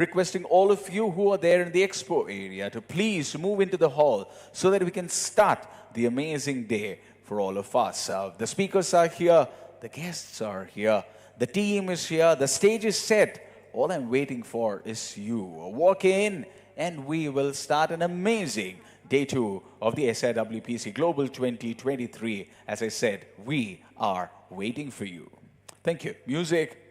Requesting all of you who are there in the expo area to please move into the hall so that we can start the amazing day for all of us. The speakers are here, the guests are here, the team is here, the stage is set. All I'm waiting for is you. Walk in and we will start an amazing day 2 of the SIWPC Global 2023. As I said, we are waiting for you. Thank you. Music.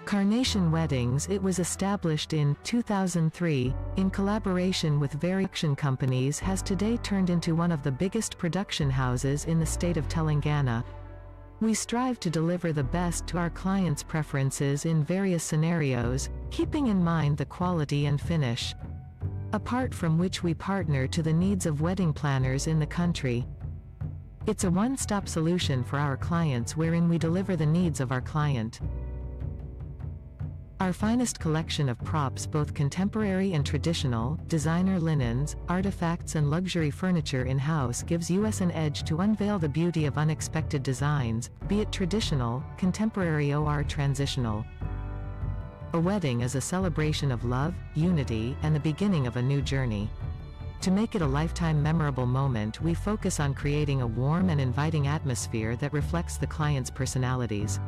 Carnation Weddings. It was established in 2003, in collaboration with various companies, has today turned into one of the biggest production houses in the state of Telangana. We strive to deliver the best to our clients' preferences in various scenarios, keeping in mind the quality and finish. Apart from which we partner to the needs of wedding planners in the country. It's a one-stop solution for our clients wherein we deliver the needs of our client. Our finest collection of props, both contemporary and traditional, designer linens, artifacts and luxury furniture in-house, gives us an edge to unveil the beauty of unexpected designs, be it traditional, contemporary or transitional. A wedding is a celebration of love, unity, and the beginning of a new journey. To make it a lifetime memorable moment, we focus on creating a warm and inviting atmosphere that reflects the client's personalities.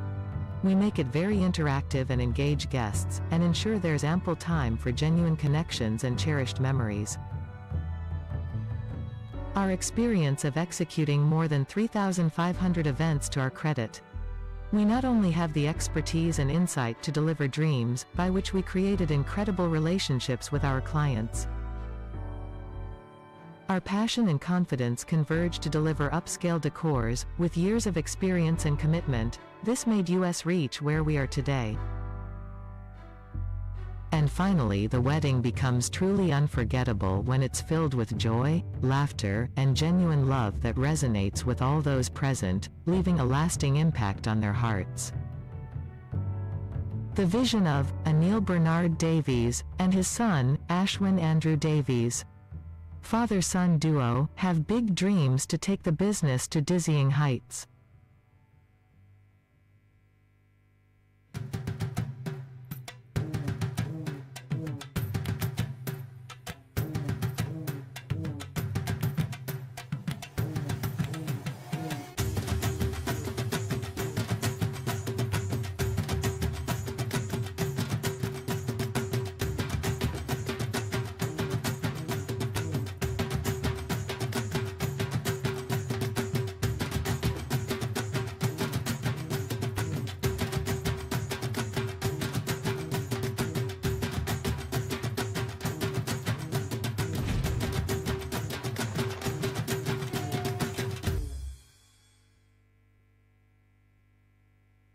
We make it very interactive and engage guests, and ensure there's ample time for genuine connections and cherished memories. Our experience of executing more than 3,500 events to our credit. We not only have the expertise and insight to deliver dreams, by which we created incredible relationships with our clients. Our passion and confidence converge to deliver upscale decors. With years of experience and commitment, this made us reach where we are today. And finally, the wedding becomes truly unforgettable when it's filled with joy, laughter, and genuine love that resonates with all those present, leaving a lasting impact on their hearts. The vision of Anil Bernard Davies and his son, Ashwin Andrew Davies, father-son duo, have big dreams to take the business to dizzying heights.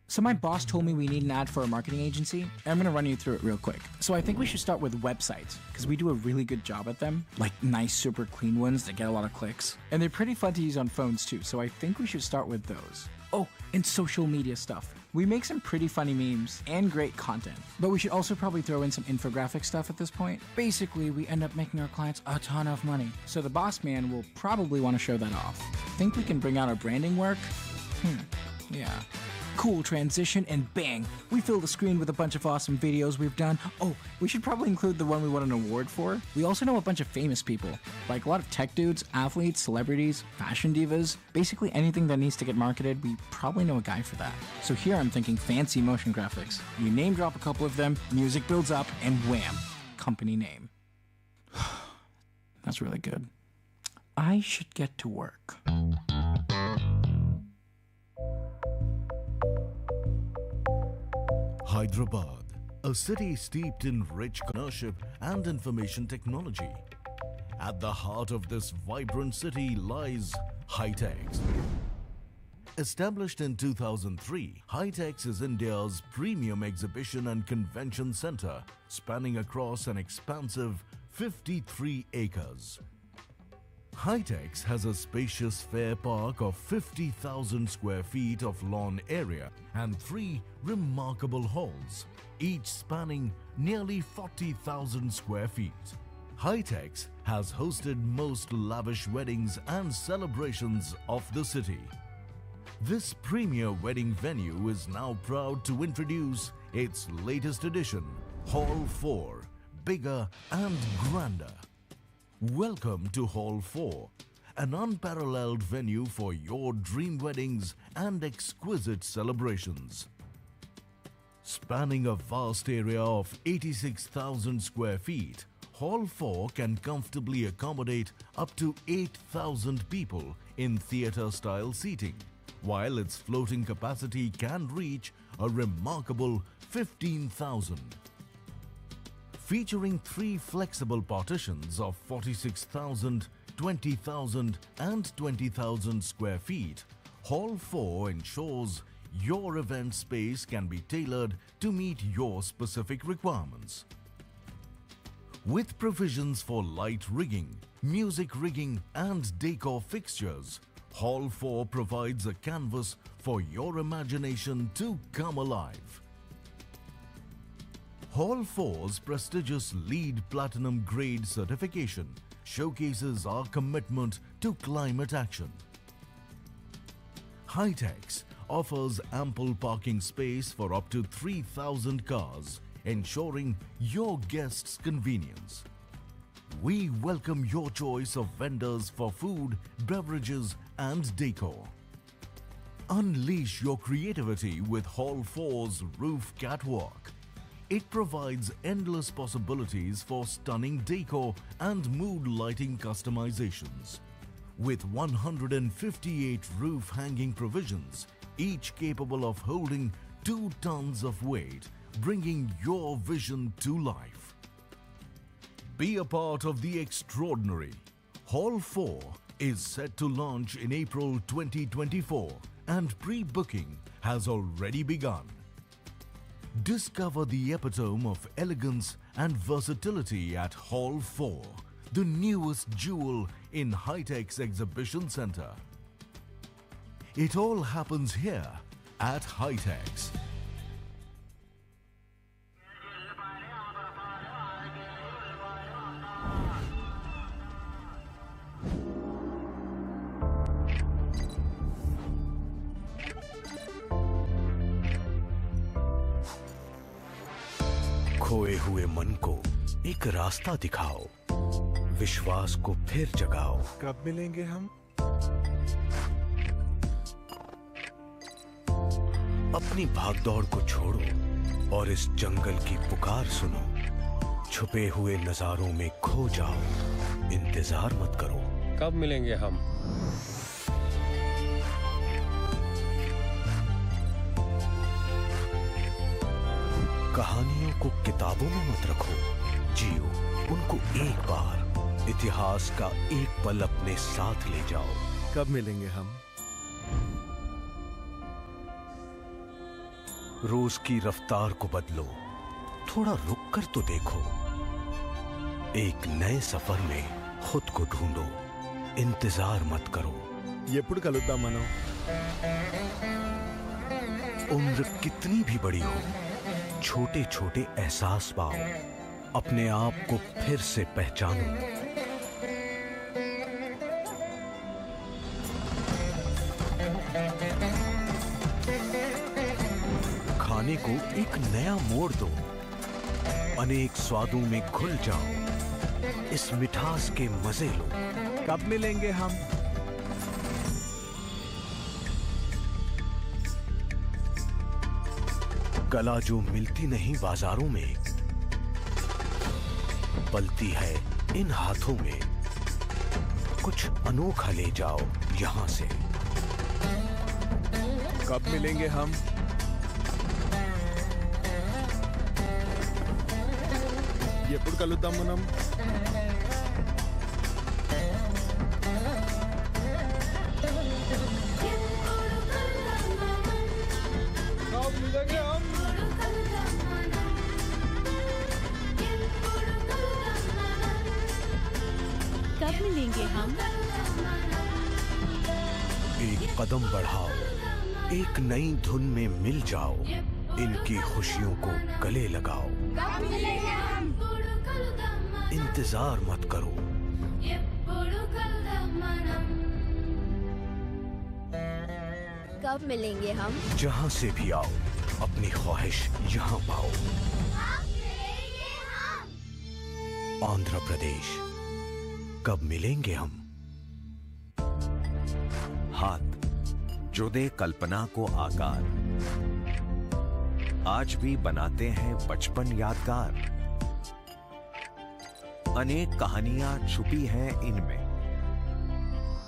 So my boss told me we need an ad for a marketing agency, and I'm gonna run you through it real quick. So I think we should start with websites, because we do a really good job at them, like nice, super clean ones that get a lot of clicks. And they're pretty fun to use on phones too, so I think we should start with those. Oh, and social media stuff. We make some pretty funny memes and great content, but we should also probably throw in some infographic stuff at this point. Basically, we end up making our clients a ton of money, so the boss man will probably want to show that off. Think we can bring out our branding work? Yeah. Cool transition, and bang, we fill the screen with a bunch of awesome videos we've done. Oh, we should probably include the one we won an award for. We also know a bunch of famous people, like a lot of tech dudes, athletes, celebrities, fashion divas. Basically anything that needs to get marketed, we probably know a guy for that. So here I'm thinking fancy motion graphics. We name drop a couple of them, music builds up, and wham, company name. That's really good. I should get to work. Hyderabad, a city steeped in rich entrepreneurship and information technology. At the heart of this vibrant city lies Hitex. Established in 2003, Hitex is India's premium exhibition and convention center, spanning across an expansive 53 acres. Hitex has a spacious fair park of 50,000 square feet of lawn area and 3 remarkable halls, each spanning nearly 40,000 square feet. Hitex has hosted most lavish weddings and celebrations of the city. This premier wedding venue is now proud to introduce its latest edition, Hall 4, bigger and grander. Welcome to Hall 4, an unparalleled venue for your dream weddings and exquisite celebrations. Spanning a vast area of 86,000 square feet, Hall 4 can comfortably accommodate up to 8,000 people in theatre-style seating, while its floating capacity can reach a remarkable 15,000. Featuring 3 flexible partitions of 46,000, 20,000 and 20,000 square feet, Hall 4 ensures your event space can be tailored to meet your specific requirements. With provisions for light rigging, music rigging and decor fixtures, Hall 4 provides a canvas for your imagination to come alive. Hall 4's prestigious LEED Platinum Grade certification showcases our commitment to climate action. Hitex offers ample parking space for up to 3,000 cars, ensuring your guests' convenience. We welcome your choice of vendors for food, beverages and decor. Unleash your creativity with Hall 4's roof catwalk. It provides endless possibilities for stunning decor and mood lighting customizations. With 158 roof hanging provisions, each capable of holding 2 tons of weight, bringing your vision to life. Be a part of the extraordinary. Hall 4 is set to launch in April 2024 and pre-booking has already begun. Discover the epitome of elegance and versatility at Hall 4, the newest jewel in Hitex Exhibition Center. It all happens here at Hitex. खोए हुए मन को एक रास्ता दिखाओ, विश्वास को फिर जगाओ। कब मिलेंगे हम? अपनी भागदौड़ को छोड़ो और इस जंगल की पुकार सुनो। छुपे हुए नजारों में खो जाओ, इंतजार मत करो। कब मिलेंगे हम? कहानियों को किताबों में मत रखो, जियो उनको एक बार। इतिहास का एक पल अपने साथ ले जाओ। कब मिलेंगे हम? रोज की रफ्तार को बदलो, थोड़ा रुक कर तो देखो। एक नए सफर में खुद को ढूंढो, इंतजार मत करो। ఎప్పుడు కలుద్దాం మనం? उम्र कितनी भी बड़ी हो, छोटे छोटे एहसास पाओ, अपने आप को फिर से पहचानो। खाने को एक नया मोड़ दो, अनेक स्वादों में घुल जाओ, इस मिठास के मजे लो। कब मिलेंगे हम? कला जो मिलती नहीं बाजारों में, पलती है इन हाथों में। कुछ अनोखा ले जाओ यहां से। कब मिलेंगे हम? ఎప్పుడు కలుద్దాం మనం? कब मिलेंगे हम? कब मिलेंगे हम? कदम बढ़ाओ, एक नई धुन में मिल जाओ, इनकी खुशियों को गले लगाओ। इंतजार मत करो, कब मिलेंगे हम? जहां से भी आओ, अपनी ख्वाहिश यहां पाओ। आंध्र प्रदेश, कब मिलेंगे हम? हाथ जो दे कल्पना को आकार, आज भी बनाते हैं बचपन यादगार। अनेक कहानियां छुपी हैं इनमें,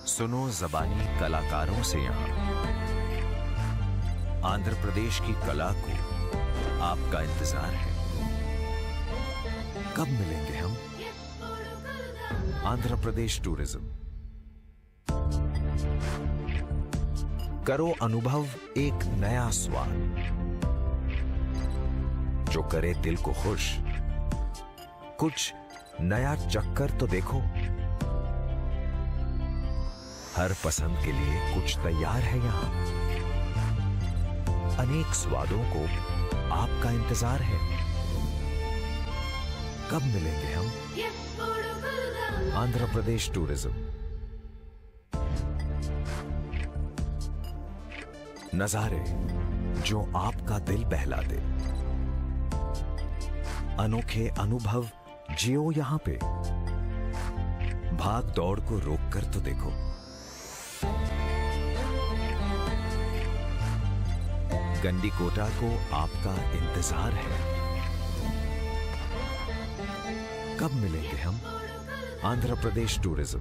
सुनो जबानी कलाकारों से यहां। आंध्र प्रदेश की कला को आपका इंतजार है, कब मिलेंगे हम? आंध्र प्रदेश टूरिज्म। करो अनुभव एक नया स्वाद, जो करे दिल को खुश। कुछ नया चक्कर तो देखो, हर पसंद के लिए कुछ तैयार है यहां। अनेक स्वादों को आपका इंतजार है, कब मिलेंगे हम? आंध्र प्रदेश टूरिज्म। नजारे जो आपका दिल बहला दे, अनोखे अनुभव जियो यहां पे। भाग दौड़ को रोककर तो देखो, गंडीकोटा को आपका इंतजार है, कब मिलेंगे हम? आंध्र प्रदेश टूरिज्म।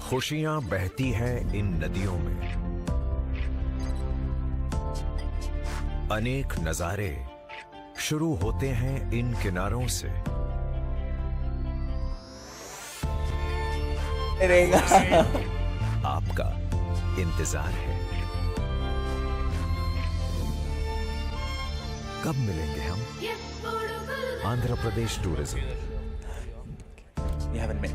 खुशियां बहती हैं इन नदियों में, अनेक नजारे शुरू होते हैं इन किनारों से। आपका इंतजार है, कब मिलेंगे हम? Andhra Pradesh tourism. You haven't met.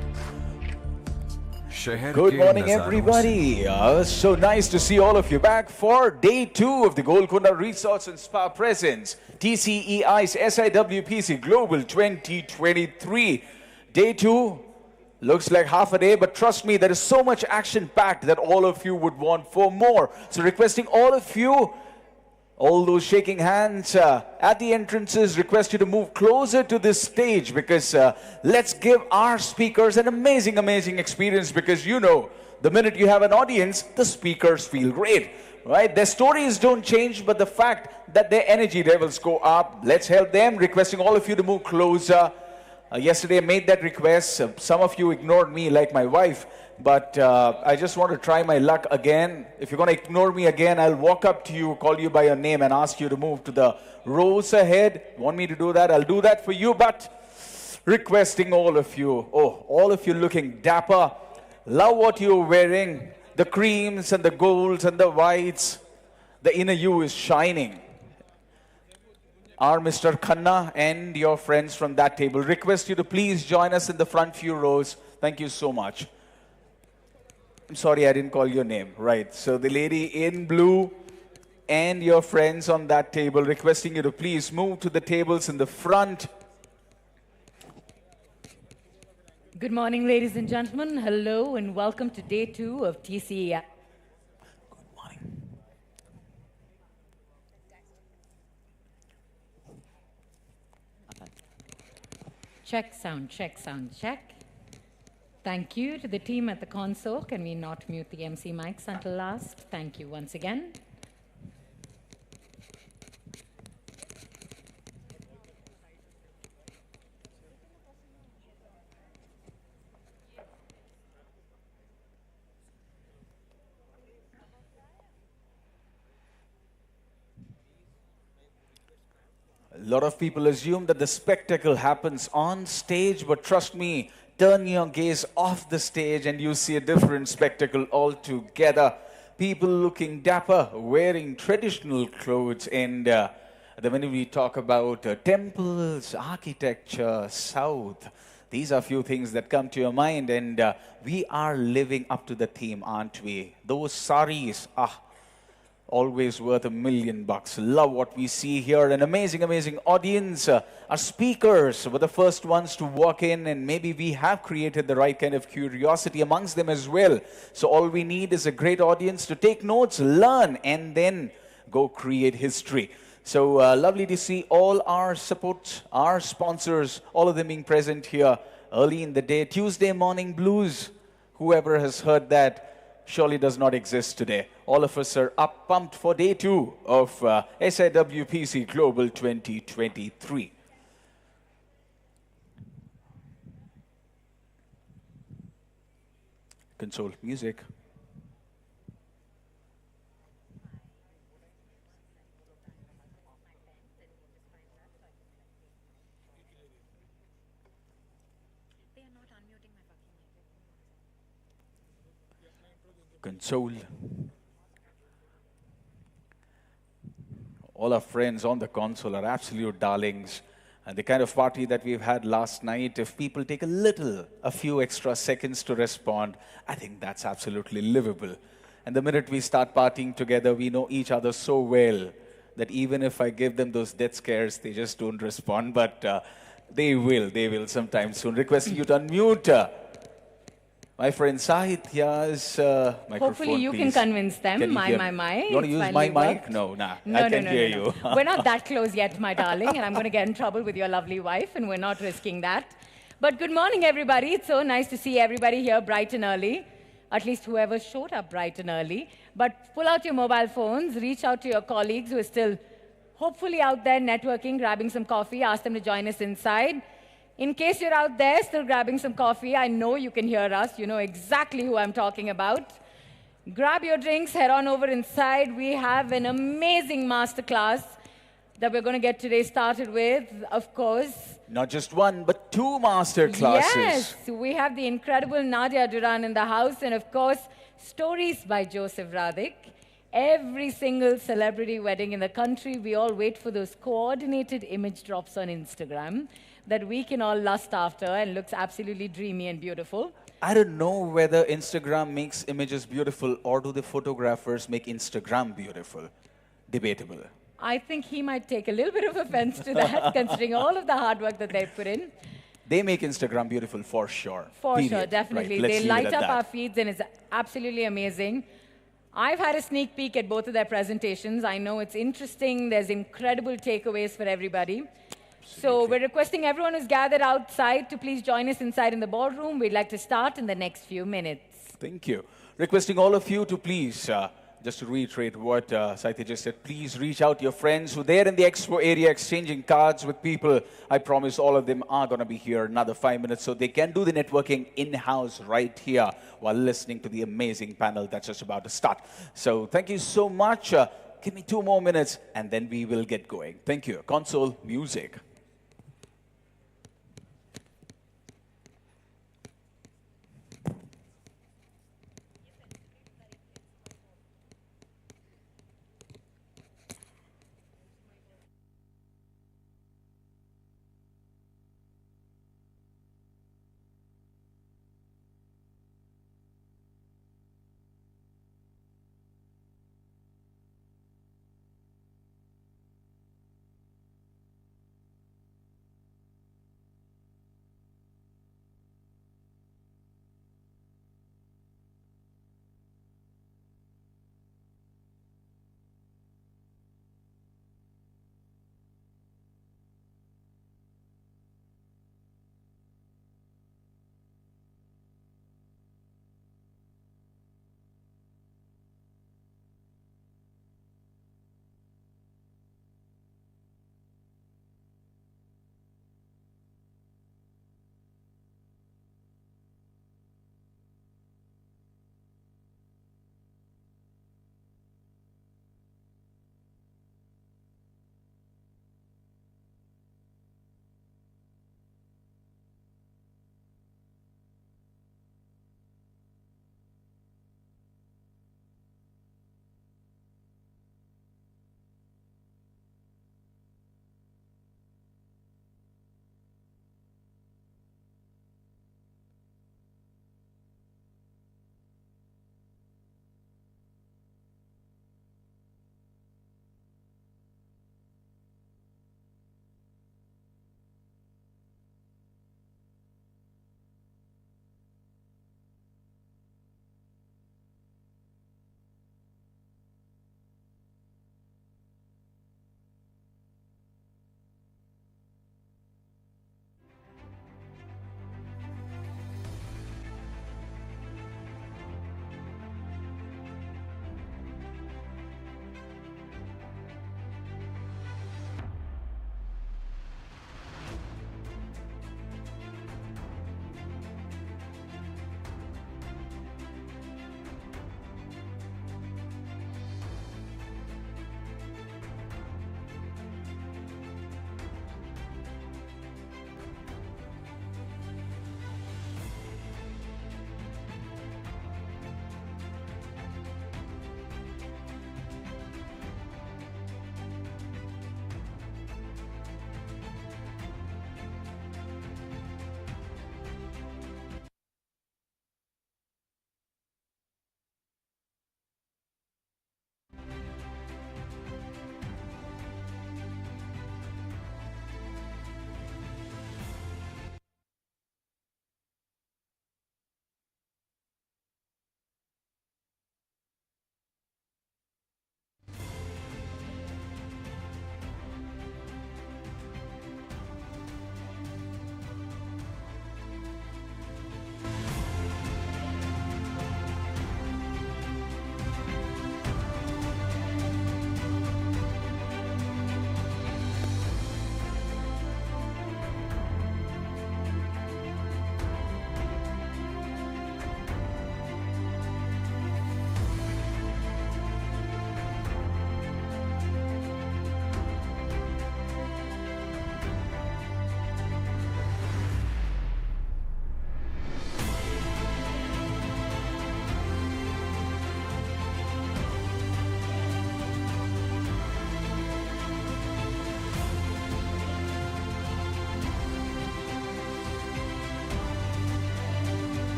शहर Good के morning, नजारों everybody. So nice to see all of you back for day 2 of the Golconda Resorts and Spa Presents TCEI's SIWPC Global 2023. Day 2 looks like half a day, but trust me, there is so much action-packed that all of you would want for more. So requesting all of you, all those shaking hands at the entrances, request you to move closer to this stage, because let's give our speakers an amazing, amazing experience, because you know, the minute you have an audience, the speakers feel great, right? Their stories don't change, but the fact that their energy levels go up, let's help them. Requesting all of you to move closer. Yesterday I made that request. Some of you ignored me like my wife. But I just want to try my luck again. If you're going to ignore me again, I'll walk up to you, call you by your name, and ask you to move to the rows ahead. Want me to do that? I'll do that for you. But requesting all of you, all of you looking dapper. Love what you're wearing. The creams and the golds and the whites. The inner you is shining. Our Mr. Khanna and your friends from that table. Request you to please join us in the front few rows. Thank you so much. I'm sorry, I didn't call your name. Right. So the lady in blue and your friends on that table, requesting you to please move to the tables in the front. Good morning, ladies and gentlemen. Hello and welcome to day 2 of TCEI. Good morning. Check, sound, check, sound, check. Thank you to the team at the console. Can we not mute the MC mics until last? Thank you once again. A lot of people assume that the spectacle happens on stage, but trust me, turn your gaze off the stage and you see a different spectacle altogether. People looking dapper, wearing traditional clothes, and then when we talk about temples, architecture, south, These are a few things that come to your mind, and we are living up to the theme, aren't we? Those saris, always worth $1 million. Love what we see here. An amazing, amazing audience. Our speakers were the first ones to walk in, and maybe we have created the right kind of curiosity amongst them as well. So all we need is a great audience to take notes, learn, and then go create history. So lovely to see all our support, our sponsors, all of them being present here early in the day. Tuesday morning blues. Whoever has heard that surely does not exist today. All of us are up pumped for day 2 of SIWPC Global 2023. Console music. Console. All our friends on the console are absolute darlings. And the kind of party that we've had last night, if people take a few extra seconds to respond, I think that's absolutely livable. And the minute we start partying together, we know each other so well that even if I give them those death scares, they just don't respond. But they will sometime soon. Requesting you to unmute. My friend Sahitya's microphone, Hopefully you please. can convince them. Can you hear me? My. You want to use my mic? No, I can hear you. We're not that close yet, my darling, and I'm going to get in trouble with your lovely wife, and we're not risking that. But good morning, everybody. It's so nice to see everybody here bright and early, at least whoever showed up bright and early. But pull out your mobile phones, reach out to your colleagues who are still hopefully out there networking, grabbing some coffee, ask them to join us inside. In case you're out there still grabbing some coffee, I know you can hear us. You know exactly who I'm talking about. Grab your drinks, head on over inside. We have an amazing masterclass that we're going to get today started with, of course. Not just one, but 2 master classes. Yes, we have the incredible Nadia Duran in the house, and of course, stories by Joseph Radhik. Every single celebrity wedding in the country, we all wait for those coordinated image drops on Instagram that we can all lust after and looks absolutely dreamy and beautiful. I don't know whether Instagram makes images beautiful or do the photographers make Instagram beautiful. Debatable. I think he might take a little bit of offense to that, considering all of the hard work that they've put in. They make Instagram beautiful for sure. For Period. sure, definitely. Right, they light up our feeds, and it's absolutely amazing. I've had a sneak peek at both of their presentations. I know it's interesting. There's incredible takeaways for everybody. So we're requesting everyone who's gathered outside to please join us inside in the ballroom. We'd like to start in the next few minutes. Thank you. Requesting all of you to please, just to reiterate what Saitya just said, please reach out to your friends who are there in the expo area exchanging cards with people. I promise all of them are going to be here another 5 minutes so they can do the networking in-house right here while listening to the amazing panel that's just about to start. So thank you so much. Give me 2 more minutes and then we will get going. Thank you. Console music.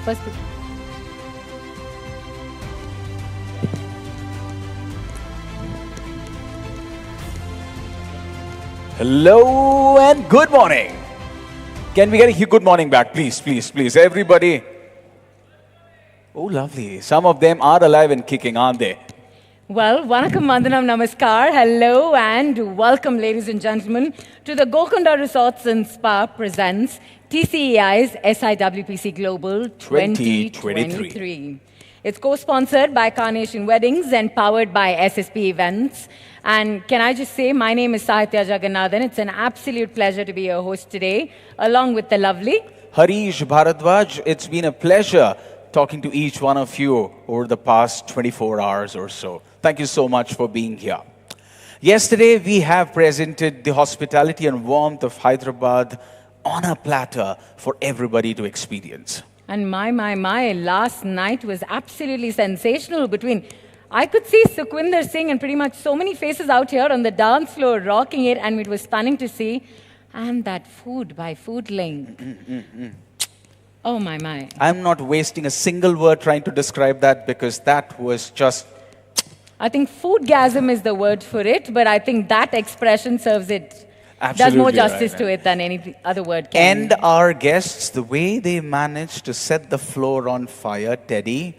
First. Hello and good morning. Can we get a good morning back, please, please, please, everybody? Oh, lovely. Some of them are alive and kicking, aren't they? Well, Vanakkam Vandanam Namaskar. Hello and welcome, ladies and gentlemen, to the Golconda Resorts and Spa presents TCEI's SIWPC Global 2023. It's co-sponsored by Carnation Weddings and powered by SSP Events. And can I just say, my name is Sahitya Jagannathan. It's an absolute pleasure to be your host today, along with the lovely Harish Bharadwaj. It's been a pleasure talking to each one of you over the past 24 hours or so. Thank you so much for being here. Yesterday, we have presented the hospitality and warmth of Hyderabad on a platter for everybody to experience. And my, last night was absolutely sensational I could see Sukhwinder Singh and pretty much so many faces out here on the dance floor rocking it, and it was stunning to see. And that food by Food Link. Oh, my. I'm not wasting a single word trying to describe that because that was just... I think foodgasm is the word for it, but I think that expression serves it. Absolutely does more justice to it than any other word can. And our guests, the way they managed to set the floor on fire, Teddy,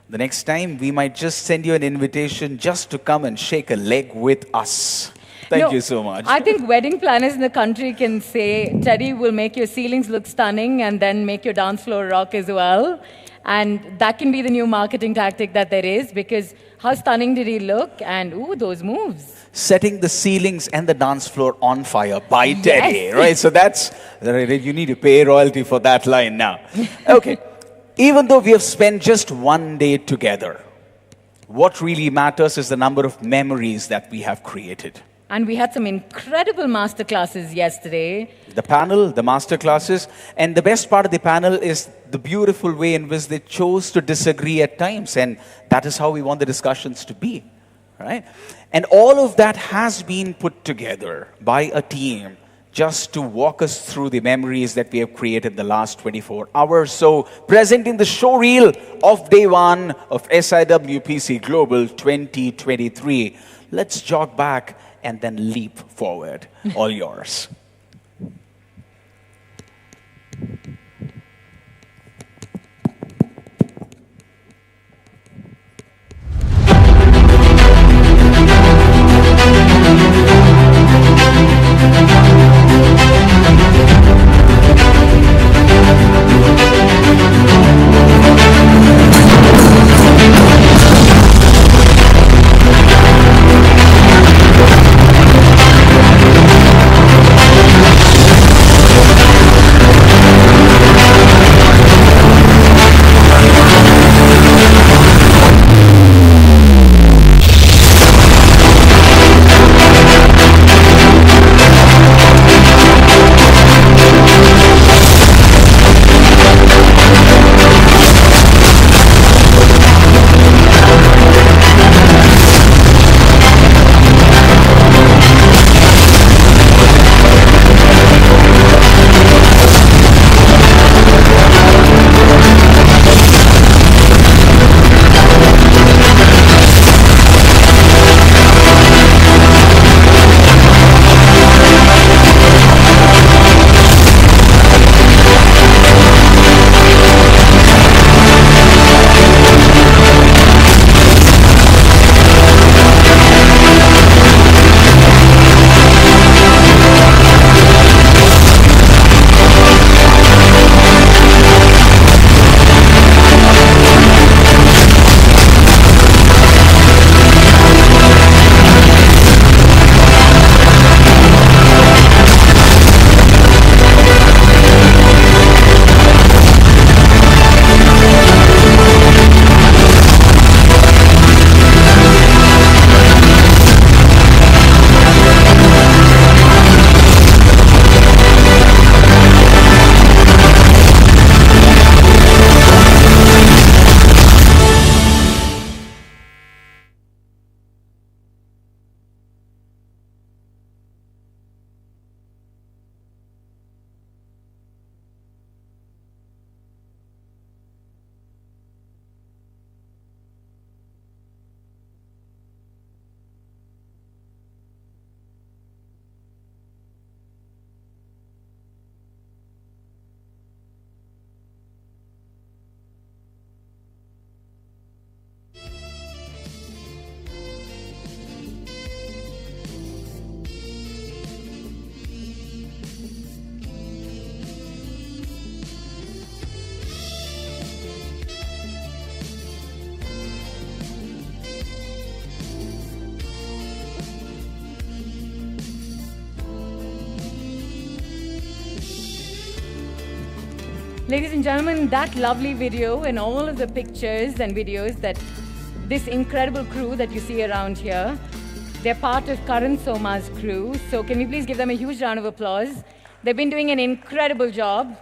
the next time we might just send you an invitation just to come and shake a leg with us. Thank you so much. I think wedding planners in the country can say, Teddy will make your ceilings look stunning and then make your dance floor rock as well. And that can be the new marketing tactic that there is, because how stunning did he look? And ooh, those moves. Setting the ceilings and the dance floor on fire by Teddy, right? So that's, you need to pay royalty for that line now. Okay, even though we have spent just one day together, what really matters is the number of memories that we have created. And we had some incredible masterclasses yesterday. The panel, the masterclasses, and the best part of the panel is the beautiful way in which they chose to disagree at times, and that is how we want the discussions to be, right? And all of that has been put together by a team just to walk us through the memories that we have created the last 24 hours. So, presenting the show reel of day one of SIWPC Global 2023. Let's jog back and then leap forward. All yours. Ladies and gentlemen, that lovely video and all of the pictures and videos that this incredible crew that you see around here, they're part of Karan Soma's crew. So can we please give them a huge round of applause? They've been doing an incredible job.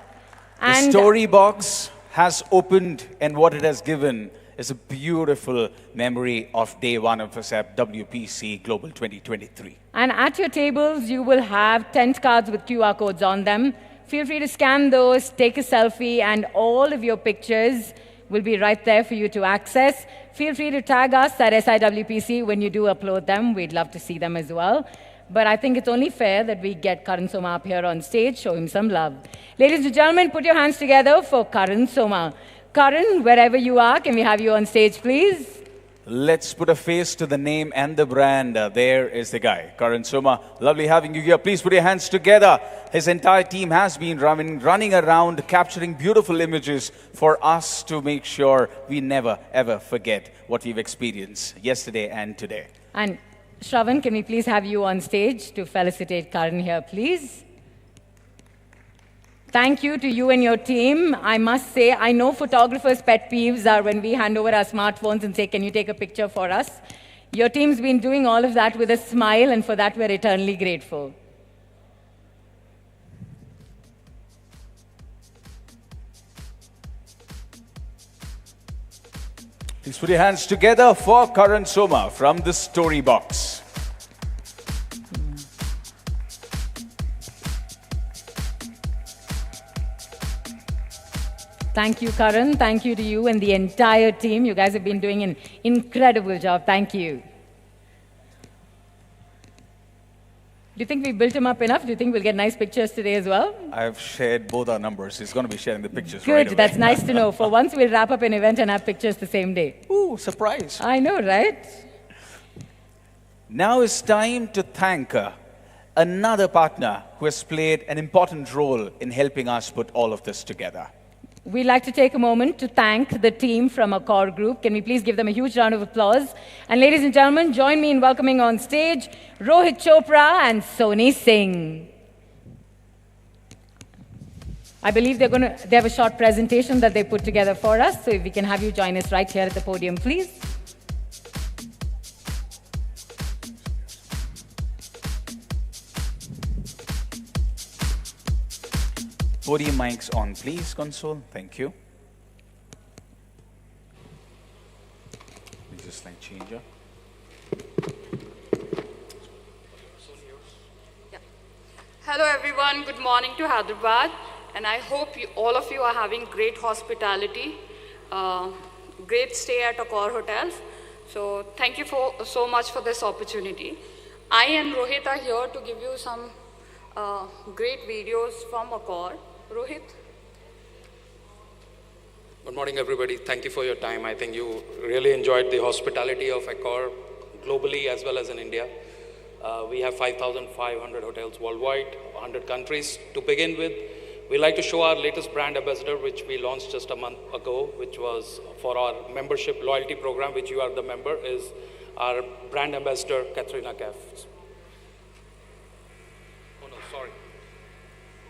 The story box has opened, and what it has given is a beautiful memory of day one of SIWPC Global 2023. And at your tables, you will have tent cards with QR codes on them. Feel free to scan those, take a selfie, and all of your pictures will be right there for you to access. Feel free to tag us at SIWPC when you do upload them. We'd love to see them as well. But I think it's only fair that we get Karan Soma up here on stage, show him some love. Ladies and gentlemen, put your hands together for Karan Soma. Karan, wherever you are, can we have you on stage, please? Let's put a face to the name and the brand. There is the guy, Karan Soma. Lovely having you here. Please put your hands together. His entire team has been running around, capturing beautiful images for us to make sure we never, ever forget what we've experienced yesterday and today. And Shravan, can we please have you on stage to felicitate Karan here, please? Thank you to you and your team. I must say, I know photographers' pet peeves are when we hand over our smartphones and say, can you take a picture for us? Your team's been doing all of that with a smile, and for that we're eternally grateful. Please put your hands together for Karan Soma from the story box. Thank you, Karan. Thank you to you and the entire team. You guys have been doing an incredible job. Thank you. Do you think we built him up enough? Do you think we'll get nice pictures today as well? I've shared both our numbers. He's going to be sharing the pictures right away. Good. That's nice to know. For once, we'll wrap up an event and have pictures the same day. Ooh, surprise. I know, right? Now it's time to thank another partner who has played an important role in helping us put all of this together. We'd like to take a moment to thank the team from Accor Group. Can we please give them a huge round of applause? And ladies and gentlemen, join me in welcoming on stage Rohit Chopra and Soni Singh. I believe they have a short presentation that they put together for us. So if we can have you join us right here at the podium, please. Podium mics on, please, console. Thank you. Just like changer. Yeah. Hello, everyone. Good morning to Hyderabad. And I hope all of you are having great hospitality, great stay at Accor Hotels. So thank you so much for this opportunity. I and Rohit are here to give you some great videos from Accor. Rohit? Good morning, everybody. Thank you for your time. I think you really enjoyed the hospitality of Accor globally as well as in India. We have 5,500 hotels worldwide, 100 countries. To begin with, we like to show our latest brand ambassador, which we launched just a month ago, which was for our membership loyalty program, which you are the member, is our brand ambassador, Katrina Kaif. Oh no, sorry.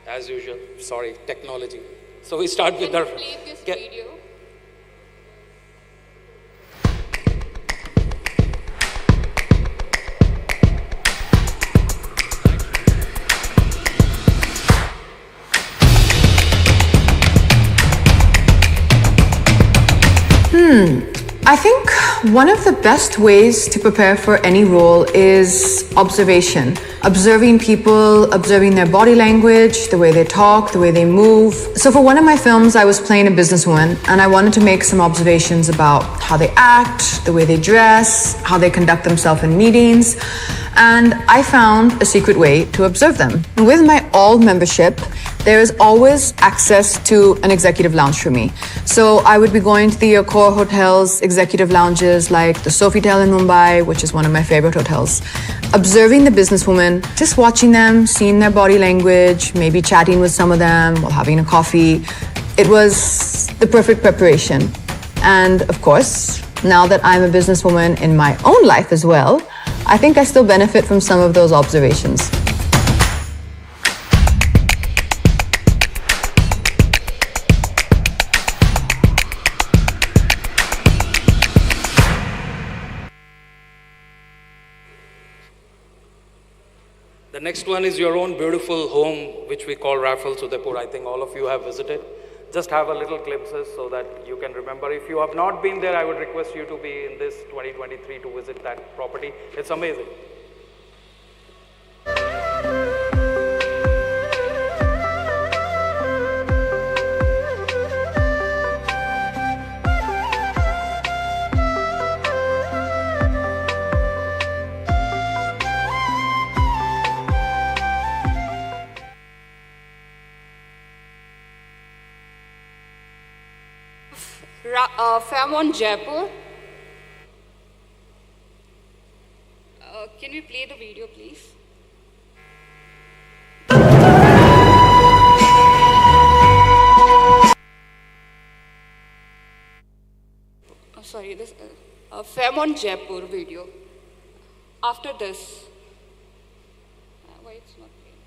As usual, sorry, technology. So we start with our... Play this video. I think one of the best ways to prepare for any role is observation. Observing people, observing their body language, the way they talk, the way they move. So for one of my films, I was playing a businesswoman, and I wanted to make some observations about how they act, the way they dress, how they conduct themselves in meetings. And I found a secret way to observe them. With my all membership, there is always access to an executive lounge for me. So I would be going to the Accor hotels, executive lounges like the Sofitel in Mumbai, which is one of my favorite hotels. Observing the businesswoman, just watching them, seeing their body language, maybe chatting with some of them while having a coffee. It was the perfect preparation. And of course, now that I'm a businesswoman in my own life as well, I think I still benefit from some of those observations. next one is your own beautiful home, which we call Raffles Udaipur. I think all of you have visited. Just have a little glimpses so that you can remember. If you have not been there, I would request you to be in this 2023 to visit that property. It's amazing. Fairmont, Jaipur. Can we play the video, please? Sorry, this Fairmont, Jaipur video. After this. Why it's not playing?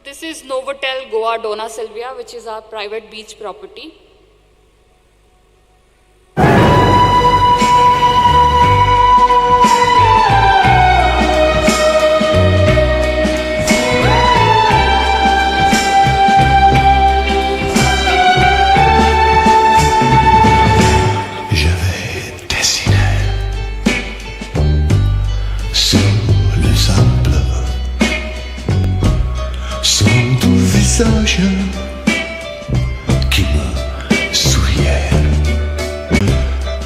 This is Novotel Goa Dona Silvia, which is our private beach property. Qui me souriait.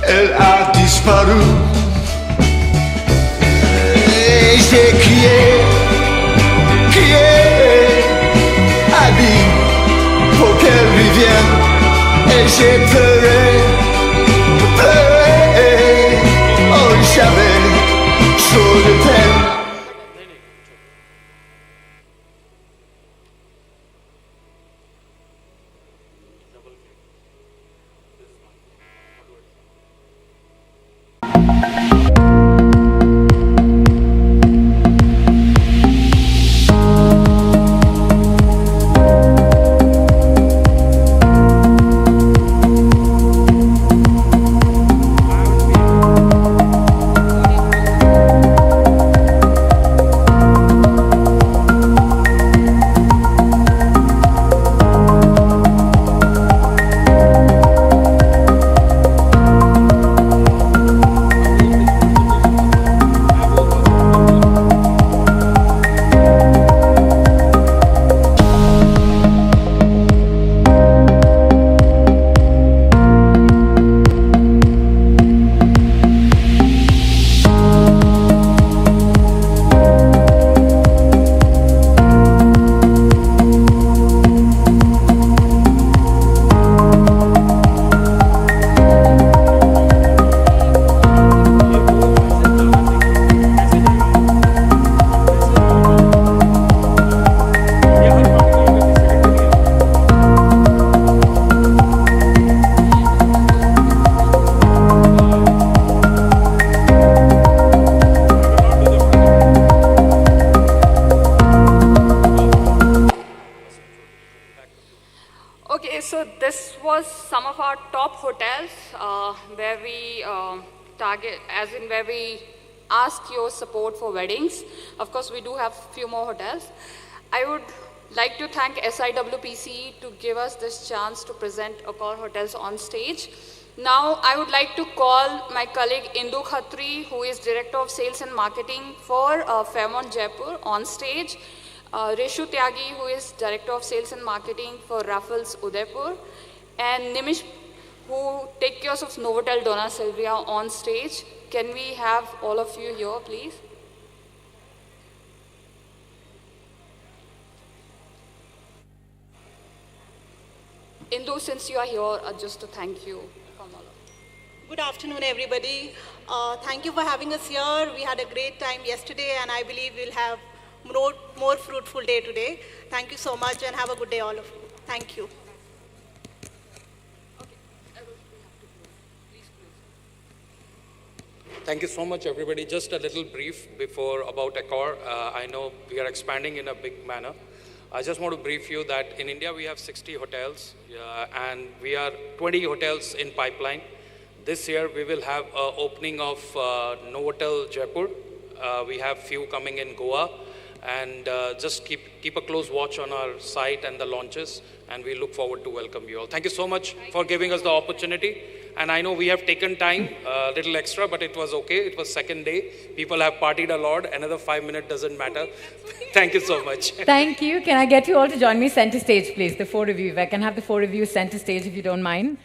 Elle a disparu et j'ai crié, Ali, pour qu'elle revienne. Et j'ai pleuré, oh j'avais trop de peine. So this was some of our top hotels where we target, as in where we ask your support for weddings. Of course, we do have a few more hotels. I would like to thank SIWPC to give us this chance to present Accor Hotels on stage. Now, I would like to call my colleague Indu Khatri, who is Director of Sales and Marketing for Fairmont Jaipur, on stage. Reshu Tyagi, who is Director of Sales and Marketing for Raffles Udaipur. And Nimish, who take care of Novotel Donna Silvia, on stage. Can we have all of you here, please? Indu, since you are here, just to thank you from all of you. Good afternoon, everybody. Thank you for having us here. We had a great time yesterday, and I believe we'll have more fruitful day today. Thank you so much, and have a good day, all of you. Thank you. Thank you so much, everybody. Just a little brief about Accor. I know we are expanding in a big manner. I just want to brief you that in India we have 60 hotels and we are 20 hotels in pipeline. This year we will have an opening of Novotel Jaipur. We have few coming in Goa, and just keep a close watch on our site and the launches, and we look forward to welcome you all. Thank you so much for giving us the opportunity. And I know we have taken time, a little extra, but it was okay. It was second day. People have partied a lot. Another 5 minutes doesn't matter. Thank you so much. Thank you. Can I get you all to join me center stage, please? The four of you. If I can have the four of you center stage, if you don't mind.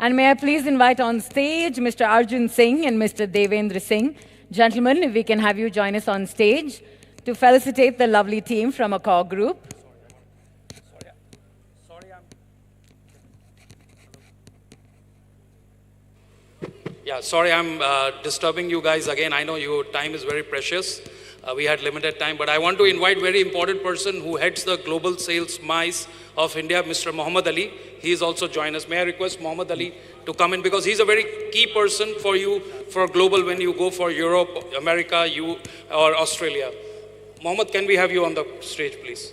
And may I please invite on stage Mr. Arjun Singh and Mr. Devendra Singh. Gentlemen, if we can have you join us on stage to felicitate the lovely team from Accor Group. Yeah, sorry I'm disturbing you guys again. I know your time is very precious. We had limited time, but I want to invite very important person who heads the global sales MICE of India, Mr. Muhammad Ali. He is also joining us. May I request Muhammad Ali to come in, because he's a very key person for you for global when you go for Europe, America, or Australia. Muhammad, can we have you on the stage, please?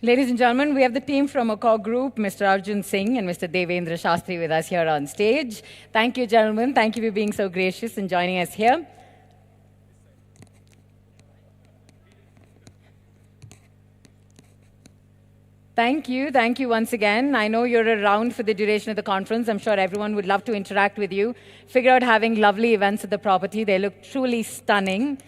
Ladies and gentlemen, we have the team from Accor Group, Mr. Arjun Singh and Mr. Devendra Shastri with us here on stage. Thank you, gentlemen. Thank you for being so gracious and joining us here. Thank you. Thank you once again. I know you're around for the duration of the conference. I'm sure everyone would love to interact with you, figure out having lovely events at the property. They look truly stunning.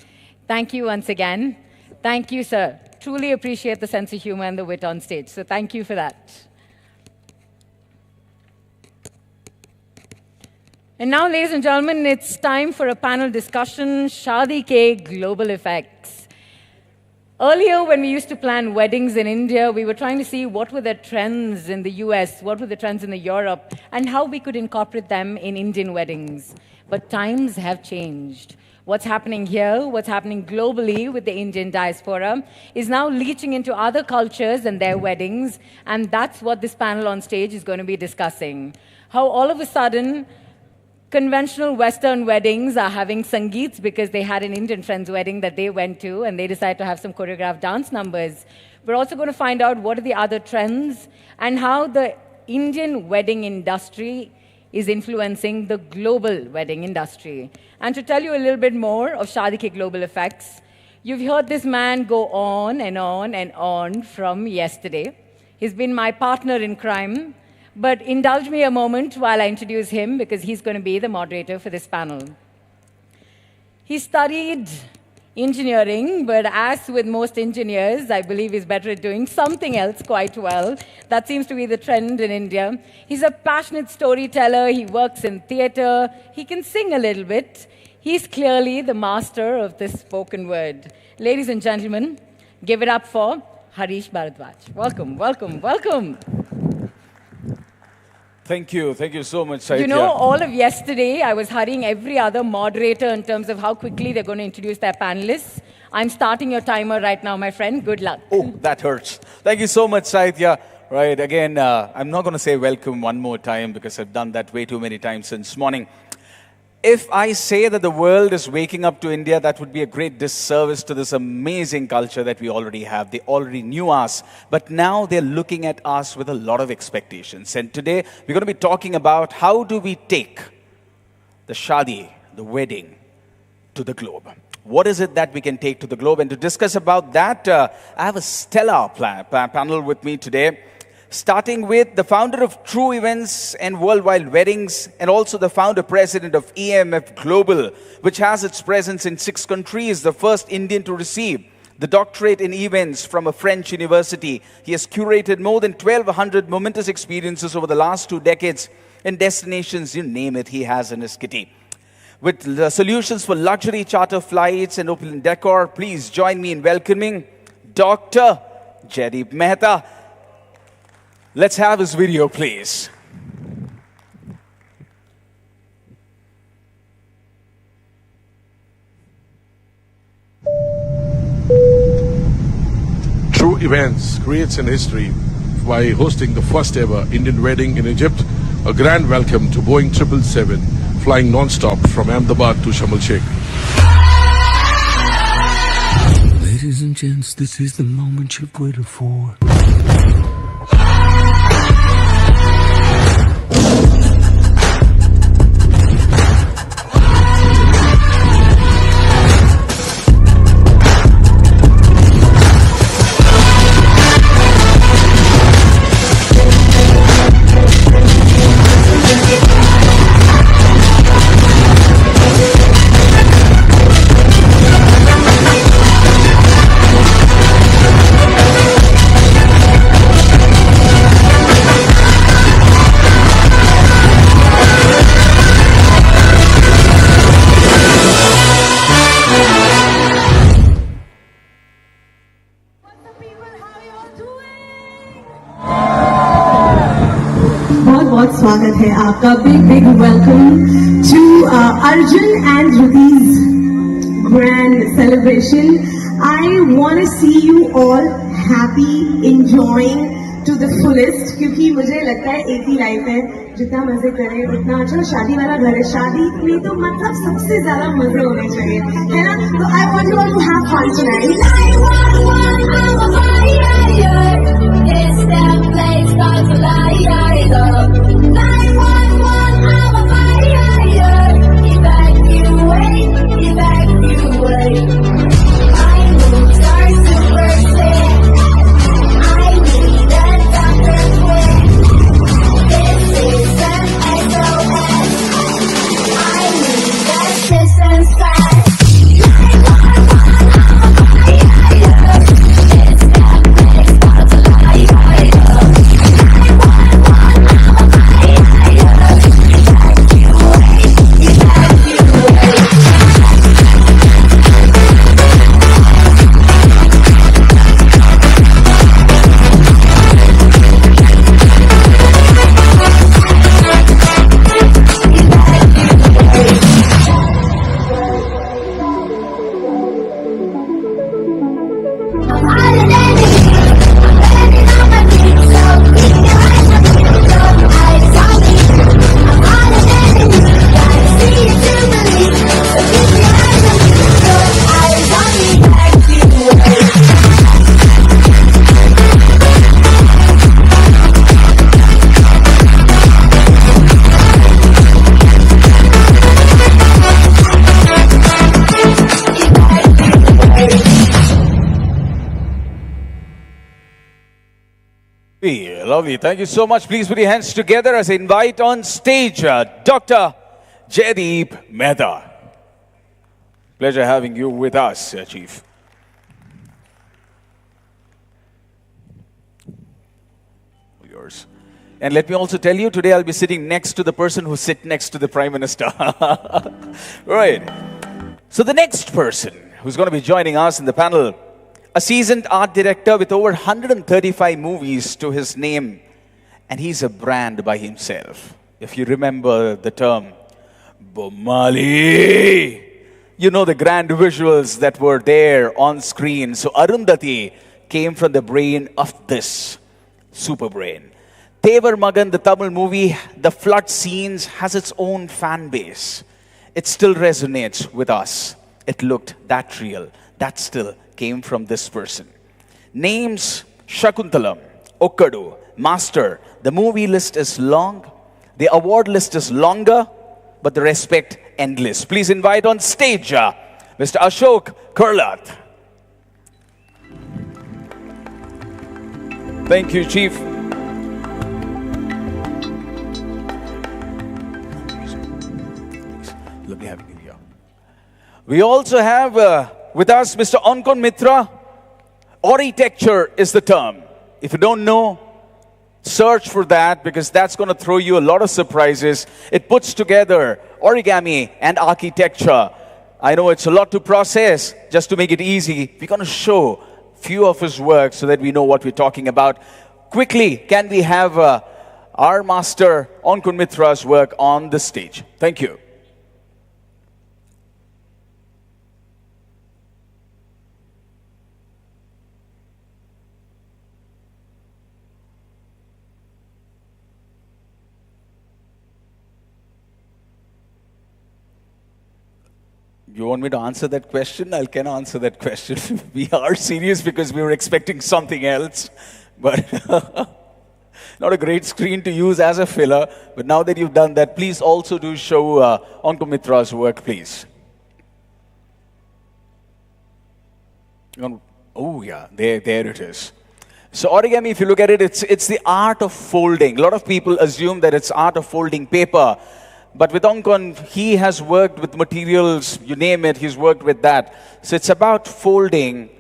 Thank you once again. Thank you, sir. Truly appreciate the sense of humor and the wit on stage. So thank you for that. And now, ladies and gentlemen, it's time for a panel discussion, Shaadi Ke Global Effects. Earlier, when we used to plan weddings in India, we were trying to see what were the trends in the US, what were the trends in the Europe, and how we could incorporate them in Indian weddings. But times have changed. What's happening here, what's happening globally with the Indian diaspora is now leaching into other cultures and their weddings, and that's what this panel on stage is going to be discussing. How all of a sudden, conventional Western weddings are having sangeets because they had an Indian friend's wedding that they went to, and they decided to have some choreographed dance numbers. We're also going to find out what are the other trends and how the Indian wedding industry is influencing the global wedding industry. And to tell you a little bit more of Shaadi Ke Global Effects, you've heard this man go on and on and on from yesterday. He's been my partner in crime, but indulge me a moment while I introduce him, because he's going to be the moderator for this panel. He studied engineering, but as with most engineers, I believe he's better at doing something else quite well. That seems to be the trend in India. He's a passionate storyteller. He works in theater. He can sing a little bit. He's clearly the master of the spoken word. Ladies and gentlemen, give it up for Harish Bharadwaj. Welcome, welcome, welcome. Thank you so much, Saitya. You know, all of yesterday, I was hurrying every other moderator in terms of how quickly they're going to introduce their panelists. I'm starting your timer right now, my friend. Good luck. Oh, that hurts. Thank you so much, Saitya. Right, again, I'm not going to say welcome one more time because I've done that way too many times since morning. If I say that the world is waking up to India, that would be a great disservice to this amazing culture that we already have. They already knew us, but now they're looking at us with a lot of expectations. And today, we're going to be talking about how do we take the shadi, the wedding, to the globe. What is it that we can take to the globe? And to discuss about that, I have a stellar panel with me today. Starting with the founder of True Events and Worldwide Weddings, and also the founder-president of EMF Global, which has its presence in 6 countries, the first Indian to receive the doctorate in events from a French university. He has curated more than 1,200 momentous experiences over the last 2 decades in destinations, you name it, he has in his kitty. With the solutions for luxury charter flights and open decor, please join me in welcoming Dr. Jaideep Mehta. Let's have his video, please. True Events creates an history by hosting the first ever Indian wedding in Egypt. A grand welcome to Boeing 777 flying non-stop from Ahmedabad to Sharm el-Sheikh. Ladies and gents, this is the moment you've waited for. बहुत स्वागत है आपका big welcome to Arjun and Ruti's grand celebration. I want to see you all happy, enjoying to the fullest, क्योंकि मुझे लगता है एक ही life है, जितना मजे करें उतना अच्छा। शादी वाला घर है, शादी में तो मतलब सबसे ज्यादा मजे होने चाहिए, है ना? तो I want you all to have fun tonight. It's that place called Lovely. Thank you so much. Please put your hands together as I invite on stage Dr. Jaideep Mehta. Pleasure having you with us, Chief. Yours. And let me also tell you, today I'll be sitting next to the person who sits next to the Prime Minister. Right. So the next person who's going to be joining us in the panel, a seasoned art director with over 135 movies to his name, and he's a brand by himself. If you remember the term, Bomali. You know the grand visuals that were there on screen. So Arundhati came from the brain of this super brain. Tevar Magan, the Tamil movie, the flood scenes has its own fan base. It still resonates with us. It looked that real. That still came from this person. Names: Shakuntalam, Okkadu, Master. The movie list is long. The award list is longer, but the respect endless. Please invite on stage Mr. Ashok Kurlat. Thank you, Chief. Lovely having you here. We also have with us Mr. Ankon Mitra. Architecture is the term. If you don't know, search for that, because that's going to throw you a lot of surprises. It puts together origami and architecture. I know it's a lot to process. Just to make it easy, we're going to show a few of his work so that we know what we're talking about. Quickly, can we have our master Ankon Mitra's work on the stage? Thank you. You want me to answer that question? I can answer that question. We are serious because we were expecting something else. But not a great screen to use as a filler. But now that you've done that, please also do show Ankon Mitra's work, please. Oh, yeah, there it is. So origami, if you look at it, it's the art of folding. A lot of people assume that it's art of folding paper. But with Ankon, he has worked with materials, you name it, he's worked with that. So it's about folding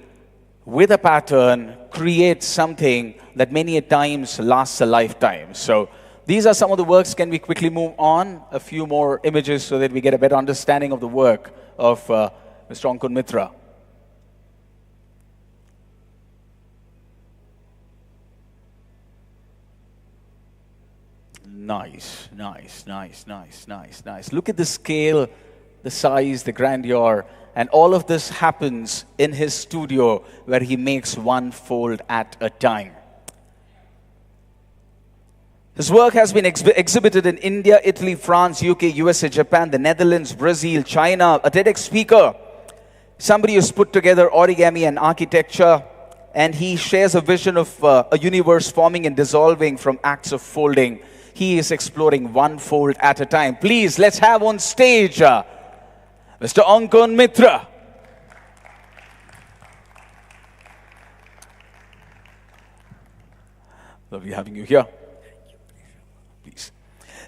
with a pattern, create something that many a times lasts a lifetime. So these are some of the works. Can we quickly move on? A few more images so that we get a better understanding of the work of Mr. Ankon Mitra. Nice, nice, nice, nice, nice, nice. Look at the scale, the size, the grandeur, and all of this happens in his studio where he makes one fold at a time. His work has been exhibited in India, Italy, France, UK, USA, Japan, the Netherlands, Brazil, China. A TEDx speaker, somebody who's put together origami and architecture, and he shares a vision of a universe forming and dissolving from acts of folding. He is exploring one fold at a time. Please, let's have on stage Mr. Ankon Mitra. Lovely having you here. Please.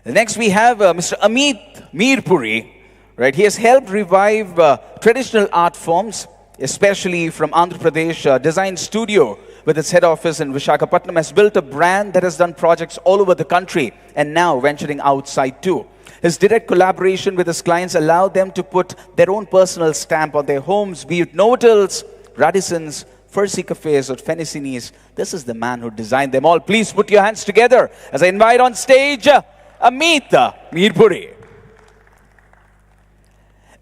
Next we have Mr. Amit Mirpuri. Right, he has helped revive traditional art forms, especially from Andhra Pradesh. Design Studio, with its head office in Visakhapatnam, has built a brand that has done projects all over the country and now venturing outside too. His direct collaboration with his clients allowed them to put their own personal stamp on their homes, be it Novotels, Radissons, Farsi Cafes or Fenicinis. This is the man who designed them all. Please put your hands together as I invite on stage Amit Mirpuri.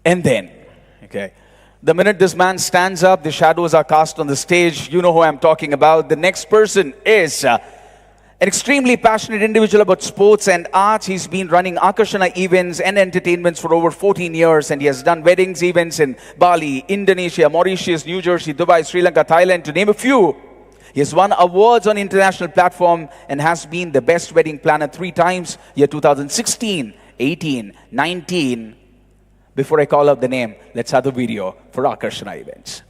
And then, okay, the minute this man stands up, the shadows are cast on the stage. You know who I'm talking about. The next person is an extremely passionate individual about sports and arts. He's been running Akarshana events and entertainments for over 14 years, and he has done weddings events in Bali, Indonesia, Mauritius, New Jersey, Dubai, Sri Lanka, Thailand, to name a few. He has won awards on international platform and has been the best wedding planner 3 times, year 2016, 18, 19. Before I call out the name, let's have the video for Akarshana events.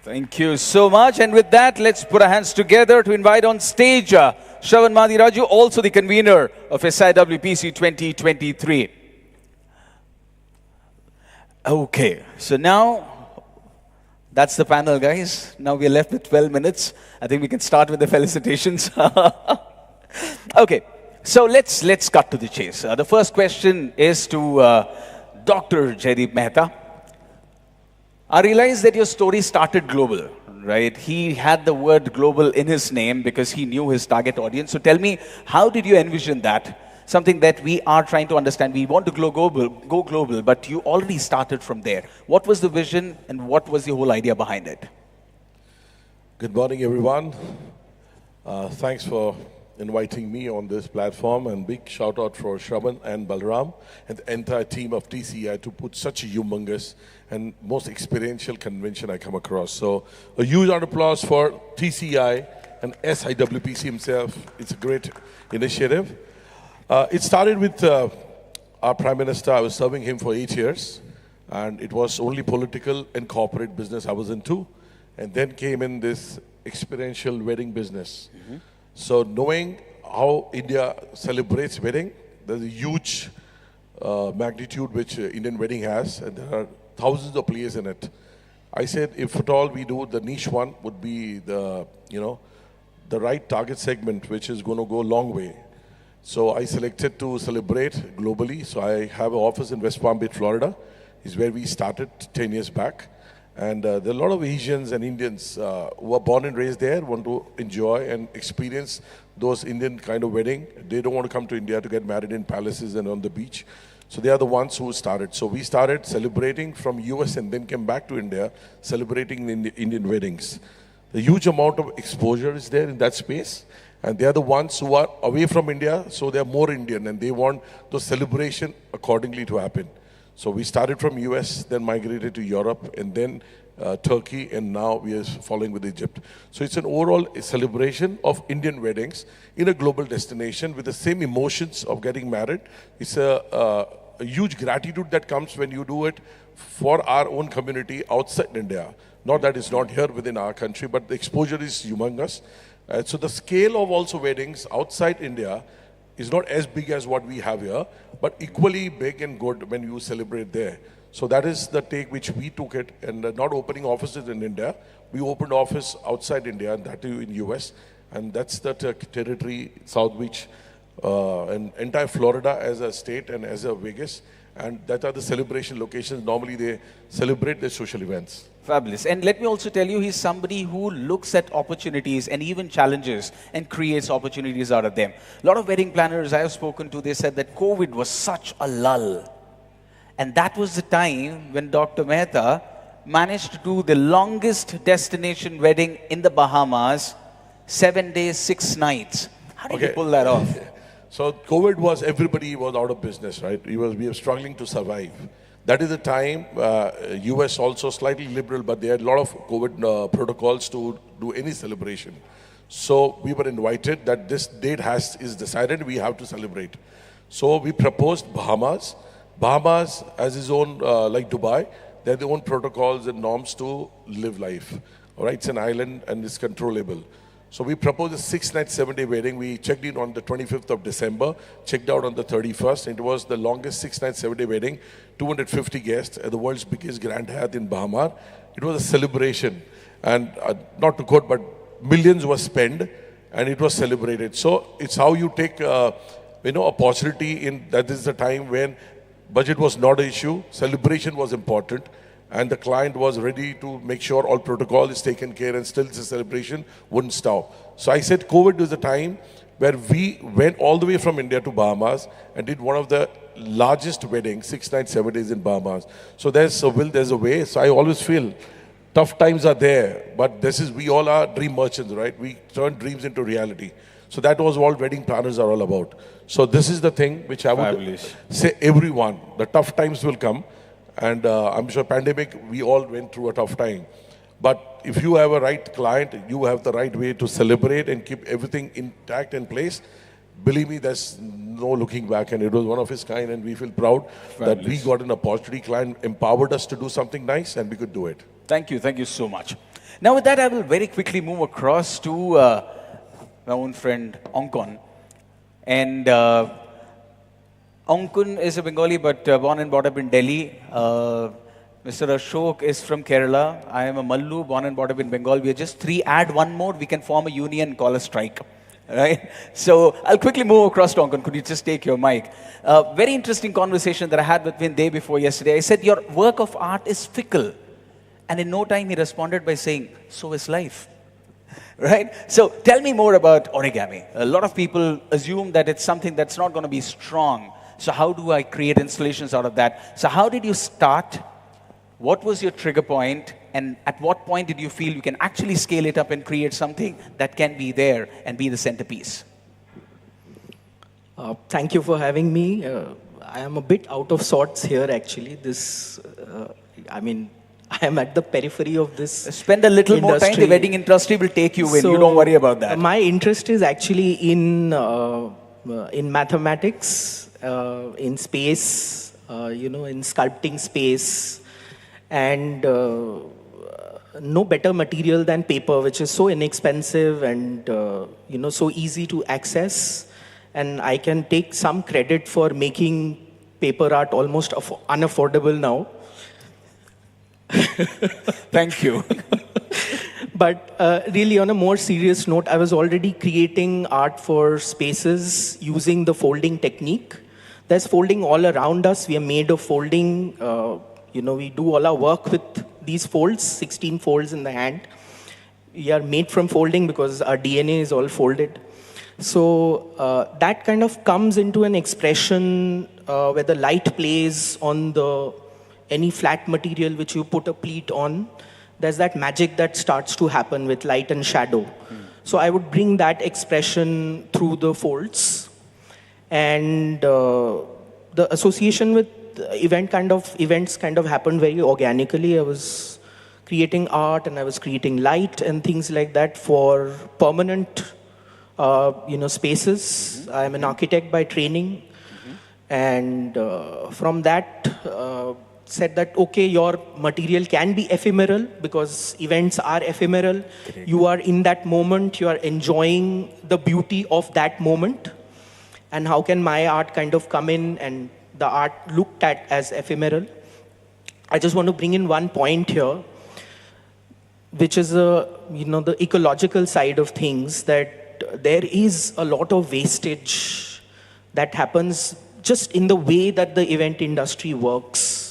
Thank you so much. And with that, let's put our hands together to invite on stage Shravan Madiraju, also the convener of SIWPC 2023. Okay, so now that's the panel, guys. Now we're left with 12 minutes. I think we can start with the felicitations. Okay, so let's cut to the chase. The first question is to Dr. Jaideep Mehta. I realize that your story started global, right? He had the word global in his name because he knew his target audience. So tell me, how did you envision that? Something that we are trying to understand. We want to go global, but you already started from there. What was the vision and what was the whole idea behind it? Good morning, everyone. Thanks for inviting me on this platform, and big shout out for Shravan and Balram and the entire team of TCEI to put such a humongous and most experiential convention I come across. So a huge round of applause for TCEI and SIWPC himself. It's a great initiative. It started with our Prime Minister. I was serving him for 8 years, and it was only political and corporate business I was into. And then came in this experiential wedding business. Mm-hmm. So knowing how India celebrates wedding, there's a huge magnitude which Indian wedding has, and there are thousands of players in it. I said, if at all we do, the niche one would be the right target segment, which is going to go a long way. So I selected to celebrate globally. So I have an office in West Palm Beach, Florida. Is where we started 10 years back. And there are a lot of Asians and Indians who are born and raised there, want to enjoy and experience those Indian kind of wedding. They don't want to come to India to get married in palaces and on the beach. So they are the ones who started. So we started celebrating from US and then came back to India, celebrating Indian weddings. A huge amount of exposure is there in that space. And they are the ones who are away from India, so they are more Indian and they want the celebration accordingly to happen. So we started from US, then migrated to Europe, and then Turkey, and now we are following with Egypt. So it's an overall celebration of Indian weddings in a global destination with the same emotions of getting married. It's a huge gratitude that comes when you do it for our own community outside India. Not that it's not here within our country, but the exposure is humongous. So the scale of also weddings outside India is not as big as what we have here, but equally big and good when you celebrate there. So that is the take which we took it, and not opening offices in India. We opened office outside India, and that too in US. And that's the territory, South Beach, and entire Florida as a state and as a Vegas. And that are the celebration locations. Normally they celebrate their social events. Fabulous. And let me also tell you, he's somebody who looks at opportunities and even challenges and creates opportunities out of them. A lot of wedding planners I have spoken to, they said that COVID was such a lull. And that was the time when Dr. Mehta managed to do the longest destination wedding in the Bahamas, 7 days, 6 nights. How did you pull that off? So COVID was, everybody was out of business, right? We were struggling to survive. That is the time, US also slightly liberal, but they had a lot of COVID protocols to do any celebration. So we were invited that this date is decided, we have to celebrate. So we proposed Bahamas. Bahamas has its own, like Dubai, they have their own protocols and norms to live life. All right, it's an island and it's controllable. So we proposed a 6-night, 7-day wedding. We checked in on the 25th of December, checked out on the 31st. It was the longest 6-night, 7-day wedding, 250 guests at the world's biggest Grand Hyatt in Bahamas. It was a celebration. And not to quote, but millions were spent and it was celebrated. So it's how you take, opportunity in, that is the time when budget was not an issue, celebration was important. And the client was ready to make sure all protocol is taken care and still the celebration wouldn't stop. So I said COVID was the time where we went all the way from India to Bahamas and did one of the largest weddings, 6 nights, 7 days in Bahamas. So there's a will, there's a way. So I always feel tough times are there, but we all are dream merchants, right? We turn dreams into reality. So that was what wedding planners are all about. So this is the thing which I would say everyone, the tough times will come. And I'm sure pandemic, we all went through a tough time. But if you have a right client, you have the right way to celebrate and keep everything intact in place. Believe me, there's no looking back. And it was one of his kind, and we feel proud that we got an opportunity. Client empowered us to do something nice, and we could do it. Thank you so much. Now with that, I will very quickly move across to my own friend Onkon. And Onkun is a Bengali, but born and brought up in Delhi. Mr. Ashok is from Kerala. I am a Mallu, born and brought up in Bengal. We are just three. Add one more, we can form a union, call a strike. Right? So I'll quickly move across to Onkun. Could you just take your mic? Very interesting conversation that I had with Vin day before yesterday. I said, your work of art is fickle. And in no time, he responded by saying, so is life. Right? So tell me more about origami. A lot of people assume that it's something that's not going to be strong. So how do I create installations out of that? So how did you start? What was your trigger point? And at what point did you feel you can actually scale it up and create something that can be there and be the centerpiece? Thank you for having me. I am a bit out of sorts here, actually. I am at the periphery of this. Spend a little more time. The wedding industry will take you in. You don't worry about that. My interest is actually in mathematics, in space, in sculpting space, and no better material than paper, which is so inexpensive and so easy to access. And I can take some credit for making paper art almost unaffordable now. Thank you. But really, on a more serious note, I was already creating art for spaces using the folding technique. There's folding all around us. We are made of folding. We do all our work with these folds, 16 folds in the hand. We are made from folding because our DNA is all folded. So that kind of comes into an expression where the light plays on any flat material which you put a pleat on. There's that magic that starts to happen with light and shadow. So I would bring that expression through the folds. And the association with events kind of happened very organically. I was creating art and I was creating light and things like that for permanent spaces. I'm an architect by training. And from that, said that, okay, your material can be ephemeral because events are ephemeral. Correct. You are in that moment, you are enjoying the beauty of that moment. And how can my art kind of come in and the art looked at as ephemeral? I just want to bring in one point here, which is the ecological side of things, that there is a lot of wastage that happens just in the way that the event industry works.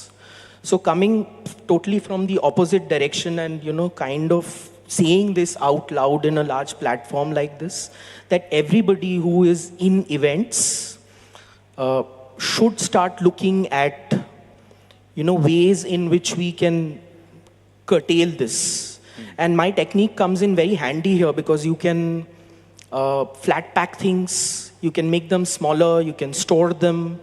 So coming totally from the opposite direction and, kind of saying this out loud in a large platform like this, that everybody who is in events should start looking at, ways in which we can curtail this. And my technique comes in very handy here because you can flat pack things, you can make them smaller, you can store them.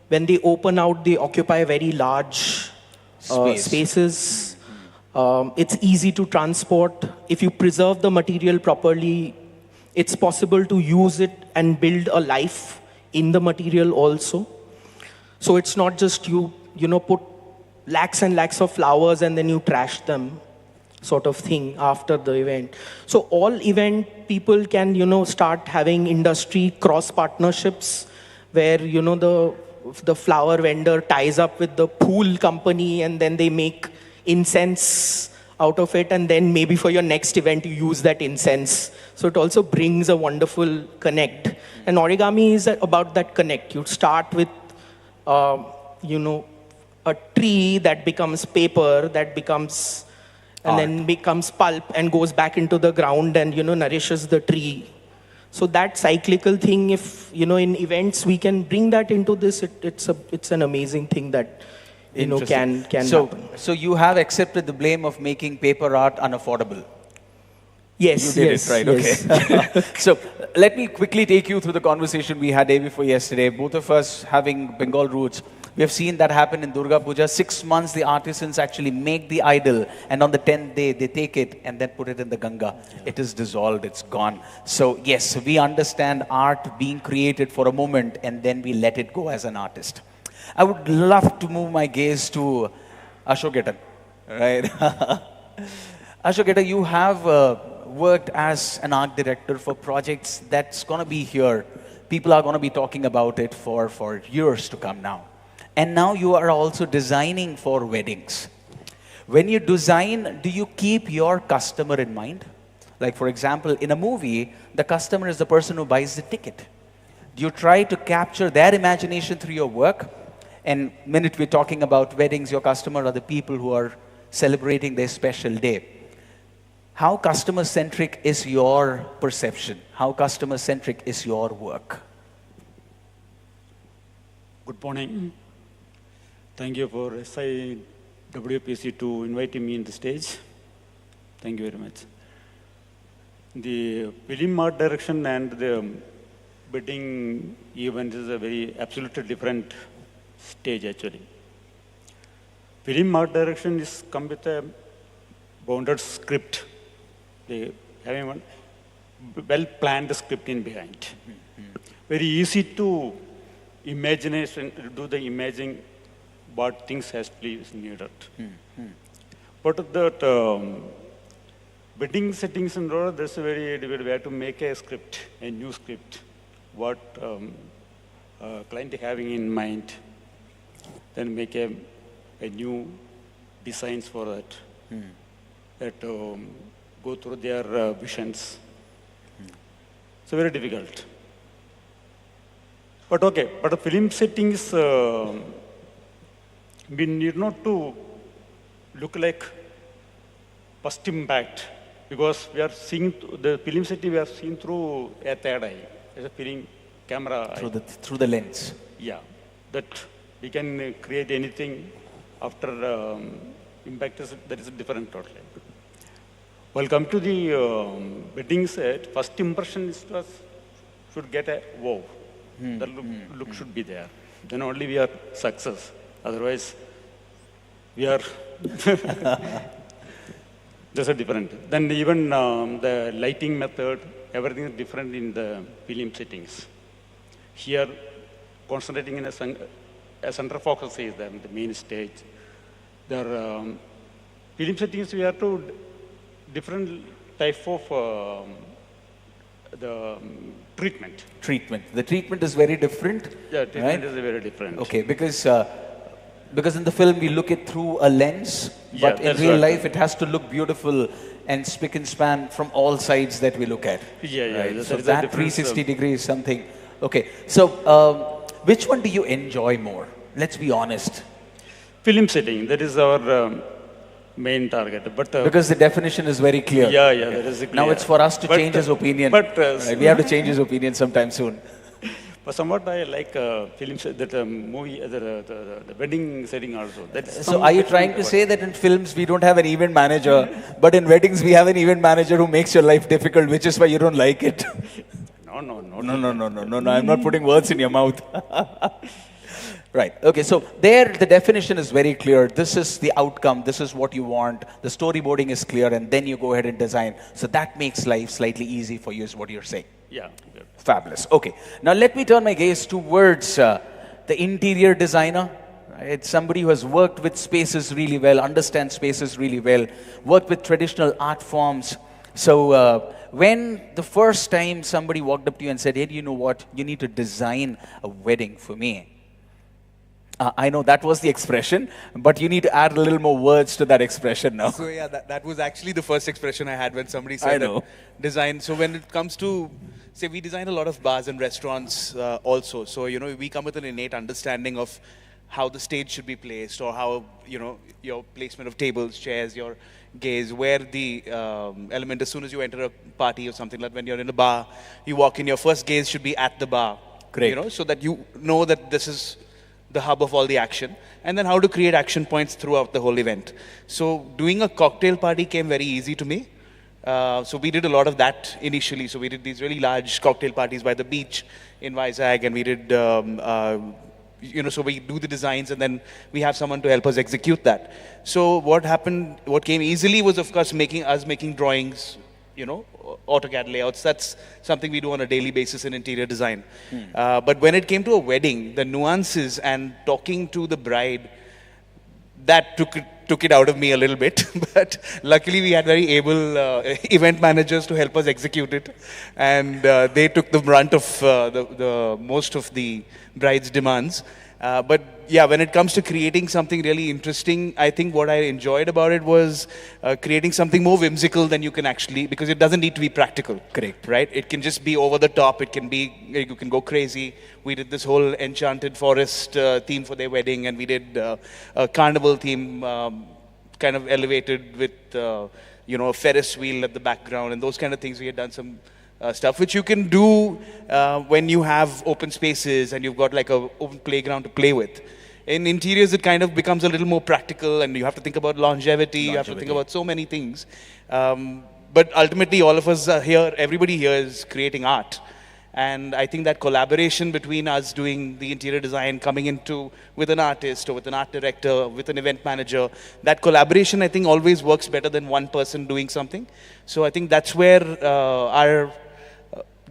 When they open out, they occupy very large spaces. It's easy to transport. If you preserve the material properly, it's possible to use it and build a life in the material also. So it's not just you put lakhs and lakhs of flowers and then you trash them sort of thing after the event. So all event people can, start having industry cross partnerships where, the flower vendor ties up with the pool company and then they make incense out of it, and then maybe for your next event you use that incense. So it also brings a wonderful connect. And origami is about that connect. You start with, a tree that becomes paper, that becomes, and then becomes pulp and goes back into the ground and, nourishes the tree. So that cyclical thing, if, in events we can bring that into this, it's an amazing thing that, can happen. So you have accepted the blame of making paper art unaffordable? Yes, you did it, right? Yes. Okay. So let me quickly take you through the conversation we had day before yesterday. Both of us having Bengal roots. We have seen that happen in Durga Puja. 6 months, the artisans actually make the idol, and on the 10th day, they take it and then put it in the Ganga. It is dissolved, it's gone. So yes, we understand art being created for a moment, and then we let it go as an artist. I would love to move my gaze to Ashoketan, right? Ashoketa, you have worked as an art director for projects that's going to be here. People are going to be talking about it for years to come now. And now you are also designing for weddings. When you design, do you keep your customer in mind? Like, for example, in a movie, the customer is the person who buys the ticket. Do you try to capture their imagination through your work? And minute we're talking about weddings, your customer are the people who are celebrating their special day. How customer-centric is your perception? How customer-centric is your work? Good morning. Thank you for SIWPC to inviting me in the stage. Thank you very much. The film art direction and the wedding event is a very absolutely different stage actually. Film art direction is come with a bounded script. They having one well-planned script in behind. Very easy to imagination, do the imaging what things has to be needed. But that wedding settings and all, that's a very difficult. We have to make a script, a new script, what client having in mind, then make a new designs for that. That go through their visions. So very difficult. But okay, but the film settings, we need not to look like first impact, because we are seeing the film setting, we are seeing through a third eye, as a film camera through the lens. Yeah, that we can create anything after impact that is different totally. Well, come to the wedding set, first impression should get a wow. The look should be there. Then only we are success. Otherwise, we are just a different. Then even the lighting method, everything is different in the film settings. Here, concentrating in a center focus is there, the main stage. There film settings, we have to different type of the treatment. The treatment is very different. Yeah, treatment is very different. Okay, because in the film we look it through a lens, but in real life it has to look beautiful and spick and span from all sides that we look at. Yeah. Right? So that 360 degrees is something. Okay, so which one do you enjoy more? Let's be honest. Film setting, that is our main target. But because the definition is very clear. Yeah, that is clear. Now it's for us to change his opinion. But right? We have to change his opinion sometime soon. But somewhat I like films, that movie, the wedding setting also. So are you trying to say that in films we don't have an event manager, but in weddings we have an event manager who makes your life difficult, which is why you don't like it? No. I'm not putting words in your mouth. Right. Okay. So there, the definition is very clear. This is the outcome. This is what you want. The storyboarding is clear, and then you go ahead and design. So that makes life slightly easy for you, is what you're saying. Yeah. Fabulous. Okay. Now let me turn my gaze towards the interior designer. It's somebody who has worked with spaces really well, understands spaces really well, worked with traditional art forms. So when the first time somebody walked up to you and said, hey, you know what? You need to design a wedding for me. I know that was the expression, but you need to add a little more words to that expression now. So yeah, that was actually the first expression I had when somebody said design. So when it comes to, say, we design a lot of bars and restaurants also. So, we come with an innate understanding of how the stage should be placed, or how, your placement of tables, chairs, your gaze, where the element, as soon as you enter a party or something, like when you're in a bar, you walk in, your first gaze should be at the bar. Great. So that you know that this is the hub of all the action, and then how to create action points throughout the whole event. So doing a cocktail party came very easy to me. So we did a lot of that initially. So we did these really large cocktail parties by the beach in Vizag, and we did, so we do the designs, and then we have someone to help us execute that. So what came easily was, of course, making drawings, AutoCAD layouts. That's something we do on a daily basis in interior design. But when it came to a wedding, the nuances and talking to the bride, that took it took it out of me a little bit. But luckily, we had very able event managers to help us execute it. And they took the brunt of the most of the bride's demands. But yeah, when it comes to creating something really interesting, I think what I enjoyed about it was creating something more whimsical than you can actually, because it doesn't need to be practical. Correct. Right? It can just be over the top. It can be, you can go crazy. We did this whole enchanted forest theme for their wedding, and we did a carnival theme, kind of elevated with, you know, a Ferris wheel at the background, and those kind of things. We had done some stuff which you can do when you have open spaces and you've got like a open playground to play with. In interiors, it kind of becomes a little more practical, and you have to think about longevity. You have to think about so many things. But ultimately, all of us are here, everybody here is creating art. And I think that collaboration between us doing the interior design, coming into with an artist or with an art director, with an event manager, that collaboration, I think, always works better than one person doing something. So I think that's where the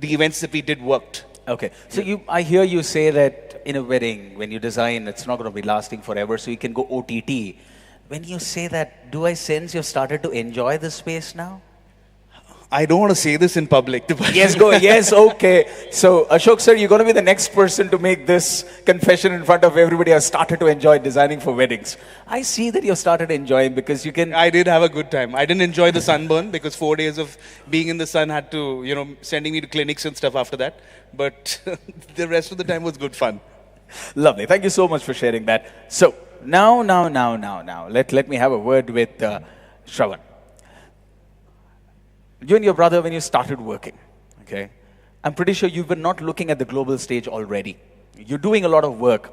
events that we did worked. Okay. So I hear you say that in a wedding, when you design, it's not going to be lasting forever, so you can go OTT. When you say that, do I sense you've started to enjoy the space now? I don't want to say this in public. Yes, go. Yes, okay. So, Ashok sir, you're going to be the next person to make this confession in front of everybody. I've started to enjoy designing for weddings. I see that you've started enjoying because you can... I did have a good time. I didn't enjoy the sunburn because 4 days of being in the sun had to, you know, sending me to clinics and stuff after that. But the rest of the time was good fun. Lovely. Thank you so much for sharing that. So, now. Let me have a word with Shravan. You and your brother, when you started working, okay, I'm pretty sure you were not looking at the global stage already. You're doing a lot of work.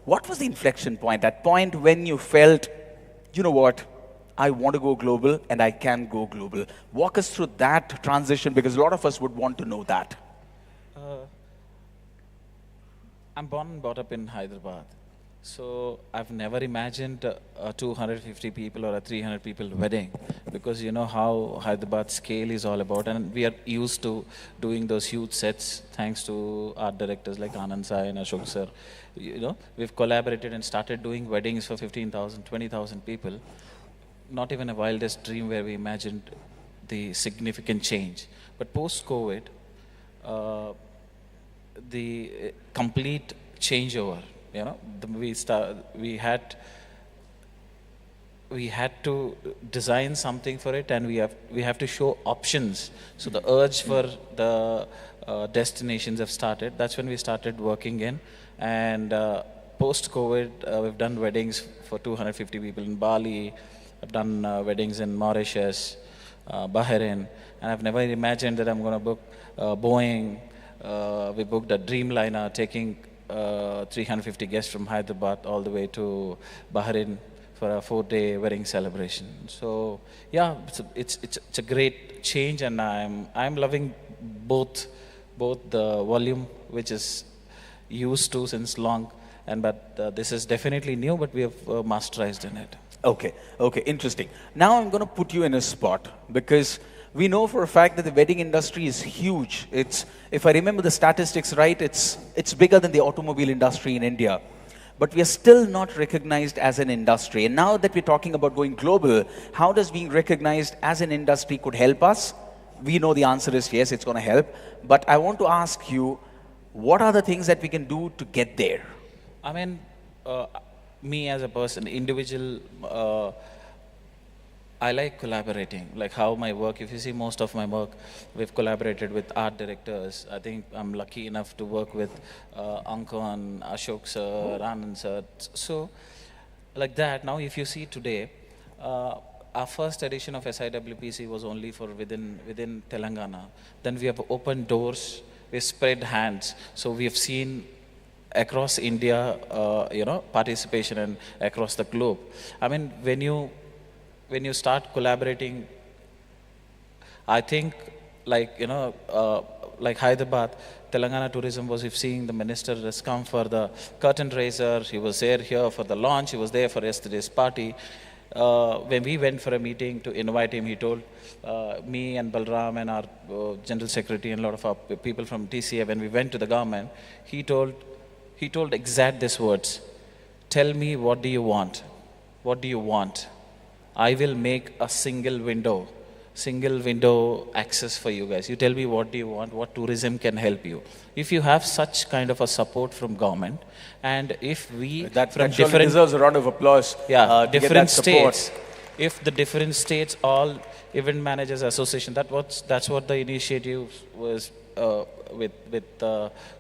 What was the inflection point, that point when you felt, you know what, I want to go global and I can go global? Walk us through that transition, because a lot of us would want to know that. I'm born and brought up in Hyderabad. So I've never imagined a 250 people or a 300 people wedding, because you know how Hyderabad scale is all about, and we are used to doing those huge sets thanks to art directors like Anand Sai and Ashok sir. You know, we've collaborated and started doing weddings for 15,000, 20,000 people. Not even a wildest dream where we imagined the significant change. But post-COVID, the complete changeover. You know, we had to design something for it, and we have to show options. So the urge for the destinations have started. That's when we started working in. And post-COVID, we've done weddings for 250 people in Bali. I've done weddings in Mauritius, Bahrain, and I've never imagined that I'm going to book Boeing. We booked a Dreamliner taking 350 guests from Hyderabad all the way to Bahrain for a 4-day wedding celebration. So yeah, it's a great change, and I'm loving both the volume, which is used to since long, but this is definitely new, but we have masterized in it. Okay, interesting. Now I'm going to put you in a spot, because we know for a fact that the wedding industry is huge. If I remember the statistics right, it's bigger than the automobile industry in India. But we are still not recognized as an industry. And now that we're talking about going global, how does being recognized as an industry could help us? We know the answer is yes, it's going to help. But I want to ask you, what are the things that we can do to get there? I mean, me as a person, individual, I like collaborating, like how my work, if you see most of my work, we've collaborated with art directors. I think I'm lucky enough to work with Ankan, Ashok sir, Anand sir. So, like that. Now, if you see today, our first edition of SIWPC was only for within Telangana. Then we have opened doors, we spread hands. So we have seen across India, you know, participation and across the globe. I mean, when you start collaborating, I think, like, you know, like Hyderabad, Telangana Tourism was, if seeing the minister has come for the curtain raiser, he was there here for the launch, he was there for yesterday's party. When we went for a meeting to invite him, he told me and Balram and our General Secretary and a lot of our people from TCEI, when we went to the government, he told exact these words: tell me, what do you want? What do you want? I will make a single window access for you guys. You tell me what do you want, what tourism can help you. If you have such kind of a support from government, and if we that from surely different deserves a round of applause. yeah to get different that support. states, if the different states all event managers association, that's what the initiative was with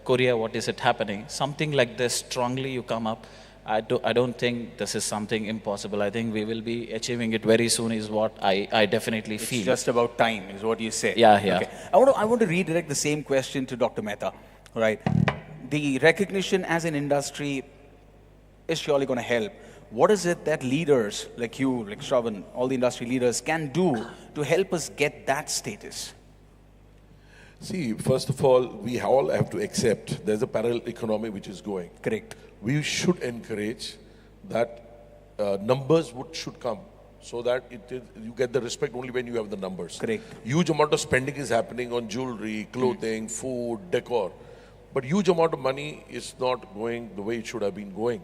Korea. What is it happening? Something like this strongly you come up. I don't think this is something impossible. I think we will be achieving it very soon is what I definitely feel. It's just about time is what you say. Yeah, yeah. Okay. I want to redirect the same question to Dr. Mehta. All right. The recognition as an industry is surely going to help. What is it that leaders like you, like Shravan, all the industry leaders can do to help us get that status? See, first of all, we all have to accept there's a parallel economy which is going. Correct. We should encourage that numbers should come so that you get the respect only when you have the numbers. Correct. Huge amount of spending is happening on jewelry, clothing, food, decor. But huge amount of money is not going the way it should have been going.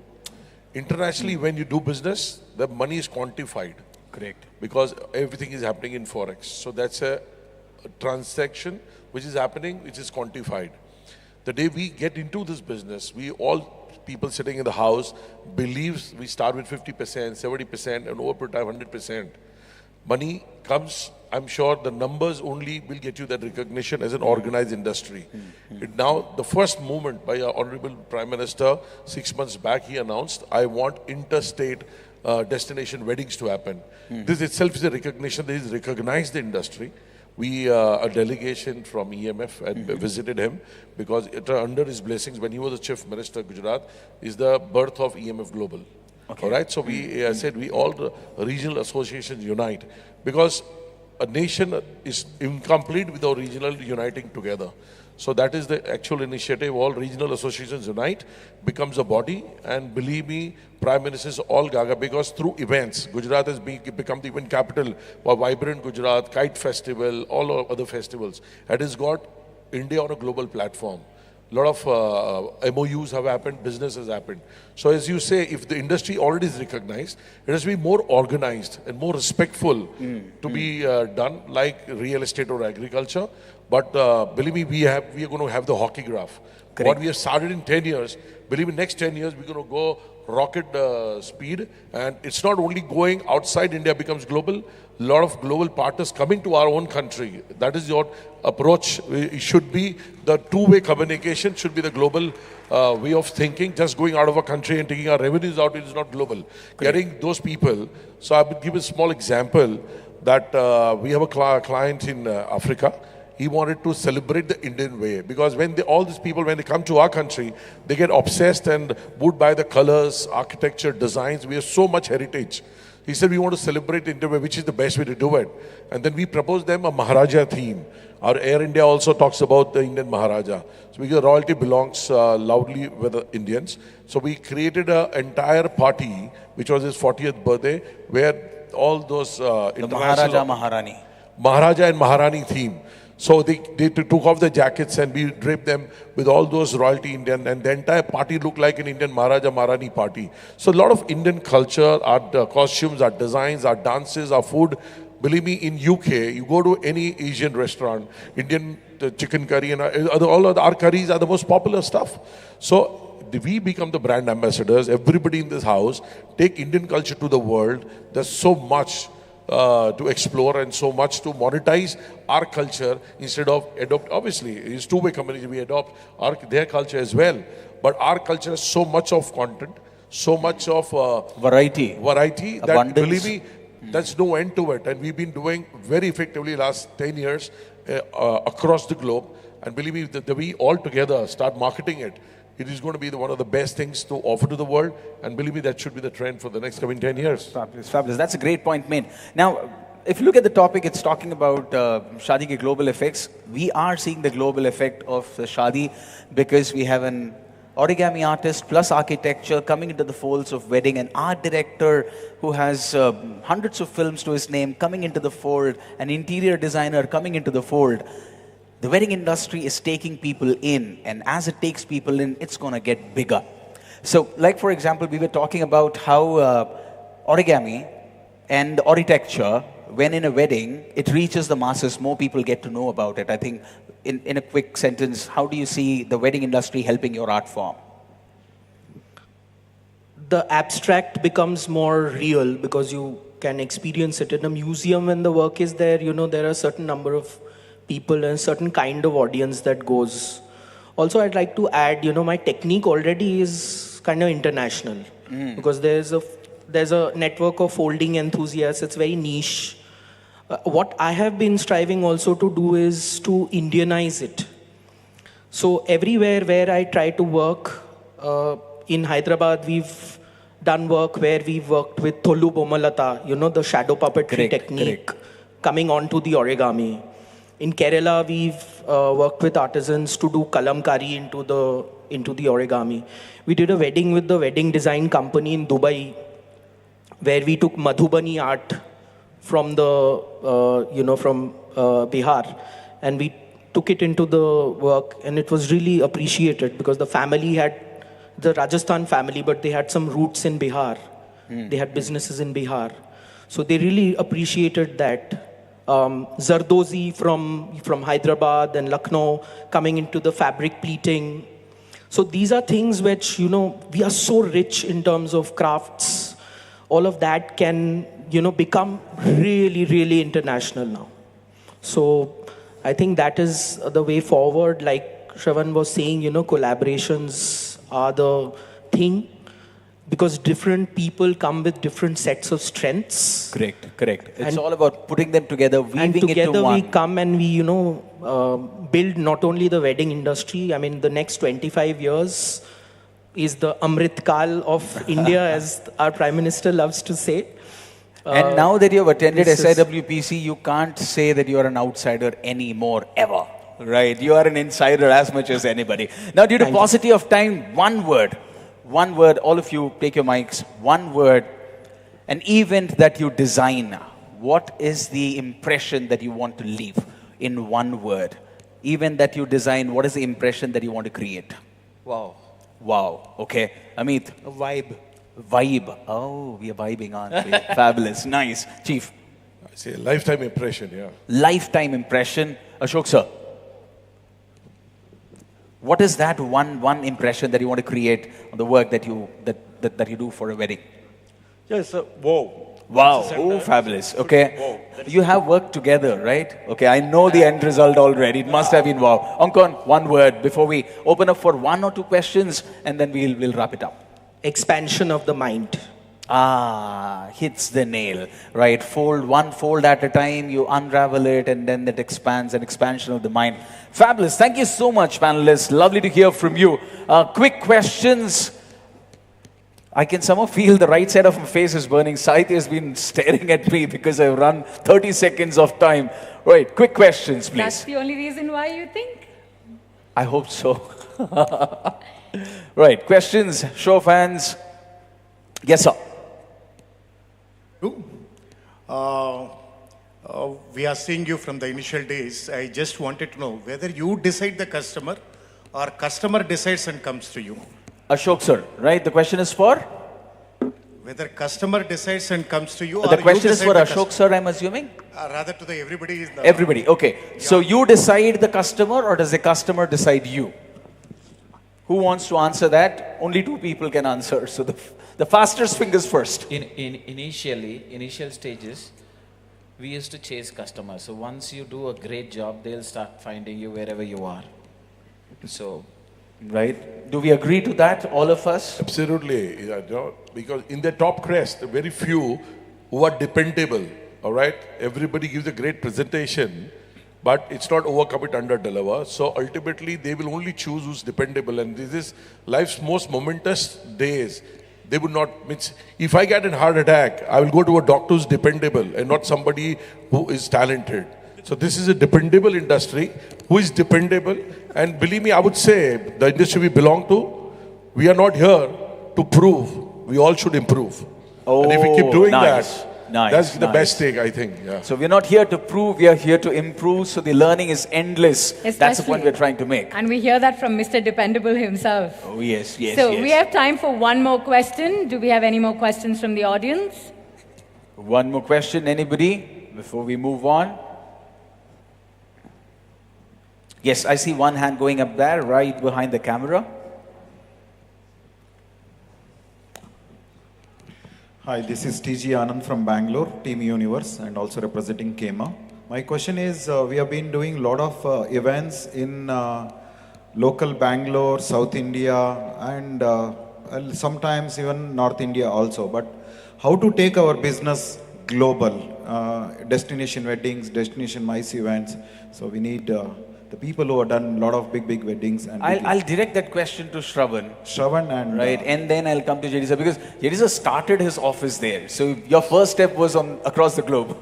Internationally, when you do business, the money is quantified. Correct. Because everything is happening in Forex. So that's a transaction which is happening, which is quantified. The day we get into this business, we all people sitting in the house believes we start with 50%, 70%, and over time 100%. Money comes, I'm sure the numbers only will get you that recognition as an organized industry. Now, the first movement by our Honorable Prime Minister, 6 months back, he announced, I want interstate destination weddings to happen. This itself is a recognition that he's recognized the industry. We, a delegation from EMF had visited him because under his blessings, when he was the Chief Minister of Gujarat, is the birth of EMF Global. Okay. All right, so we said we all the regional associations unite because a nation is incomplete without regional uniting together. So that is the actual initiative. All regional associations unite, becomes a body, and believe me, Prime Ministers all gaga because through events, Gujarat has become the event capital for Vibrant Gujarat, Kite Festival, all our other festivals. It has got India on a global platform. A lot of MOUs have happened, business has happened. So as you say, if the industry already is recognized, it has to be more organized and more respectful to be done like real estate or agriculture. But believe me, we are going to have the hockey graph. Correct. What we have started in 10 years, believe me, next 10 years, we're going to go rocket speed. And it's not only going outside India becomes global, a lot of global partners coming to our own country. That is your approach. It should be the two-way communication, should be the global way of thinking. Just going out of a country and taking our revenues out, it is not global. Correct. Getting those people. So I will give a small example that we have a client in Africa. He wanted to celebrate the Indian way because when all these people, when they come to our country, they get obsessed and moved by the colors, architecture, designs. We have so much heritage. He said, we want to celebrate the Indian way, which is the best way to do it. And then we proposed them a Maharaja theme. Our Air India also talks about the Indian Maharaja. So because royalty belongs loudly with the Indians. So we created an entire party, which was his 40th birthday, where all those the Maharaja, Maharani. Maharaja and Maharani theme. So they took off the jackets and we draped them with all those royalty Indian, and the entire party looked like an Indian Maharaja Maharani party. So a lot of Indian culture, our costumes, our designs, our dances, our food. Believe me, in UK, you go to any Asian restaurant, Indian chicken curry and all of our curries are the most popular stuff. So we become the brand ambassadors. Everybody in this house take Indian culture to the world. There's so much to explore and so much to monetize our culture instead of adopt. Obviously, it's two-way community. We adopt their culture as well. But our culture has so much of content, so much of variety that abundance. Believe me, there's no end to it. And we've been doing very effectively last 10 years across the globe. And believe me, that we all together start marketing it. It is going to be one of the best things to offer to the world. And believe me, that should be the trend for the next coming 10 years. Fabulous, fabulous. That's a great point made. Now, if you look at the topic, it's talking about Shadi ke global effects. We are seeing the global effect of Shadi because we have an origami artist plus architecture coming into the folds of wedding, an art director who has hundreds of films to his name coming into the fold, an interior designer coming into the fold. The wedding industry is taking people in, and as it takes people in, it's going to get bigger. So, like for example, we were talking about how origami and architecture, when in a wedding, it reaches the masses, more people get to know about it. I think in a quick sentence, how do you see the wedding industry helping your art form? The abstract becomes more real because you can experience it. In a museum, when the work is there, there are a certain number of people and a certain kind of audience that goes. Also, I'd like to add, my technique already is kind of international because there's a network of folding enthusiasts. It's very niche. What I have been striving also to do is to Indianize it. So everywhere where I try to work, in Hyderabad, we've done work where we've worked with Tolu Bomalata, the shadow puppetry technique, coming onto the origami. In Kerala, we've worked with artisans to do kalamkari into the origami. We did a wedding with the wedding design company in Dubai, where we took Madhubani art from from Bihar, and we took it into the work, and it was really appreciated because the family had the Rajasthan family, but they had some roots in Bihar. They had businesses in Bihar, so they really appreciated that. Zardozi from Hyderabad and Lucknow coming into the fabric pleating. So these are things which, we are so rich in terms of crafts. All of that can, become really, really international now. So I think that is the way forward. Like Shravan was saying, collaborations are the thing. Because different people come with different sets of strengths. Correct. It's all about putting them together, weaving and it to together one. we come and we, build not only the wedding industry. I mean, the next 25 years is the Amrit Kal of India, as our Prime Minister loves to say. And now that you've attended SIWPC, you can't say that you're an outsider anymore, ever. Right? You are an insider as much as anybody. Now, due to paucity of time, one word, all of you take your mics, one word, an event that you design. What is the impression that you want to leave in one word? Event that you design, what is the impression that you want to create? Wow. Okay. Amit? A vibe. Vibe. Oh, we are vibing, aren't we? Fabulous. Nice. Chief? I say lifetime impression, yeah. Lifetime impression. Ashok sir? What is that one impression that you want to create on the work that you do for a wedding? Yes, wow. Wow, oh, fabulous. Okay. Wow. You have worked together, right? Okay, I know the end result already. It must have been wow. Ankon, one word before we open up for one or two questions, and then we'll wrap it up. Expansion of the mind. Hits the nail, right? One fold at a time, you unravel it, and then it expands, an expansion of the mind. Fabulous. Thank you so much, panelists. Lovely to hear from you. Quick questions. I can somehow feel the right side of my face is burning. Saiti has been staring at me because I've run 30 seconds of time. Right, quick questions, please. That's the only reason why you think? I hope so. Right, questions, show of hands. Yes, sir. We are seeing you from the initial days. I just wanted to know whether you decide the customer or customer decides and comes to you. Ashok sir, right? The question is for? Whether customer decides and comes to you or the question you is for Ashok sir, I'm assuming? Rather to the everybody. Everybody, okay. Yeah. So you decide the customer or does the customer decide you? Who wants to answer that? Only two people can answer. So the fastest fingers first. Initial stages, we used to chase customers. So once you do a great job, they'll start finding you wherever you are. So, right? Do we agree to that, all of us? Absolutely. Because in the top crest, very few who are dependable. All right? Everybody gives a great presentation, but it's not overcome it, under deliver. So ultimately, they will only choose who's dependable. And this is life's most momentous days. They would not, if I get a heart attack, I will go to a doctor who's dependable and not somebody who is talented. So this is a dependable industry. Who is dependable? And believe me, I would say the industry we belong to, we are not here to prove. We all should improve. Oh, and if we keep doing nice. that, Nice, that's the nice. best thing, I think. Yeah. So we're not here to prove, we are here to improve. So the learning is endless. That's the point we're trying to make. And we hear that from Mr. Dependable himself. Oh, yes. So we have time for one more question. Do we have any more questions from the audience? One more question, anybody, before we move on? Yes, I see one hand going up there, right behind the camera. Hi, this is TG Anand from Bangalore, Team Universe, and also representing KEMA. My question is, we have been doing a lot of events in local Bangalore, South India, and sometimes even North India also. But how to take our business global? Destination weddings, destination MICE events. So we need the people who have done a lot of big weddings. And I'll direct that question to Shravan. Shravan and... Right, and then I'll come to Jedisa because Jedisa started his office there. So your first step was on across the globe.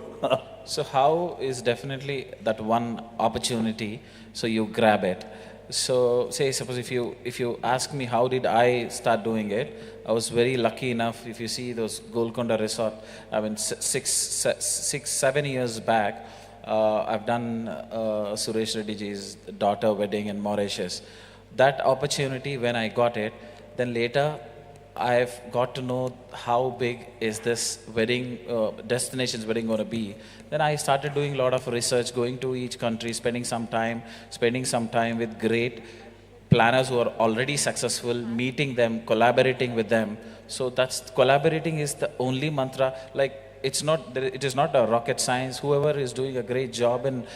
So how is definitely that one opportunity, so you grab it. So say suppose if you ask me how did I start doing it, I was very lucky enough. If you see those Golconda resort, I mean 7 years back, I've done Suresh Reddy ji's daughter wedding in Mauritius. That opportunity, when I got it, then later I've got to know how big is this wedding, destination's wedding going to be. Then I started doing a lot of research, going to each country, spending some time with great planners who are already successful, meeting them, collaborating with them. So that's collaborating is the only mantra. Like it is not a rocket science. Whoever is doing a great job in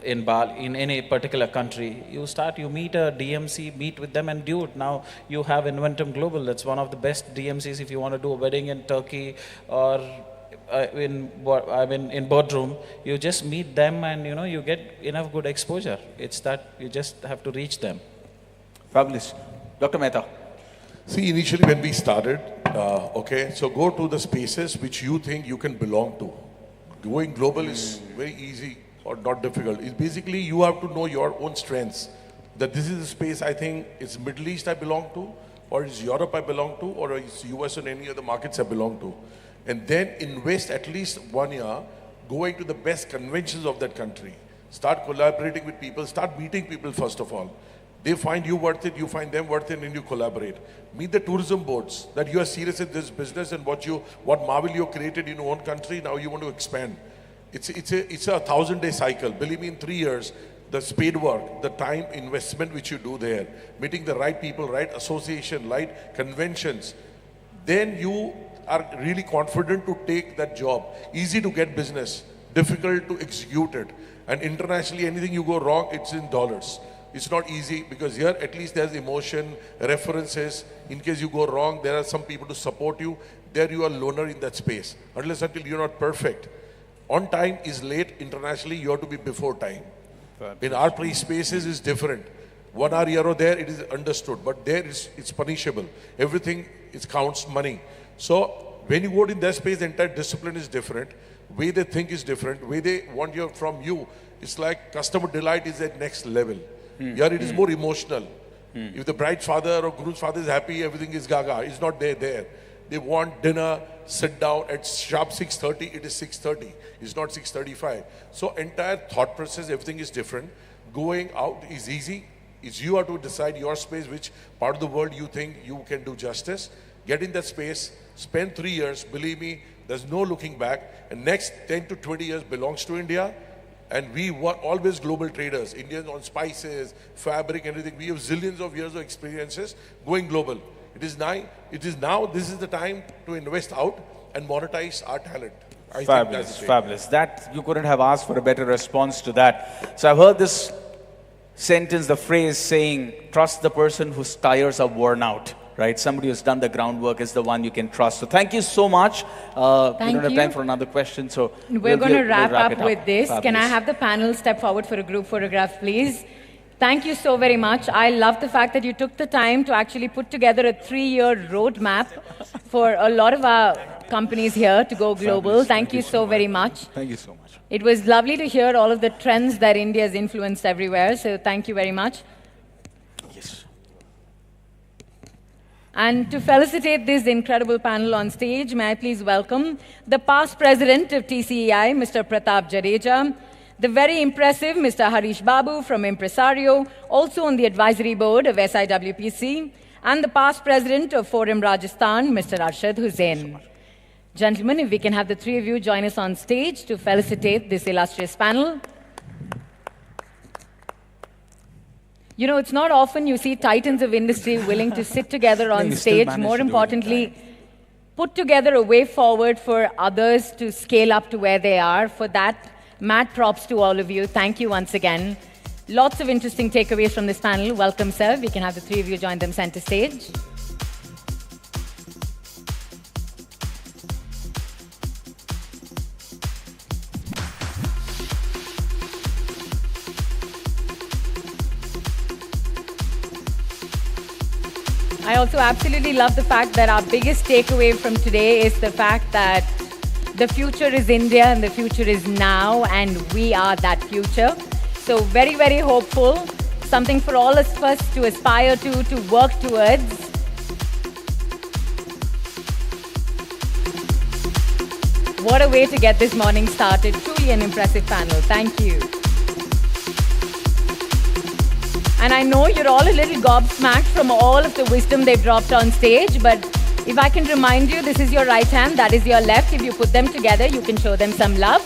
any particular country, you meet a DMC, meet with them and do it. Now you have Inventum Global. That's one of the best DMCs if you want to do a wedding in Turkey or in boardroom. You just meet them and you get enough good exposure. It's that you just have to reach them. Fabulous. Dr. Mehta. See, initially when we started, so go to the spaces which you think you can belong to. Going global is very easy or not difficult. It's basically you have to know your own strengths. That this is the space I think it's Middle East I belong to, or it's Europe I belong to, or it's US and any other markets I belong to. And then invest at least 1 year going to the best conventions of that country. Start collaborating with people, start meeting people first of all. They find you worth it, you find them worth it, and you collaborate. Meet the tourism boards that you are serious in this business and what marvel you created in your own country, now you want to expand. It's a 1,000-day cycle. Believe me, in 3 years, the spade work, the time investment which you do there, meeting the right people, right association, right conventions, then you are really confident to take that job. Easy to get business, difficult to execute it. And internationally, anything you go wrong, it's in dollars. It's not easy because here at least there's emotion, references. In case you go wrong, there are some people to support you. There you are loner in that space. Unless until you're not perfect. On time is late. Internationally, you have to be before time. In our place spaces is different. 1 hour here or there, it is understood. But there it's punishable. Everything counts money. So when you go in that space, the entire discipline is different. Way they think is different. Way they want from you. It's like customer delight is at next level. Here it is more emotional. If the bride's father or groom's father is happy, everything is gaga. It's not there. They want dinner, sit down at sharp 6:30, it is 6:30. It's not 6:35. So entire thought process, everything is different. Going out is easy. It's you have to decide your space, which part of the world you think you can do justice. Get in that space, spend 3 years, believe me, there's no looking back. And next 10 to 20 years belongs to India. And we were always global traders, Indians on spices, fabric, everything. We have zillions of years of experiences going global. It is now, this is the time to invest out and monetize our talent. Fabulous. That, you couldn't have asked for a better response to that. So I've heard this sentence, the phrase saying, trust the person whose tires are worn out. Right? Somebody who's done the groundwork is the one you can trust. So thank you so much. We don't have time for another question. So we're going to wrap up with this. Fabulous. Can I have the panel step forward for a group photograph, please? Thank you so very much. I love the fact that you took the time to actually put together a 3-year roadmap for a lot of our companies here to go global. Fabulous. Thank you so very much. Thank you so much. It was lovely to hear all of the trends that India has influenced everywhere. So thank you very much. And to felicitate this incredible panel on stage, may I please welcome the past president of TCEI, Mr. Pratap Jadeja, the very impressive Mr. Harish Babu from Impresario, also on the advisory board of SIWPC, and the past president of Forum Rajasthan, Mr. Arshad Hussain. Gentlemen, if we can have the three of you join us on stage to felicitate this illustrious panel. You know, it's not often you see titans of industry willing to sit together on stage. More importantly, put together a way forward for others to scale up to where they are. For that, mad props to all of you. Thank you once again. Lots of interesting takeaways from this panel. Welcome, sir. We can have the three of you join them center stage. I also absolutely love the fact that our biggest takeaway from today is the fact that the future is India and the future is now, and we are that future. So very, very hopeful. Something for all of us to aspire to work towards. What a way to get this morning started. Truly an impressive panel. Thank you. And I know you're all a little gobsmacked from all of the wisdom they've dropped on stage, but if I can remind you, this is your right hand, that is your left. If you put them together, you can show them some love.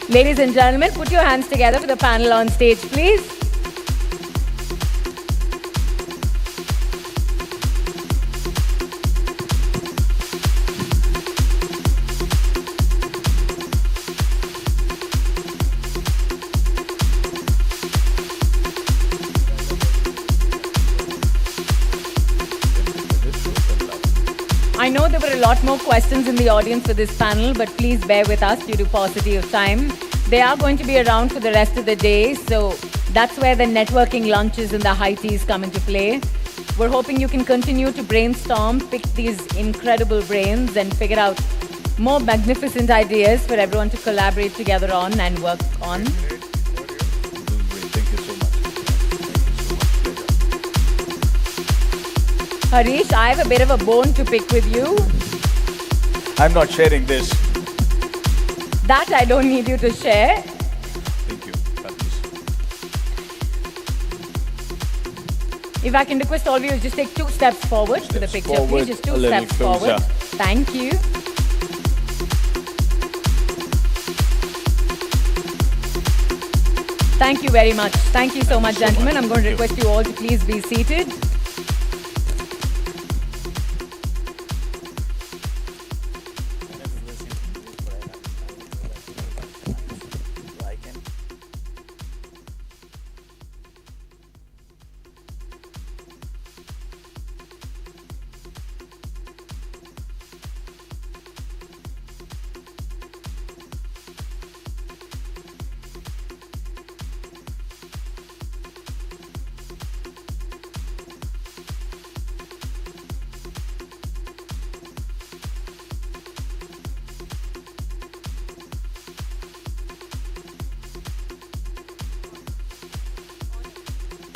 Ladies and gentlemen, put your hands together for the panel on stage, please. I know there were a lot more questions in the audience for this panel, but please bear with us due to paucity of time. They are going to be around for the rest of the day, so that's where the networking lunches and the high teas come into play. We're hoping you can continue to brainstorm, pick these incredible brains, and figure out more magnificent ideas for everyone to collaborate together on and work on. Harish, I have a bit of a bone to pick with you. I'm not sharing this. That I don't need you to share. Thank you. If I can request all of you, just take 2 steps forward to the picture, please. Just 2 steps forward. Thank you. Thank you very much. Thank you so much, gentlemen. I'm going to request you all to please be seated.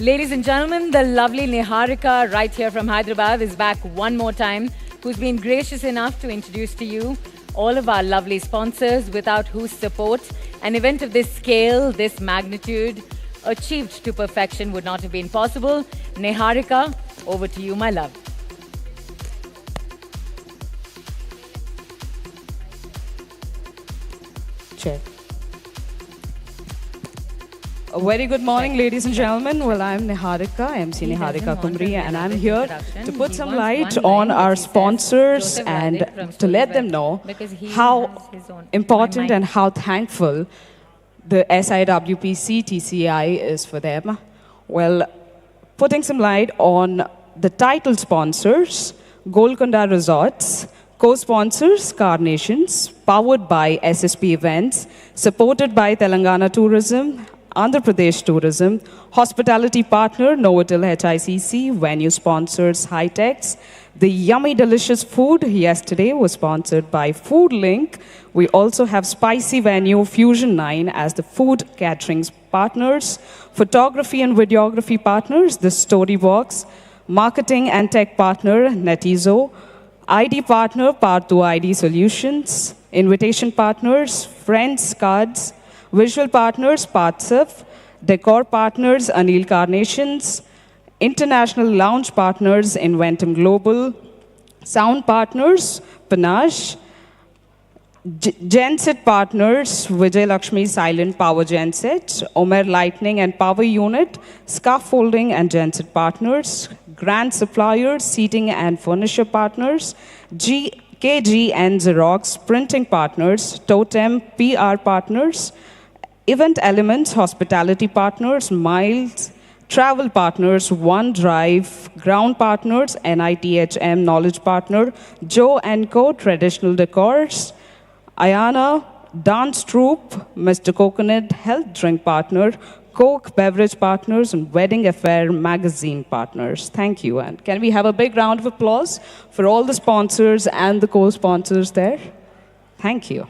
Ladies and gentlemen, the lovely Niharika right here from Hyderabad is back one more time, who's been gracious enough to introduce to you all of our lovely sponsors, without whose support an event of this scale, this magnitude, achieved to perfection would not have been possible. Niharika, over to you, my love. Chair. A very good morning, ladies and gentlemen. Well, I'm Niharika, MC Niharika Kumri, and I'm here to put some light on our sponsors and to let them know how important and how thankful the SIWPC TCEI is for them. Well, putting some light on the title sponsors, Golconda Resorts, co-sponsors, Carnations, powered by SSP Events, supported by Telangana Tourism, Andhra Pradesh Tourism, hospitality partner Novotel HICC, venue sponsors Hightex. The yummy delicious food yesterday was sponsored by Food Link. We also have spicy venue Fusion 9 as the food catering partners, photography and videography partners, the Storybox, marketing and tech partner Netizo, ID partner Parthu ID Solutions, invitation partners Friends Cards, visual partners Partsav, decor partners Anil Carnations, international lounge partners Inventum Global, sound partners Panache, Genset Partners, Vijay Lakshmi Silent Power Genset, Omer Lightning and Power Unit, Scaffolding and Genset Partners, Grand Suppliers, Seating and Furniture Partners, KG and Xerox Printing Partners, Totem PR Partners, Event Elements Hospitality Partners, Miles Travel Partners, OneDrive, Ground Partners, NITHM Knowledge Partner, Joe & Co. Traditional Decors, Ayana Dance Troupe, Mr. Coconut Health Drink Partner, Coke Beverage Partners, and Wedding Affair Magazine Partners. Thank you. And can we have a big round of applause for all the sponsors and the co-sponsors there? Thank you.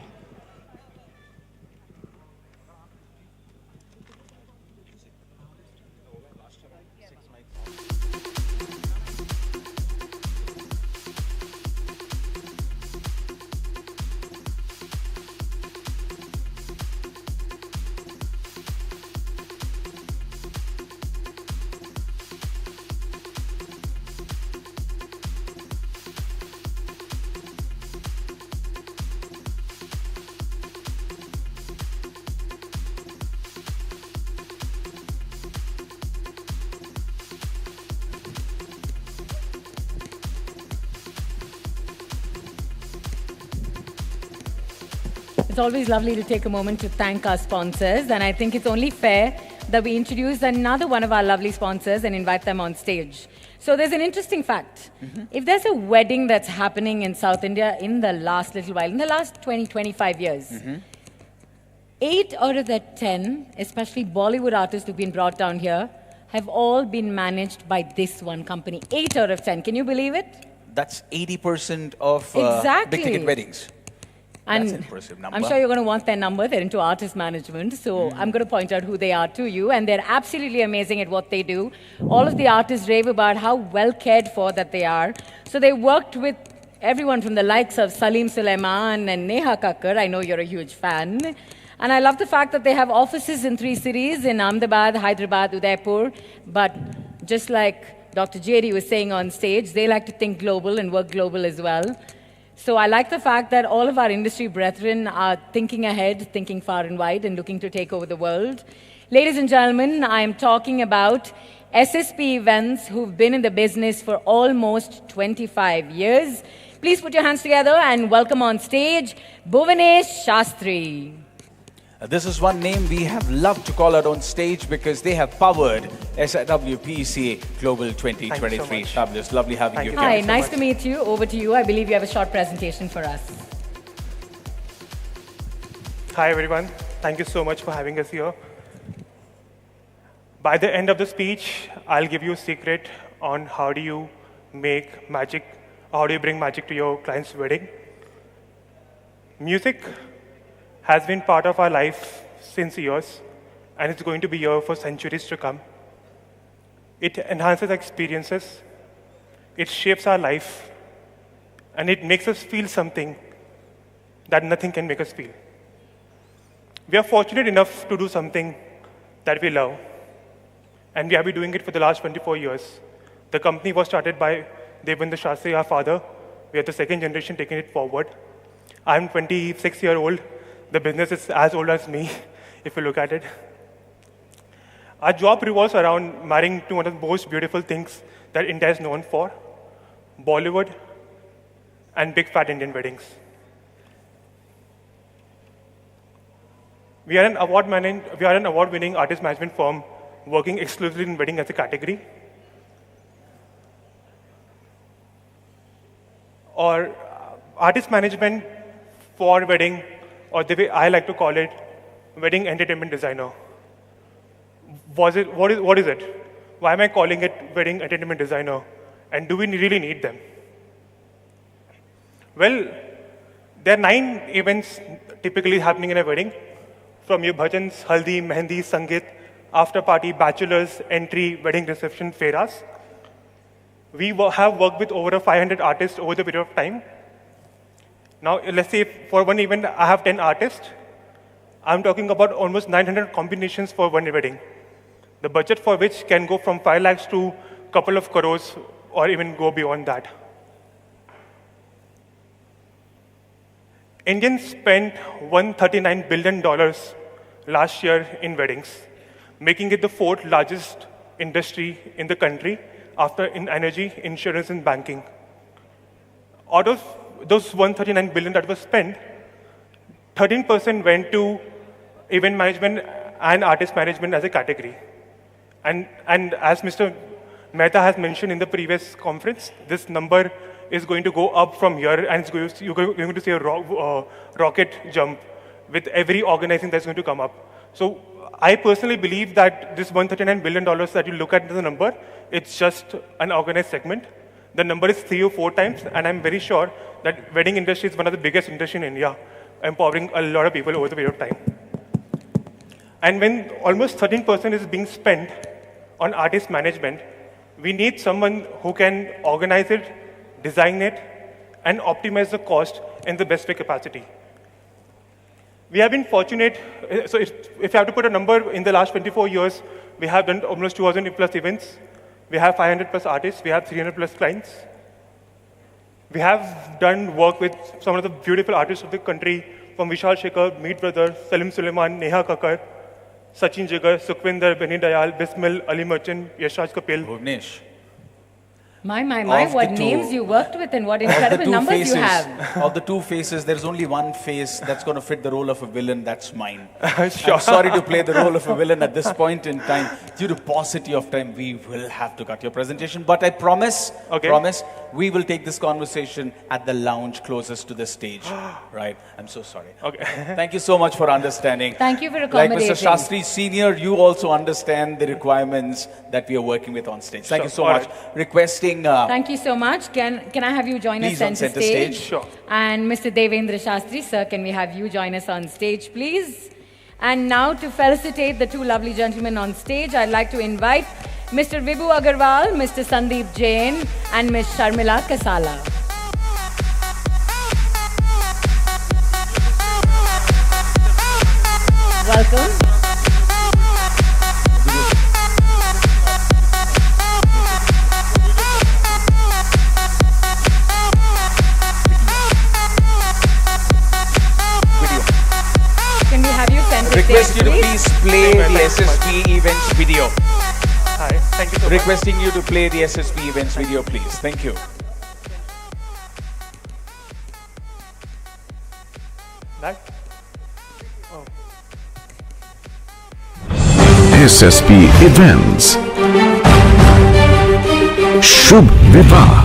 It's always lovely to take a moment to thank our sponsors, and I think it's only fair that we introduce another one of our lovely sponsors and invite them on stage. So there's an interesting fact. If there's a wedding that's happening in South India in the last little while, in the last 20, 25 years, 8 out of the 10, especially Bollywood artists who've been brought down here, have all been managed by this one company. 8 out of 10. Can you believe it? That's 80% of big ticket weddings. And that's an impressive number. I'm sure you're going to want their number. They're into artist management. So I'm going to point out who they are to you. And they're absolutely amazing at what they do. All of the artists rave about how well cared for that they are. So they worked with everyone from the likes of Salim Sulaiman and Neha Kakkar. I know you're a huge fan. And I love the fact that they have offices in 3 cities, in Ahmedabad, Hyderabad, Udaipur. But just like Dr. JD was saying on stage, they like to think global and work global as well. So I like the fact that all of our industry brethren are thinking ahead, thinking far and wide, and looking to take over the world. Ladies and gentlemen, I am talking about SSP Events, who've been in the business for almost 25 years. Please put your hands together and welcome on stage Bhuvanesh Shastri. This is one name we have loved to call out on stage because they have powered SIWPC Global 2023. Fabulous. Lovely having you here. Hi, nice to meet you. Over to you. I believe you have a short presentation for us. Hi, everyone. Thank you so much for having us here. By the end of the speech, I'll give you a secret on how do you make magic, how do you bring magic to your client's wedding. Music has been part of our life since years, and it's going to be here for centuries to come. It enhances experiences, it shapes our life, and it makes us feel something that nothing can make us feel. We are fortunate enough to do something that we love, and we have been doing it for the last 24 years. The company was started by Devendra Shastri, our father. We are the second generation taking it forward. I'm 26-year-old. The business is as old as me, if you look at it. Our job revolves around marrying to one of the most beautiful things that India is known for, Bollywood and big fat Indian weddings. We are an award-winning artist management firm working exclusively in wedding as a category. Or artist management for wedding, or the way I like to call it, wedding entertainment designer. What is it? Why am I calling it wedding entertainment designer? And do we really need them? Well, there are 9 events typically happening in a wedding, from your bhajans, haldi, mehendi, sangeet, after party, bachelors, entry, wedding reception, fairas. We have worked with over 500 artists over the period of time. Now, let's say for one event, I have 10 artists. I'm talking about almost 900 combinations for one wedding. The budget for which can go from 5 lakhs to a couple of crores or even go beyond that. Indians spent $139 billion last year in weddings, making it the fourth largest industry in the country after in energy, insurance, and banking. Out of those $139 billion that was spent, 13% went to event management and artist management as a category. And as Mr. Mehta has mentioned in the previous conference, this number is going to go up from here, and you're going to see a rocket jump with every organizing that's going to come up. So I personally believe that this $139 billion that you look at the number, it's just an organized segment. The number is 3 or 4 times, and I'm very sure that wedding industry is one of the biggest industries in India, empowering a lot of people over the period of time. And when almost 13% is being spent on artist management, we need someone who can organize it, design it, and optimize the cost in the best way capacity. We have been fortunate, so if you have to put a number, in the last 24 years, we have done almost 2,000 plus events. We have 500 plus artists. We have 300 plus clients. We have done work with some of the beautiful artists of the country, from Vishal Shekhar, Meet Brothers, Salim Suleiman, Neha Kakkar, Sachin Jigar, Sukhvinder, Benny Dayal, Bismil, Ali Merchant, Yashraj Kapil. Bhuvnesh. My, what names you worked with and what incredible numbers you have. Of the two faces, there's only one face that's going to fit the role of a villain, that's mine. Sure. I'm sorry to play the role of a villain at this point in time. Due to paucity of time, we will have to cut your presentation. But I promise, we will take this conversation at the lounge closest to the stage. Right? I'm so sorry. Okay. Thank you so much for understanding. Thank you for accommodating. Like Mr. Shastri Senior, you also understand the requirements that we are working with on stage. Thank you so much. Requesting... Thank you so much. Can I have you join us center stage? Sure. And Mr. Devendra Shastri, sir, can we have you join us on stage, please? And now to felicitate the two lovely gentlemen on stage, I'd like to invite Mr. Vibhu Agarwal, Mr. Sandeep Jain, and Ms. Sharmila Kasala. Welcome. Request you to please play the SSP events video. Hi, thank you so much. Requesting you to play the SSP events video, please. Thank you. That? Oh. SSP events. Shubh Vivah,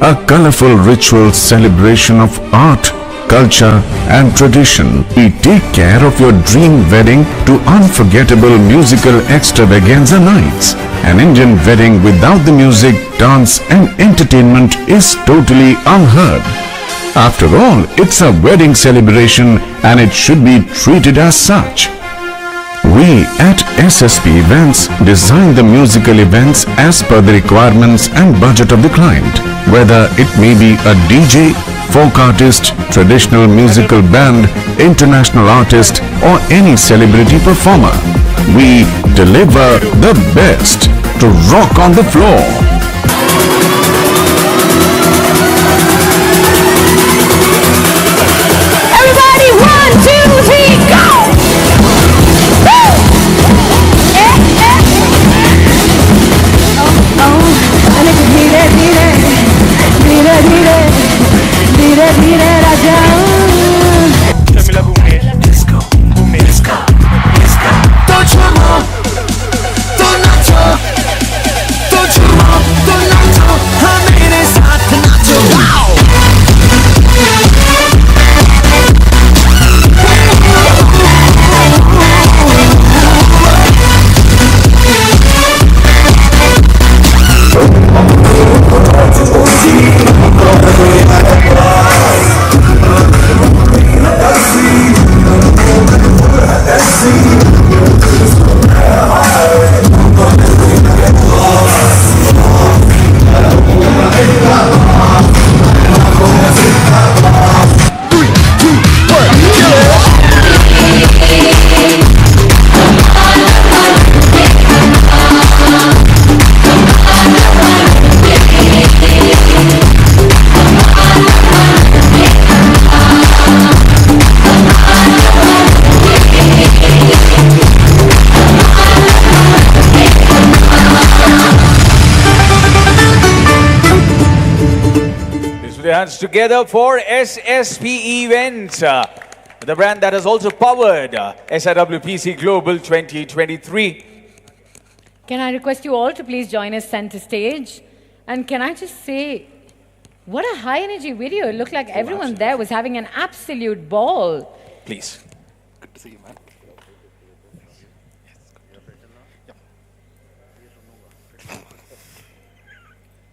a colorful ritual celebration of art, culture and tradition. We take care of your dream wedding to unforgettable musical extravaganza nights. An Indian wedding without the music, dance and entertainment is totally unheard. After all, it's a wedding celebration and it should be treated as such. We at SSP Events design the musical events as per the requirements and budget of the client. Whether it may be a DJ, folk artist, traditional musical band, international artist or any celebrity performer, we deliver the best to rock on the floor. Everybody, 1, 2, 3, go! To hands together for SSP Events, the brand that has also powered SIWPC Global 2023. Can I request you all to please join us center stage? And can I just say, what a high energy video. It looked like everyone there was having an absolute ball. Please. Good to see you, man.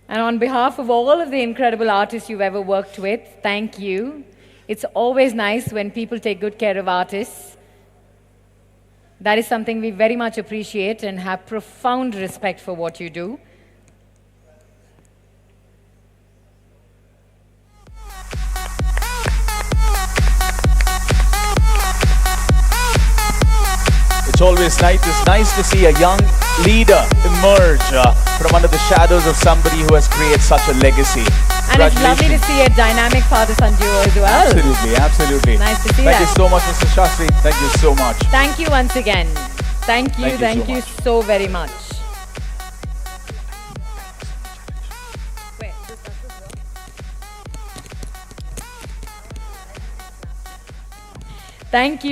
And on behalf of all of the incredible artists you've ever worked with, thank you. It's always nice when people take good care of artists. That is something we very much appreciate and have profound respect for what you do. It's always nice to see a young leader emerge from under the shadows of somebody who has created such a legacy. And it's lovely to see a dynamic father-son duo as well. Absolutely, absolutely. Nice to see Thank that. you so much, Mr. Shastri. Thank you so much. Thank you once again. Thank you so very much. Thank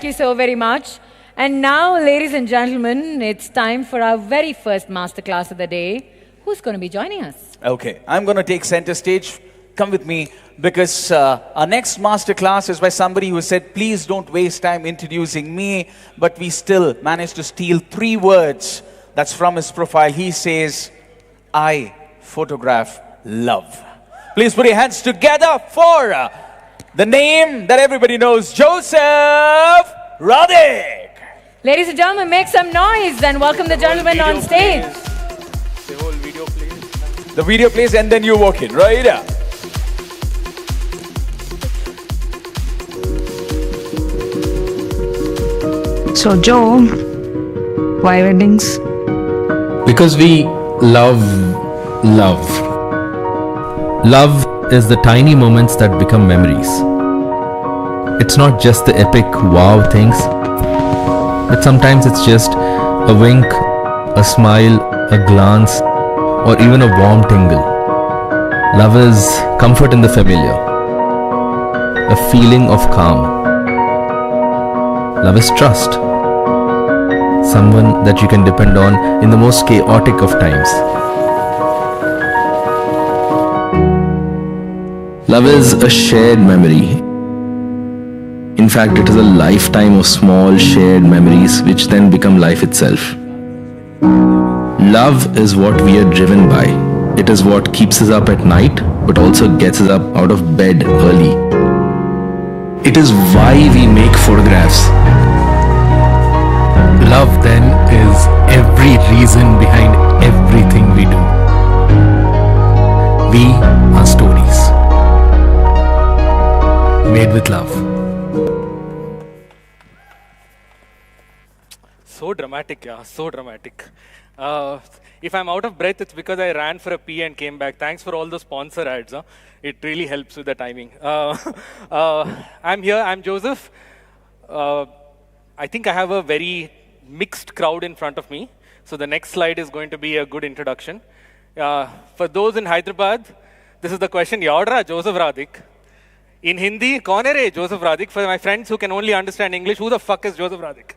you so very much. And now, ladies and gentlemen, it's time for our very first masterclass of the day. Who's going to be joining us? Okay, I'm going to take center stage. Come with me, because our next masterclass is by somebody who said, please don't waste time introducing me, but we still managed to steal 3 words. That's from his profile. He says, I photograph love. Please put your hands together for the name that everybody knows, Joseph Radhik. Ladies and gentlemen, make some noise and welcome the gentleman on stage. The whole video plays. The video plays and then you walk in, right? So, Joe, why weddings? Because we love love. Love is the tiny moments that become memories. It's not just the epic wow things, but sometimes it's just a wink, a smile, a glance, or even a warm tingle. Love is comfort in the familiar, a feeling of calm. Love is trust, someone that you can depend on in the most chaotic of times. Love is a shared memory. In fact, it is a lifetime of small shared memories which then become life itself. Love is what we are driven by. It is what keeps us up at night, but also gets us up out of bed early. It is why we make photographs. Love then is every reason behind everything we do. We are stories made with love. So dramatic, yeah, so dramatic. If I'm out of breath, it's because I ran for a pee and came back. Thanks for all the sponsor ads. It really helps with the timing. I'm here, I'm Joseph. I think I have a very mixed crowd in front of me. So the next slide is going to be a good introduction. For those in Hyderabad, this is the question, Yaudra Joseph Radhik. In Hindi, kaun hai re Joseph Radhik? For my friends who can only understand English, who the fuck is Joseph Radhik?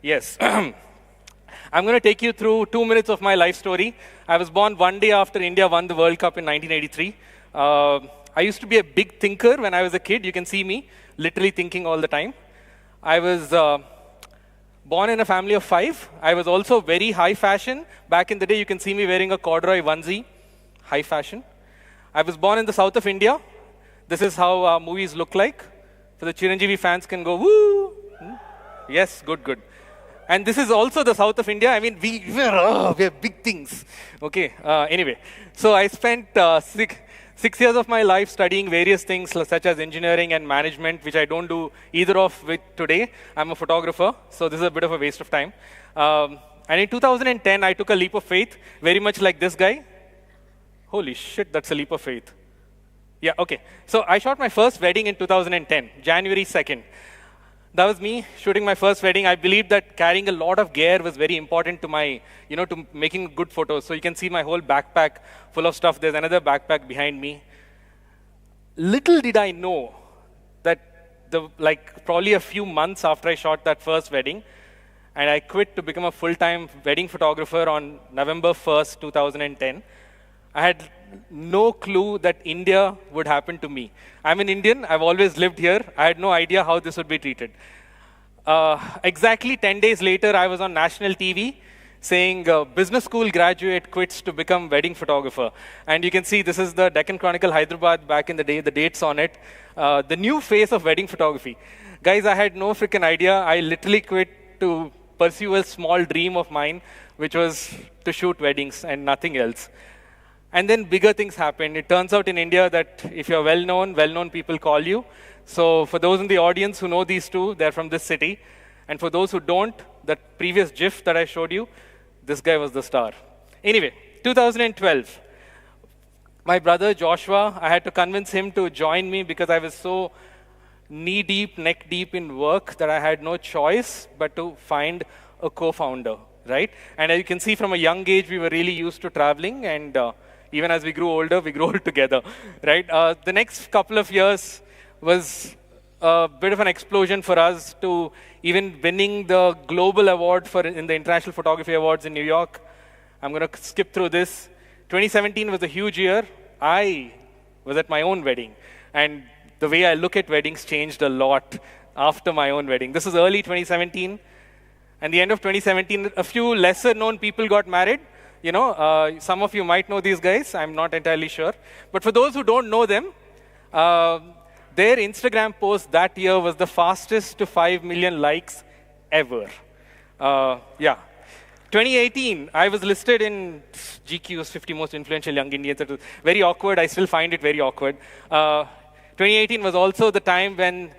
Yes. I'm going to take you through 2 minutes of my life story. I was born one day after India won the World Cup in 1983. I used to be a big thinker when I was a kid. You can see me literally thinking all the time. I was born in a family of 5. I was also very high fashion. Back in the day, you can see me wearing a corduroy onesie. High fashion. I was born in the south of India. This is how movies look like. So the Chiranjeevi fans can go, woo! Yes, good, good. And this is also the south of India. I mean, we are big things. Okay, anyway. So I spent 6 years of my life studying various things such as engineering and management, which I don't do either of with today. I'm a photographer, so this is a bit of a waste of time. And in 2010, I took a leap of faith, very much like this guy. Holy shit, that's a leap of faith. Yeah, okay. So I shot my first wedding in 2010, January 2nd. That was me shooting my first wedding. I believed that carrying a lot of gear was very important to my, to making good photos. So you can see my whole backpack full of stuff. There's another backpack behind me. little did I know that probably a few months after I shot that first wedding, and I quit to become a full-time wedding photographer on November 1st, 2010. I had no clue that India would happen to me. I'm an Indian. I've always lived here. I had no idea how this would be treated. Exactly 10 days later, I was on national TV saying business school graduate quits to become wedding photographer. And you can see this is the Deccan Chronicle Hyderabad back in the day, the dates on it. The new face of wedding photography. Guys, I had no freaking idea. I literally quit to pursue a small dream of mine, which was to shoot weddings and nothing else. And then bigger things happened. It turns out in India that if you're well-known people call you. So for those in the audience who know these two, they're from this city. And for those who don't, that previous GIF that I showed you, this guy was the star. Anyway, 2012, my brother Joshua, I had to convince him to join me because I was so knee-deep, neck-deep in work that I had no choice but to find a co-founder, right? And as you can see from a young age, we were really used to traveling, and even as we grew older, we grew old together, right? The next couple of years was a bit of an explosion for us to even winning the global award in the International Photography Awards in New York. I'm going to skip through this. 2017 was a huge year. I was at my own wedding, and the way I look at weddings changed a lot after my own wedding. This is early 2017. And the end of 2017, a few lesser-known people got married. You know, some of you might know these guys. I'm not entirely sure. But for those who don't know them, their Instagram post that year was the fastest to 5 million likes ever. 2018, I was listed in GQ's 50 most influential young Indians. It was very awkward. I still find it very awkward. 2018 was also the time when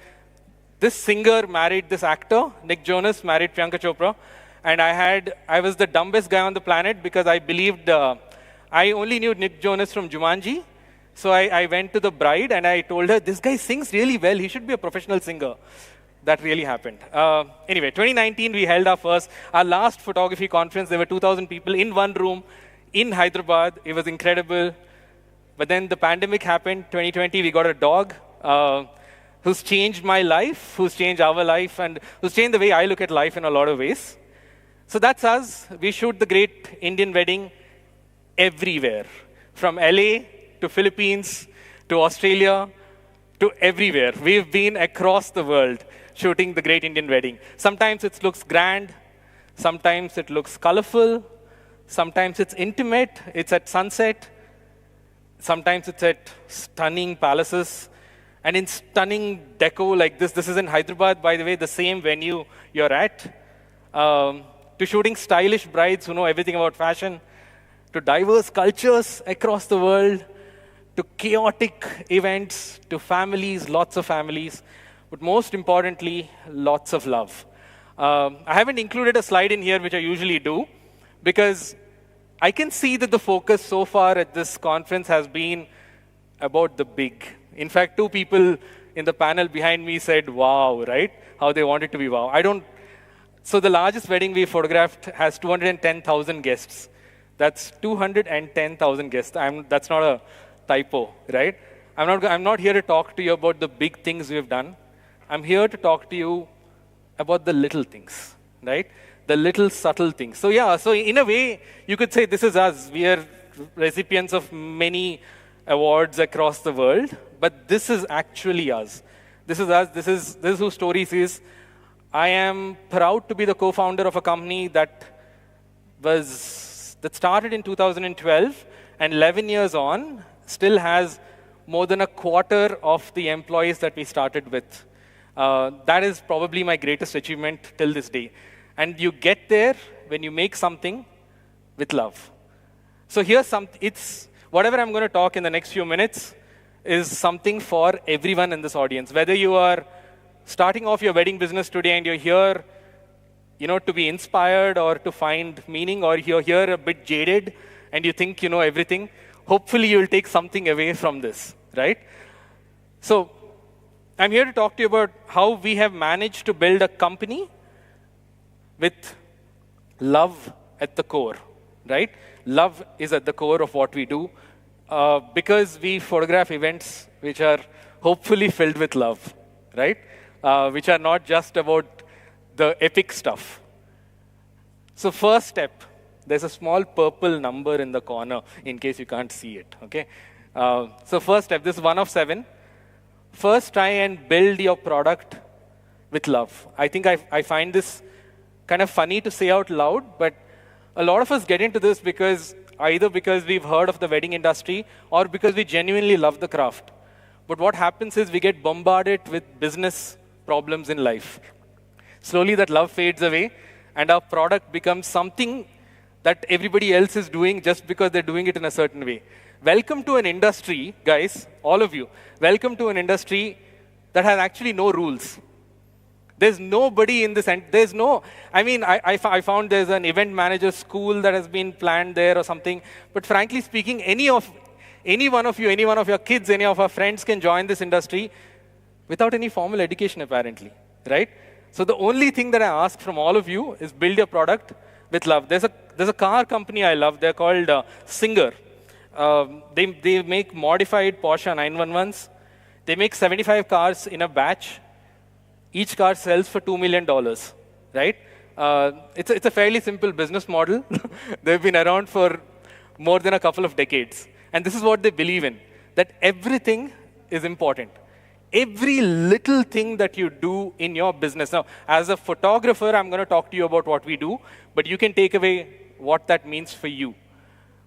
this singer married this actor. Nick Jonas married Priyanka Chopra. And I was the dumbest guy on the planet because I believed, I only knew Nick Jonas from Jumanji. So I went to the bride and I told her, this guy sings really well. He should be a professional singer. That really happened. Anyway, 2019, we held our last photography conference. There were 2,000 people in one room in Hyderabad. It was incredible. But then the pandemic happened. 2020, we got a dog who's changed my life, who's changed our life, and who's changed the way I look at life in a lot of ways. So that's us. We shoot the great Indian wedding everywhere, from LA to Philippines to Australia to everywhere. We've been across the world shooting the great Indian wedding. Sometimes it looks grand. Sometimes it looks colorful. Sometimes it's intimate. It's at sunset. Sometimes it's at stunning palaces. And in stunning deco like this is in Hyderabad, by the way, the same venue you're at, to shooting stylish brides who know everything about fashion, to diverse cultures across the world, to chaotic events, to families, lots of families, but most importantly, lots of love. I haven't included a slide in here, which I usually do, because I can see that the focus so far at this conference has been about the big. In fact, 2 people in the panel behind me said, wow, right? How they want it to be wow. So the largest wedding we photographed has 210,000 guests. That's 210,000 guests. That's not a typo, right? I'm not here to talk to you about the big things we've done. I'm here to talk to you about the little things, right? The little subtle things. So in a way, you could say this is us. We are recipients of many awards across the world, but this is actually us. This is us. This is who Stories is. I am proud to be the co-founder of a company that started in 2012 and 11 years on still has more than a quarter of the employees that we started with. That is probably my greatest achievement till this day. And you get there when you make something with love. So here's whatever I'm going to talk in the next few minutes is something for everyone in this audience. Whether you are starting off your wedding business today and you're here, to be inspired or to find meaning, or you're here a bit jaded and you think you know everything, hopefully you'll take something away from this, right? So I'm here to talk to you about how we have managed to build a company with love at the core, right? Love is at the core of what we do. because we photograph events which are hopefully filled with love, right? Which are not just about the epic stuff. So first step, there's a small purple number in the corner in case you can't see it, okay? So first step, this is 1 of 7. First, try and build your product with love. I think I find this kind of funny to say out loud, but a lot of us get into this either because we've heard of the wedding industry or because we genuinely love the craft. But what happens is we get bombarded with business problems in life. Slowly that love fades away and our product becomes something that everybody else is doing just because they're doing it in a certain way. Welcome to an industry, guys, all of you. Welcome to an industry that has actually no rules. There's nobody in this, and there's no, I found there's an event manager school that has been planned there or something. But frankly speaking, any one of you, any one of your kids, any of our friends can join this industry without any formal education, apparently, right? So the only thing that I ask from all of you is build your product with love. There's a car company I love. They're called Singer. They make modified Porsche 911s. They make 75 cars in a batch. Each car sells for $2 million, right? It's a fairly simple business model. They've been around for more than a couple of decades. And this is what they believe in, that everything is important. Every little thing that you do in your business. Now, as a photographer, I'm going to talk to you about what we do, but you can take away what that means for you.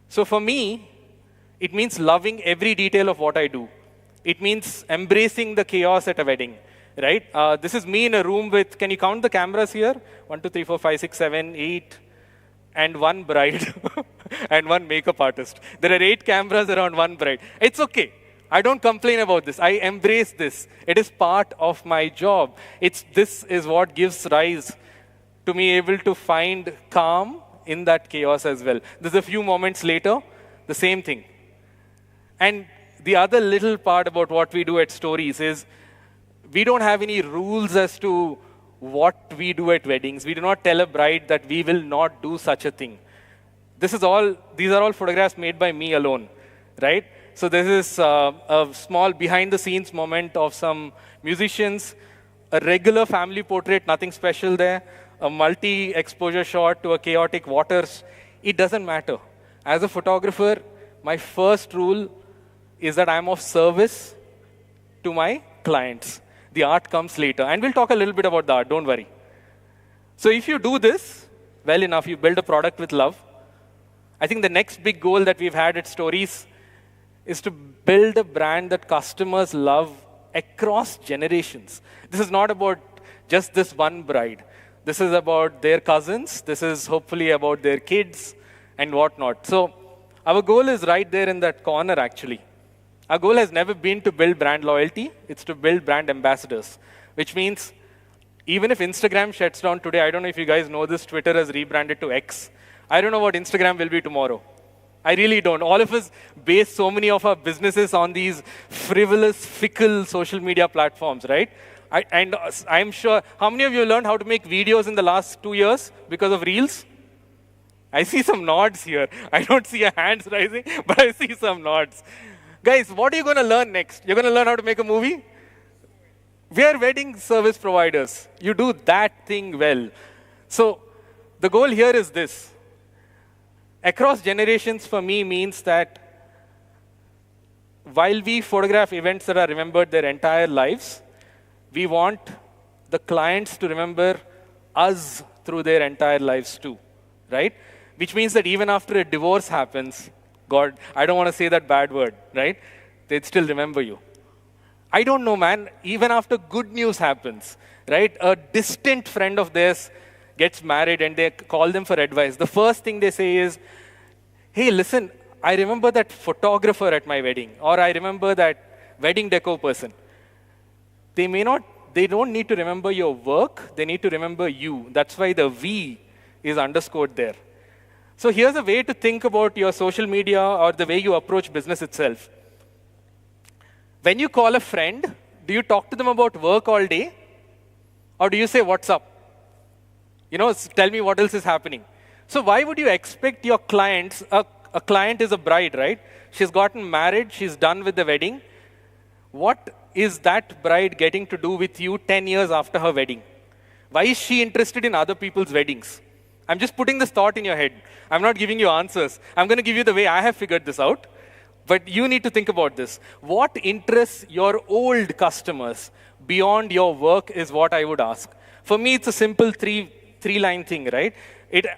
So for me, it means loving every detail of what I do. It means embracing the chaos at a wedding, right? This is me in a room with, can you count the cameras here? 1, 2, 3, 4, 5, 6, 7, 8, and 1 bride and 1 makeup artist. There are 8 cameras around 1 bride. It's okay. I don't complain about this. I embrace this. It is part of my job. This is what gives rise to me able to find calm in that chaos as well. There's a few moments later, the same thing. And the other little part about what we do at Stories is we don't have any rules as to what we do at weddings. We do not tell a bride that we will not do such a thing. These are all photographs made by me alone, right? So this is a small behind-the-scenes moment of some musicians, a regular family portrait, nothing special there, a multi-exposure shot to a chaotic waters. It doesn't matter. As a photographer, my first rule is that I'm of service to my clients. The art comes later. And we'll talk a little bit about the art, don't worry. So if you do this well enough, you build a product with love. I think the next big goal that we've had at Stories is to build a brand that customers love across generations. This is not about just this one bride. This is about their cousins. This is hopefully about their kids and whatnot. So our goal is right there in that corner, actually. Our goal has never been to build brand loyalty. It's to build brand ambassadors, which means even if Instagram shuts down today, I don't know if you guys know this, Twitter has rebranded to X. I don't know what Instagram will be tomorrow. I really don't. All of us base so many of our businesses on these frivolous, fickle social media platforms, right? I'm sure, how many of you learned how to make videos in the last 2 years because of Reels? I see some nods here. I don't see hands rising, but I see some nods. Guys, what are you going to learn next? You're going to learn how to make a movie? We are wedding service providers. You do that thing well. So the goal here is this. Across generations for me means that while we photograph events that are remembered their entire lives, we want the clients to remember us through their entire lives too, right? Which means that even after a divorce happens, God, I don't want to say that bad word, right? They'd still remember you. I don't know, man. Even after good news happens, right? A distant friend of theirs gets married and they call them for advice. The first thing they say is, hey, listen, I remember that photographer at my wedding, or I remember that wedding deco person. They don't need to remember your work. They need to remember you. That's why the V is underscored there. So here's a way to think about your social media or the way you approach business itself. When you call a friend, do you talk to them about work all day? Or do you say, what's up? Tell me what else is happening. So why would you expect your clients, a client is a bride, right? She's gotten married, she's done with the wedding. What is that bride getting to do with you 10 years after her wedding? Why is she interested in other people's weddings? I'm just putting this thought in your head. I'm not giving you answers. I'm going to give you the way I have figured this out. But you need to think about this. What interests your old customers beyond your work is what I would ask. For me, it's a simple three-line thing, right?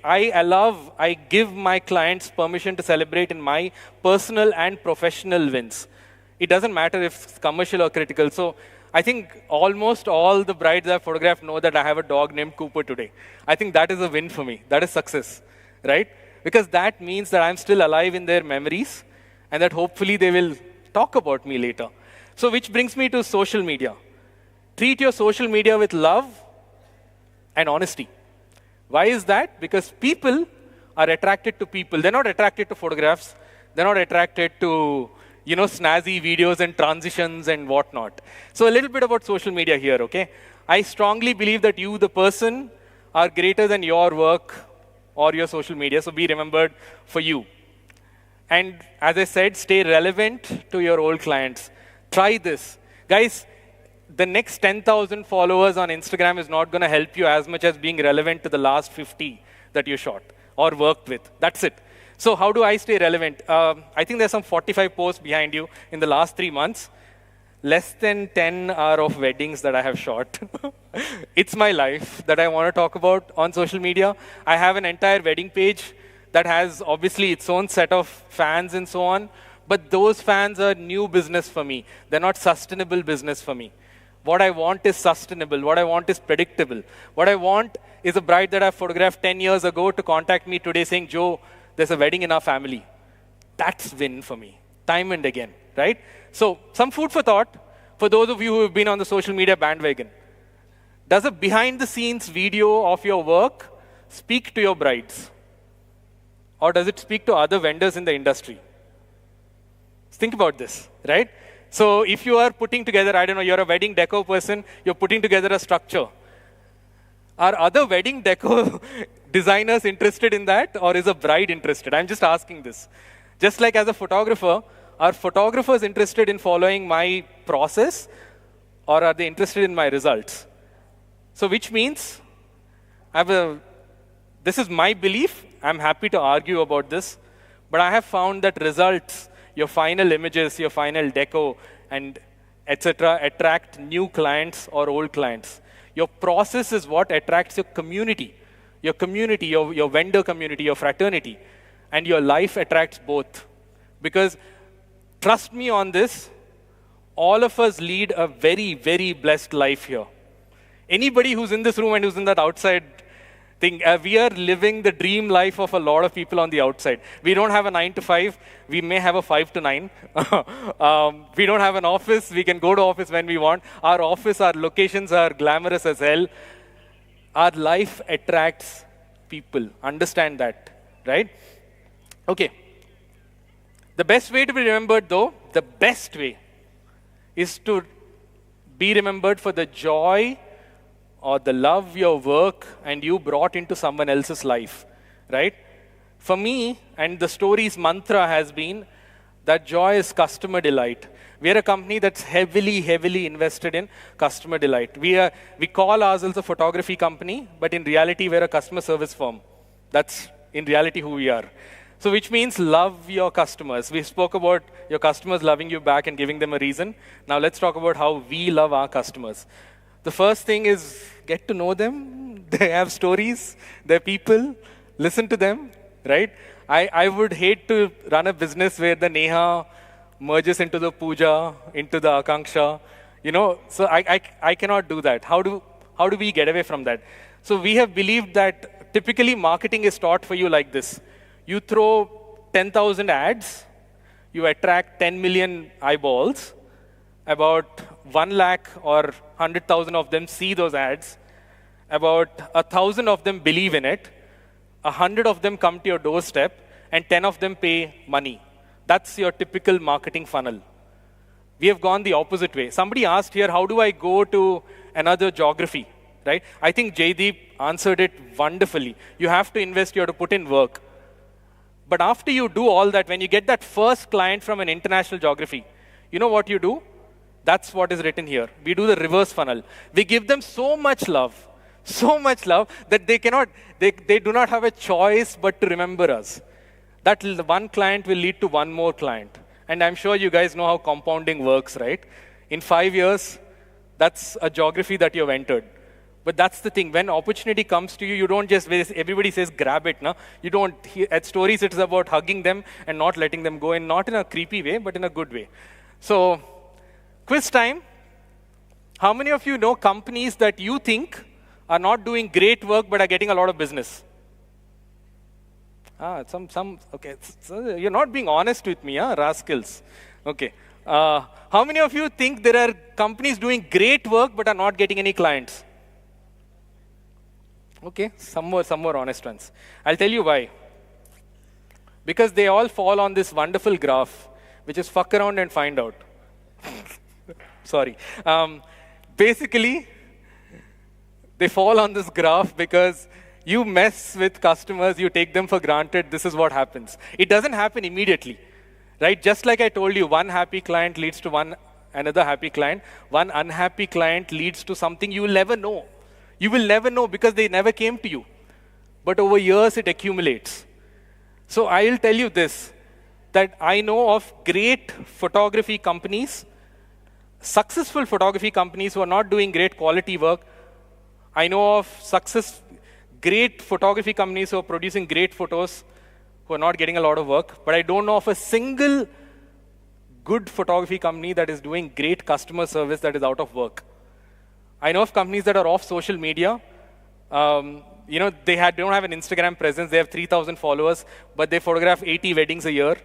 I give my clients permission to celebrate in my personal and professional wins. It doesn't matter if it's commercial or critical. So I think almost all the brides I've photographed know that I have a dog named Cooper today. I think that is a win for me. That is success, right? Because that means that I'm still alive in their memories and that hopefully they will talk about me later. So which brings me to social media. Treat your social media with love and honesty. Why is that? Because people are attracted to people. They're not attracted to photographs. They're not attracted to, snazzy videos and transitions and whatnot. So a little bit about social media here, okay? I strongly believe that you, the person, are greater than your work or your social media, so be remembered for you. And as I said, stay relevant to your old clients. Try this. Guys, the next 10,000 followers on Instagram is not going to help you as much as being relevant to the last 50 that you shot or worked with. That's it. So how do I stay relevant? I think there's some 45 posts behind you in the last 3 months. Less than 10 are of weddings that I have shot. It's my life that I want to talk about on social media. I have an entire wedding page that has obviously its own set of fans and so on. But those fans are new business for me. They're not sustainable business for me. What I want is sustainable. What I want is predictable. What I want is a bride that I photographed 10 years ago to contact me today saying, Joe, there's a wedding in our family. That's win for me, time and again, right? So some food for thought for those of you who have been on the social media bandwagon. Does a behind-the-scenes video of your work speak to your brides? Or does it speak to other vendors in the industry? Think about this, right? So if you are putting together, I don't know, you're a wedding decor person, you're putting together a structure. Are other wedding decor designers interested in that, or is a bride interested? I'm just asking this. Just like as a photographer, are photographers interested in following my process, or are they interested in my results? So which means, this is my belief. I'm happy to argue about this, but I have found that results, your final images, your final deco, and etc., attract new clients or old clients. Your process is what attracts your community, your vendor community, your fraternity, and your life attracts both. Because trust me on this, all of us lead a very, very blessed life here. Anybody who's in this room and who's in that outside thing, we are living the dream life of a lot of people on the outside. We don't have a 9 to 5. We may have a 5 to 9. We don't have an office. We can go to office when we want. Our locations are glamorous as hell. Our life attracts people. Understand that, right? Okay. The best way to be remembered, though, the best way is to be remembered for the joy or the love your work and you brought into someone else's life, right? For me, and the story's mantra has been that joy is customer delight. We are a company that's heavily, heavily invested in customer delight. We call ourselves a photography company, but in reality, we're a customer service firm. That's in reality who we are. So which means love your customers. We spoke about your customers loving you back and giving them a reason. Now let's talk about how we love our customers. The first thing is get to know them. They have stories. They're people. Listen to them, right? I would hate to run a business where the Neha merges into the Puja, into the Akanksha. So I cannot do that. How do we get away from that? So we have believed that typically marketing is taught for you like this. You throw 10,000 ads. You attract 10 million eyeballs. About 1 lakh or 100,000 of them see those ads. About 1,000 of them believe in it. 100 of them come to your doorstep, and 10 of them pay money. That's your typical marketing funnel. We have gone the opposite way. Somebody asked here, how do I go to another geography, right? I think Jaydeep answered it wonderfully. You have to invest, you have to put in work. But after you do all that, when you get that first client from an international geography, you know what you do? That's what is written here. We do the reverse funnel. We give them so much love that they do not have a choice but to remember us. That one client will lead to one more client. And I'm sure you guys know how compounding works, right? In 5 years, that's a geography that you've entered. But that's the thing. When opportunity comes to you, you don't just, everybody says grab it. No? You don't, at stories, it's about hugging them and not letting them go, and not in a creepy way, but in a good way. So, quiz time. How many of you know companies that you think are not doing great work but are getting a lot of business? Okay. So you're not being honest with me, rascals. Okay. How many of you think there are companies doing great work but are not getting any clients? Okay, some more honest ones. I'll tell you why. Because they all fall on this wonderful graph, which is fuck around and find out. Sorry. Basically, they fall on this graph because you mess with customers, you take them for granted, this is what happens. It doesn't happen immediately, right? Just like I told you, one happy client leads to another happy client. One unhappy client leads to something you will never know. You will never know because they never came to you. But over years, it accumulates. So I'll tell you this, that I know of great photography companies, successful photography companies who are not doing great quality work. I know of great photography companies who are producing great photos who are not getting a lot of work. But I don't know of a single good photography company that is doing great customer service that is out of work. I know of companies that are off social media. They don't have an Instagram presence. They have 3,000 followers, but they photograph 80 weddings a year.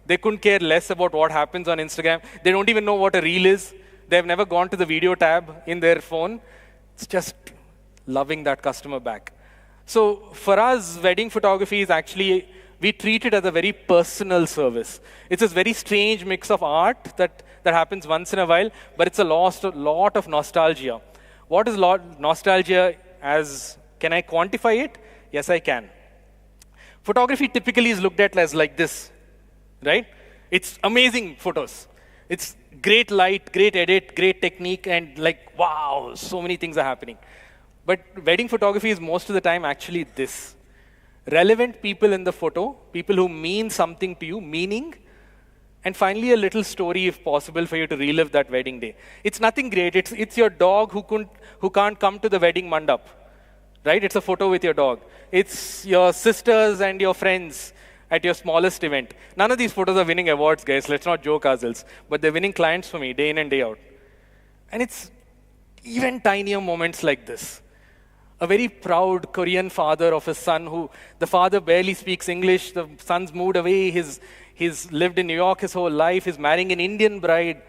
They couldn't care less about what happens on Instagram. They don't even know what a reel is. They've never gone to the video tab in their phone. It's just loving that customer back. So for us, wedding photography is actually, we treat it as a very personal service. It's this very strange mix of art that happens once in a while, but it's a lot of nostalgia. What is nostalgia can I quantify it? Yes, I can. Photography typically is looked at as like this, right? It's amazing photos. It's great light, great edit, great technique, and like, wow, so many things are happening. But wedding photography is most of the time actually this. Relevant people in the photo, people who mean something to you, meaning, and finally a little story if possible for you to relive that wedding day. It's nothing great. It's your dog who can't come to the wedding mandap, right? It's a photo with your dog. It's your sisters and your friends at your smallest event. None of these photos are winning awards, guys. Let's not joke ourselves. But they're winning clients for me day in and day out. And it's even tinier moments like this. A very proud Korean father of his son the father barely speaks English. The son's moved away. He's lived in New York his whole life. He's marrying an Indian bride.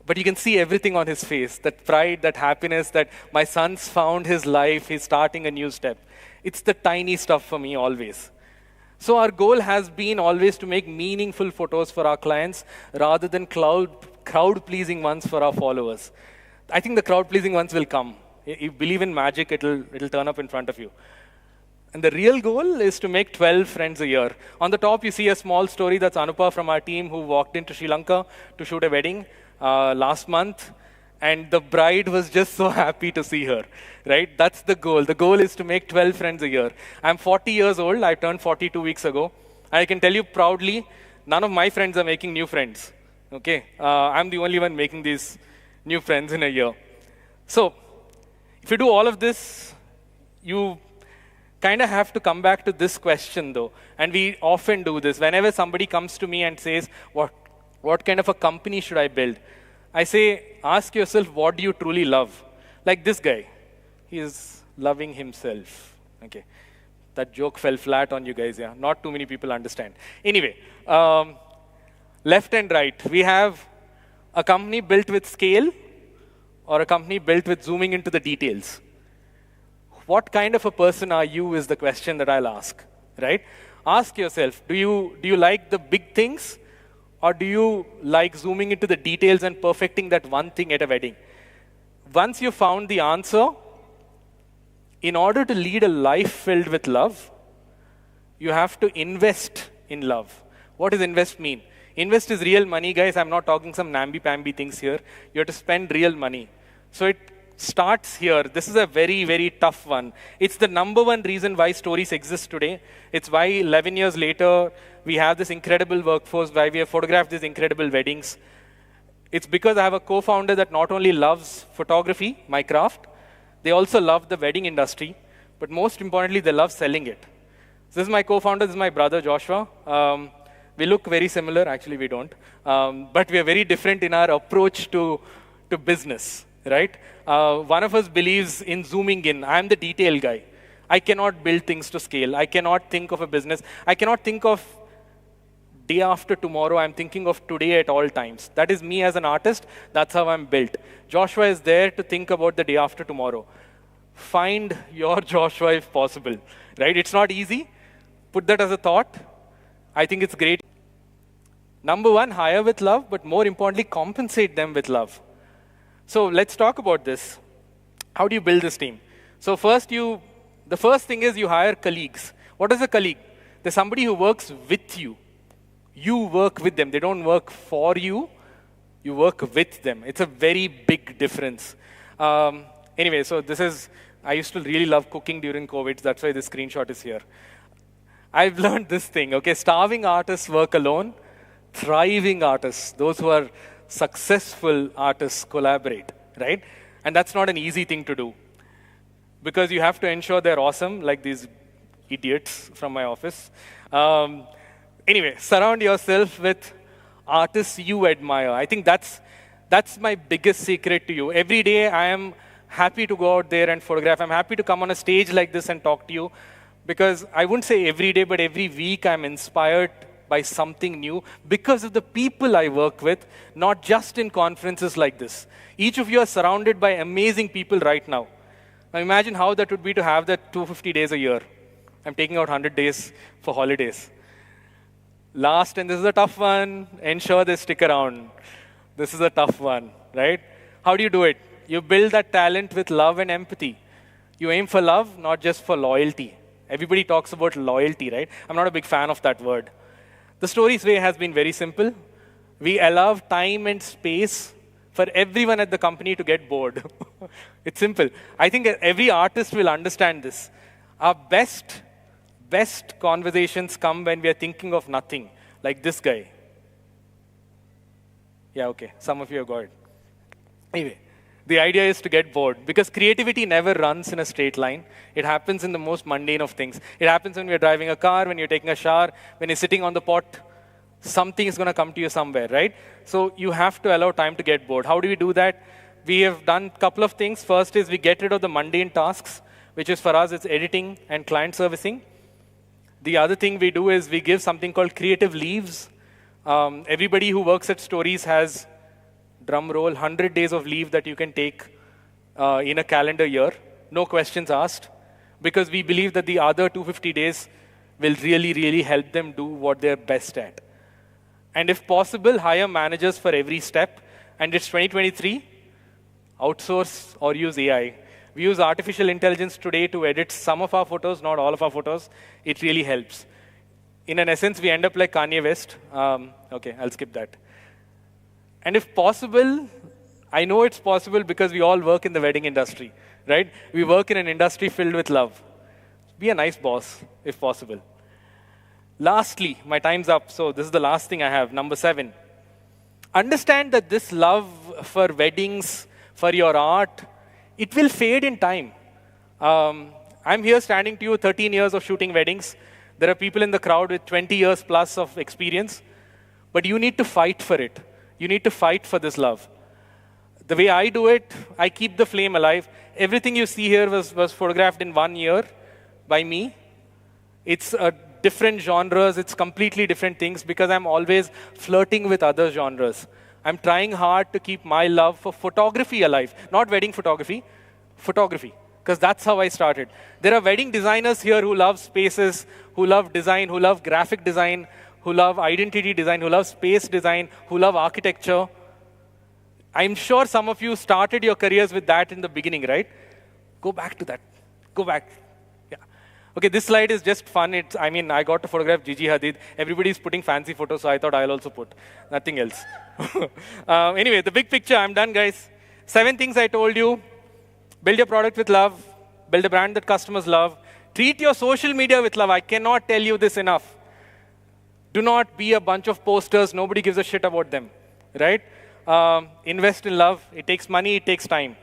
But you can see everything on his face, that pride, that happiness, that my son's found his life. He's starting a new step. It's the tiny stuff for me always. So our goal has been always to make meaningful photos for our clients rather than crowd-pleasing ones for our followers. I think the crowd-pleasing ones will come. You believe in magic, it'll turn up in front of you. And the real goal is to make 12 friends a year. On the top, you see a small story. That's Anupa from our team who walked into Sri Lanka to shoot a wedding last month. And the bride was just so happy to see her, right? That's the goal. The goal is to make 12 friends a year. I'm 40 years old. I turned 40 2 weeks ago. I can tell you proudly, none of my friends are making new friends, okay? I'm the only one making these new friends in a year. So, if you do all of this, you kind of have to come back to this question, though. And we often do this. Whenever somebody comes to me and says, what kind of a company should I build? I say, ask yourself, what do you truly love? Like this guy. He is loving himself. Okay. That joke fell flat on you guys, yeah. Not too many people understand. Anyway, left and right. We have a company built with scale or a company built with zooming into the details. What kind of a person are you is the question that I'll ask, right? Ask yourself, do you like the big things? Or do you like zooming into the details and perfecting that one thing at a wedding? Once you found the answer, in order to lead a life filled with love, you have to invest in love. What does invest mean? Invest is real money, guys. I'm not talking some namby-pamby things here. You have to spend real money. So it starts here. This is a very, very tough one. It's the number one reason why stories exist today. It's why 11 years later, we have this incredible workforce, why we have photographed these incredible weddings. It's because I have a co-founder that not only loves photography, my craft, they also love the wedding industry, but most importantly, they love selling it. So this is my co-founder, this is my brother, Joshua. We look very similar, actually we don't, but we are very different in our approach to business, right? One of us believes in zooming in. I'm the detail guy. I cannot build things to scale. I cannot think of a business. I cannot think of day after tomorrow. I'm thinking of today at all times. That is me as an artist. That's how I'm built. Joshua is there to think about the day after tomorrow. Find your Joshua if possible, right? It's not easy. Put that as a thought. I think it's great. Number one, hire with love, but more importantly, compensate them with love. So let's talk about this. How do you build this team? So the first thing is you hire colleagues. What is a colleague? There's somebody who works with you. You work with them. They don't work for you. You work with them. It's a very big difference. Anyway, so I used to really love cooking during COVID. That's why this screenshot is here. I've learned this thing, okay? Starving artists work alone. Thriving artists, those who are successful artists, collaborate, right? And that's not an easy thing to do because you have to ensure they're awesome, like these idiots from my office. Anyway, surround yourself with artists you admire. I think that's my biggest secret to you. Every day I am happy to go out there and photograph. I'm happy to come on a stage like this and talk to you because I wouldn't say every day, but every week I'm inspired by something new because of the people I work with, not just in conferences like this. Each of you are surrounded by amazing people right now. Now imagine how that would be to have that 250 days a year. I'm taking out 100 days for holidays. Last, and this is a tough one, ensure they stick around. This is a tough one, right? How do you do it? You build that talent with love and empathy. You aim for love, not just for loyalty. Everybody talks about loyalty, right? I'm not a big fan of that word. The Stories way has been very simple. We allow time and space for everyone at the company to get bored. It's simple. I think every artist will understand this. Our best conversations come when we are thinking of nothing, like this guy. Yeah, okay, some of you have got it. Anyway, the idea is to get bored because creativity never runs in a straight line. It happens in the most mundane of things. It happens when you're driving a car, when you're taking a shower, when you're sitting on the pot. Something is going to come to you somewhere, right? So you have to allow time to get bored. How do we do that? We have done a couple of things. First is we get rid of the mundane tasks, which is for us, it's editing and client servicing. The other thing we do is we give something called creative leaves. Everybody who works at Stories has, drum roll, 100 days of leave that you can take in a calendar year. No questions asked. Because we believe that the other 250 days will really, really help them do what they're best at. And if possible, hire managers for every step. And it's 2023, outsource or use AI. We use artificial intelligence today to edit some of our photos, not all of our photos. It really helps. In an essence, we end up like Kanye West. Okay, I'll skip that. And if possible, I know it's possible because we all work in the wedding industry, right? We work in an industry filled with love. Be a nice boss, if possible. Lastly, my time's up, so this is the last thing I have, number 7. Understand that this love for weddings, for your art, it will fade in time. I'm here standing to you 13 years of shooting weddings. There are people in the crowd with 20 years plus of experience, but you need to fight for it. You need to fight for this love. The way I do it, I keep the flame alive. Everything you see here was photographed in 1 year by me. It's different genres, it's completely different things because I'm always flirting with other genres. I'm trying hard to keep my love for photography alive. Not wedding photography, photography. Because that's how I started. There are wedding designers here who love spaces, who love design, who love graphic design, who love identity design, who love space design, who love architecture. I'm sure some of you started your careers with that in the beginning, right? Go back to that. Go back. Yeah. Okay, this slide is just fun. I mean, I got to photograph Gigi Hadid. Everybody's putting fancy photos, so I thought I'll also put. Nothing else. Anyway, the big picture, I'm done, guys. 7 things I told you. Build your product with love. Build a brand that customers love. Treat your social media with love. I cannot tell you this enough. Do not be a bunch of posters. Nobody gives a shit about them, right? Invest in love. It takes money. It takes time.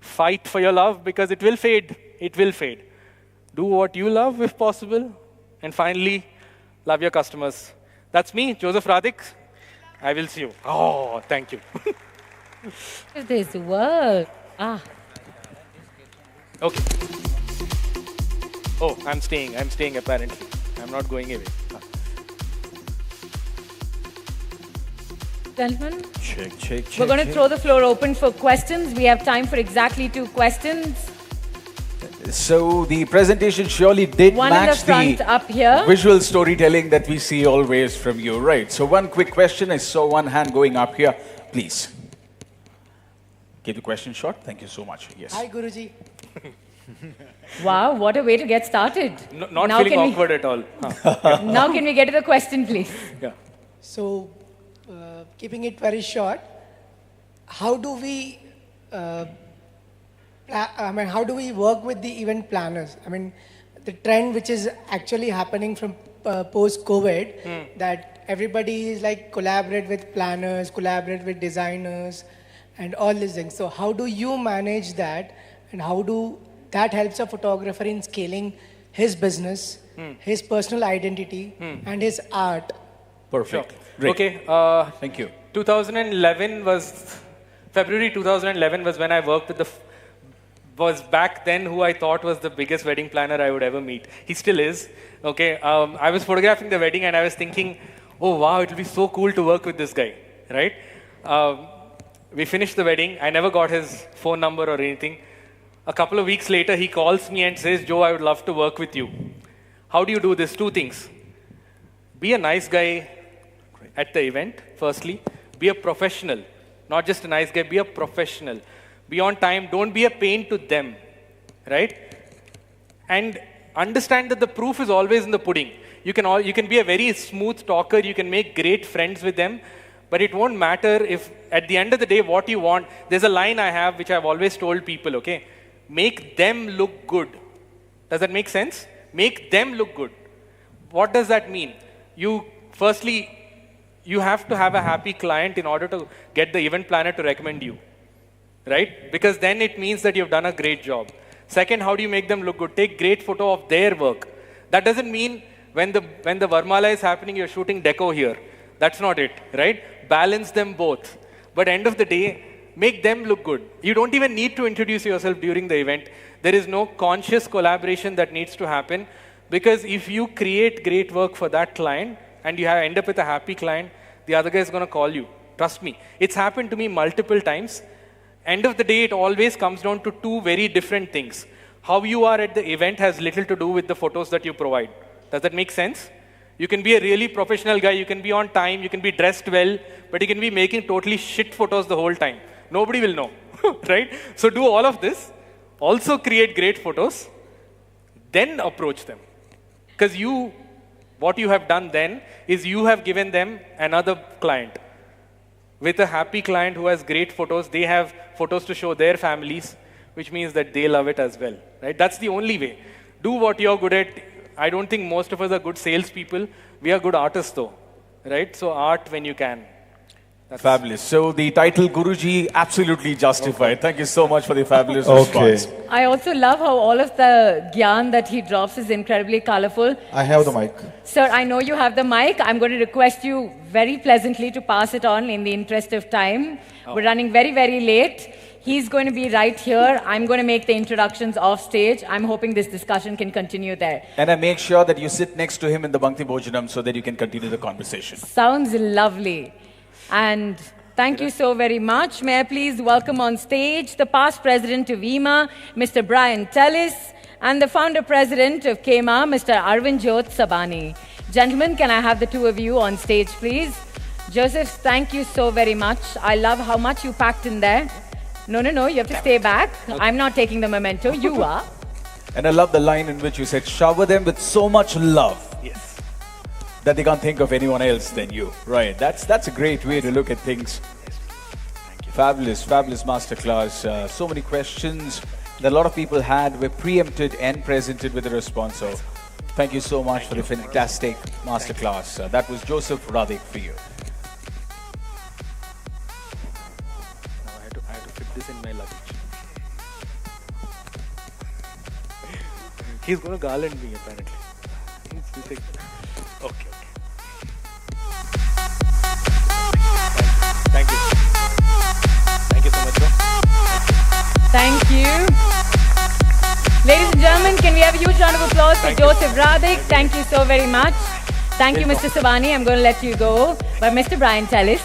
Fight for your love because it will fade. It will fade. Do what you love if possible. And finally, love your customers. That's me, Joseph Radhik. I will see you. Oh, thank you. This work. Okay. Oh, I'm staying apparently. I'm not going away. Gentlemen, check. We're going to throw the floor open for questions. We have time for exactly 2 questions. So the presentation surely did One in the match front up here. visual storytelling that we see always from you, right? So one quick question. I saw one hand going up here. Please. Keep the question short. Thank you so much. Yes. Hi, Guruji. Wow, what a way to get started. Not now feeling awkward at all. Now can we get to the question, please? Yeah. So, keeping it very short, how do we how do we work with the event planners? I mean, the trend which is actually happening from post-COVID, that everybody is like collaborate with planners, collaborate with designers, and all these things. So how do you manage that, and how do that helps a photographer in scaling his business, his personal identity, and his art? Perfect. Sure. Okay. Thank you. 2011 was February 2011 was when I worked with was back then who I thought was the biggest wedding planner I would ever meet. He still is. Okay. I was photographing the wedding and I was thinking, oh wow, it'll be so cool to work with this guy, right? We finished the wedding. I never got his phone number or anything. A couple of weeks later, he calls me and says, Joe, I would love to work with you. How do you do this? 2 things. Be a nice guy at the event, firstly. Be a professional. Not just a nice guy, be a professional. Be on time. Don't be a pain to them, right? And understand that the proof is always in the pudding. You can be a very smooth talker. You can make great friends with them. But it won't matter if, at the end of the day, what you want, there's a line I have which I've always told people, okay? Make them look good. Does that make sense? Make them look good. What does that mean? Firstly, you have to have a happy client in order to get the event planner to recommend you, right? Because then it means that you've done a great job. Second, how do you make them look good? Take great photo of their work. That doesn't mean when the Varmala is happening, you're shooting deco here. That's not it, right? Balance them both. But end of the day, make them look good. You don't even need to introduce yourself during the event. There is no conscious collaboration that needs to happen, because if you create great work for that client and you end up with a happy client, the other guy is going to call you. Trust me. It's happened to me multiple times. End of the day, it always comes down to 2 very different things. How you are at the event has little to do with the photos that you provide. Does that make sense? You can be a really professional guy, you can be on time, you can be dressed well, but you can be making totally shit photos the whole time. Nobody will know, right? So do all of this, also create great photos, then approach them. Because what you have done then is you have given them another client. With a happy client who has great photos, they have photos to show their families, which means that they love it as well, right? That's the only way. Do what you're good at. I don't think most of us are good salespeople. We are good artists though, right? So art when you can. That's fabulous. So the title Guruji absolutely justified. Okay. Thank you so much for the fabulous response. I also love how all of the gyan that he drops is incredibly colorful. I have the mic. Sir, I know you have the mic. I'm going to request you very pleasantly to pass it on in the interest of time. We're running very, very late. He's going to be right here. I'm going to make the introductions off stage. I'm hoping this discussion can continue there. And I make sure that you sit next to him in the Bhakti Bhojanam so that you can continue the conversation. Sounds lovely. And thank you so very much. May I please welcome on stage the past president of EMA, Mr. Brian Tellis, and the founder president of KEMA, Mr. Arvind Jyot Sabani. Gentlemen, can I have the 2 of you on stage, please? Joseph, thank you so very much. I love how much you packed in there. No, you have to stay back. Okay. I'm not taking the memento. You are. And I love the line in which you said, shower them with so much love. Yes. That they can't think of anyone else than you. Right. That's a great way to look at things. Thank you. Fabulous masterclass. So many questions that a lot of people had were preempted and presented with a response. So thank you so much for the fantastic masterclass. That was Joseph Radhik for you. Now I had to fit this in my luggage. He's going to garland me apparently. He's like, okay. Thank you. Thank you so much, bro. Thank you. Ladies and gentlemen, can we have a huge round of applause for Joseph Radhik? Thank you so very much. Thank you, Mr. Savani. I'm going to let you go. But Mr. Brian Tellis,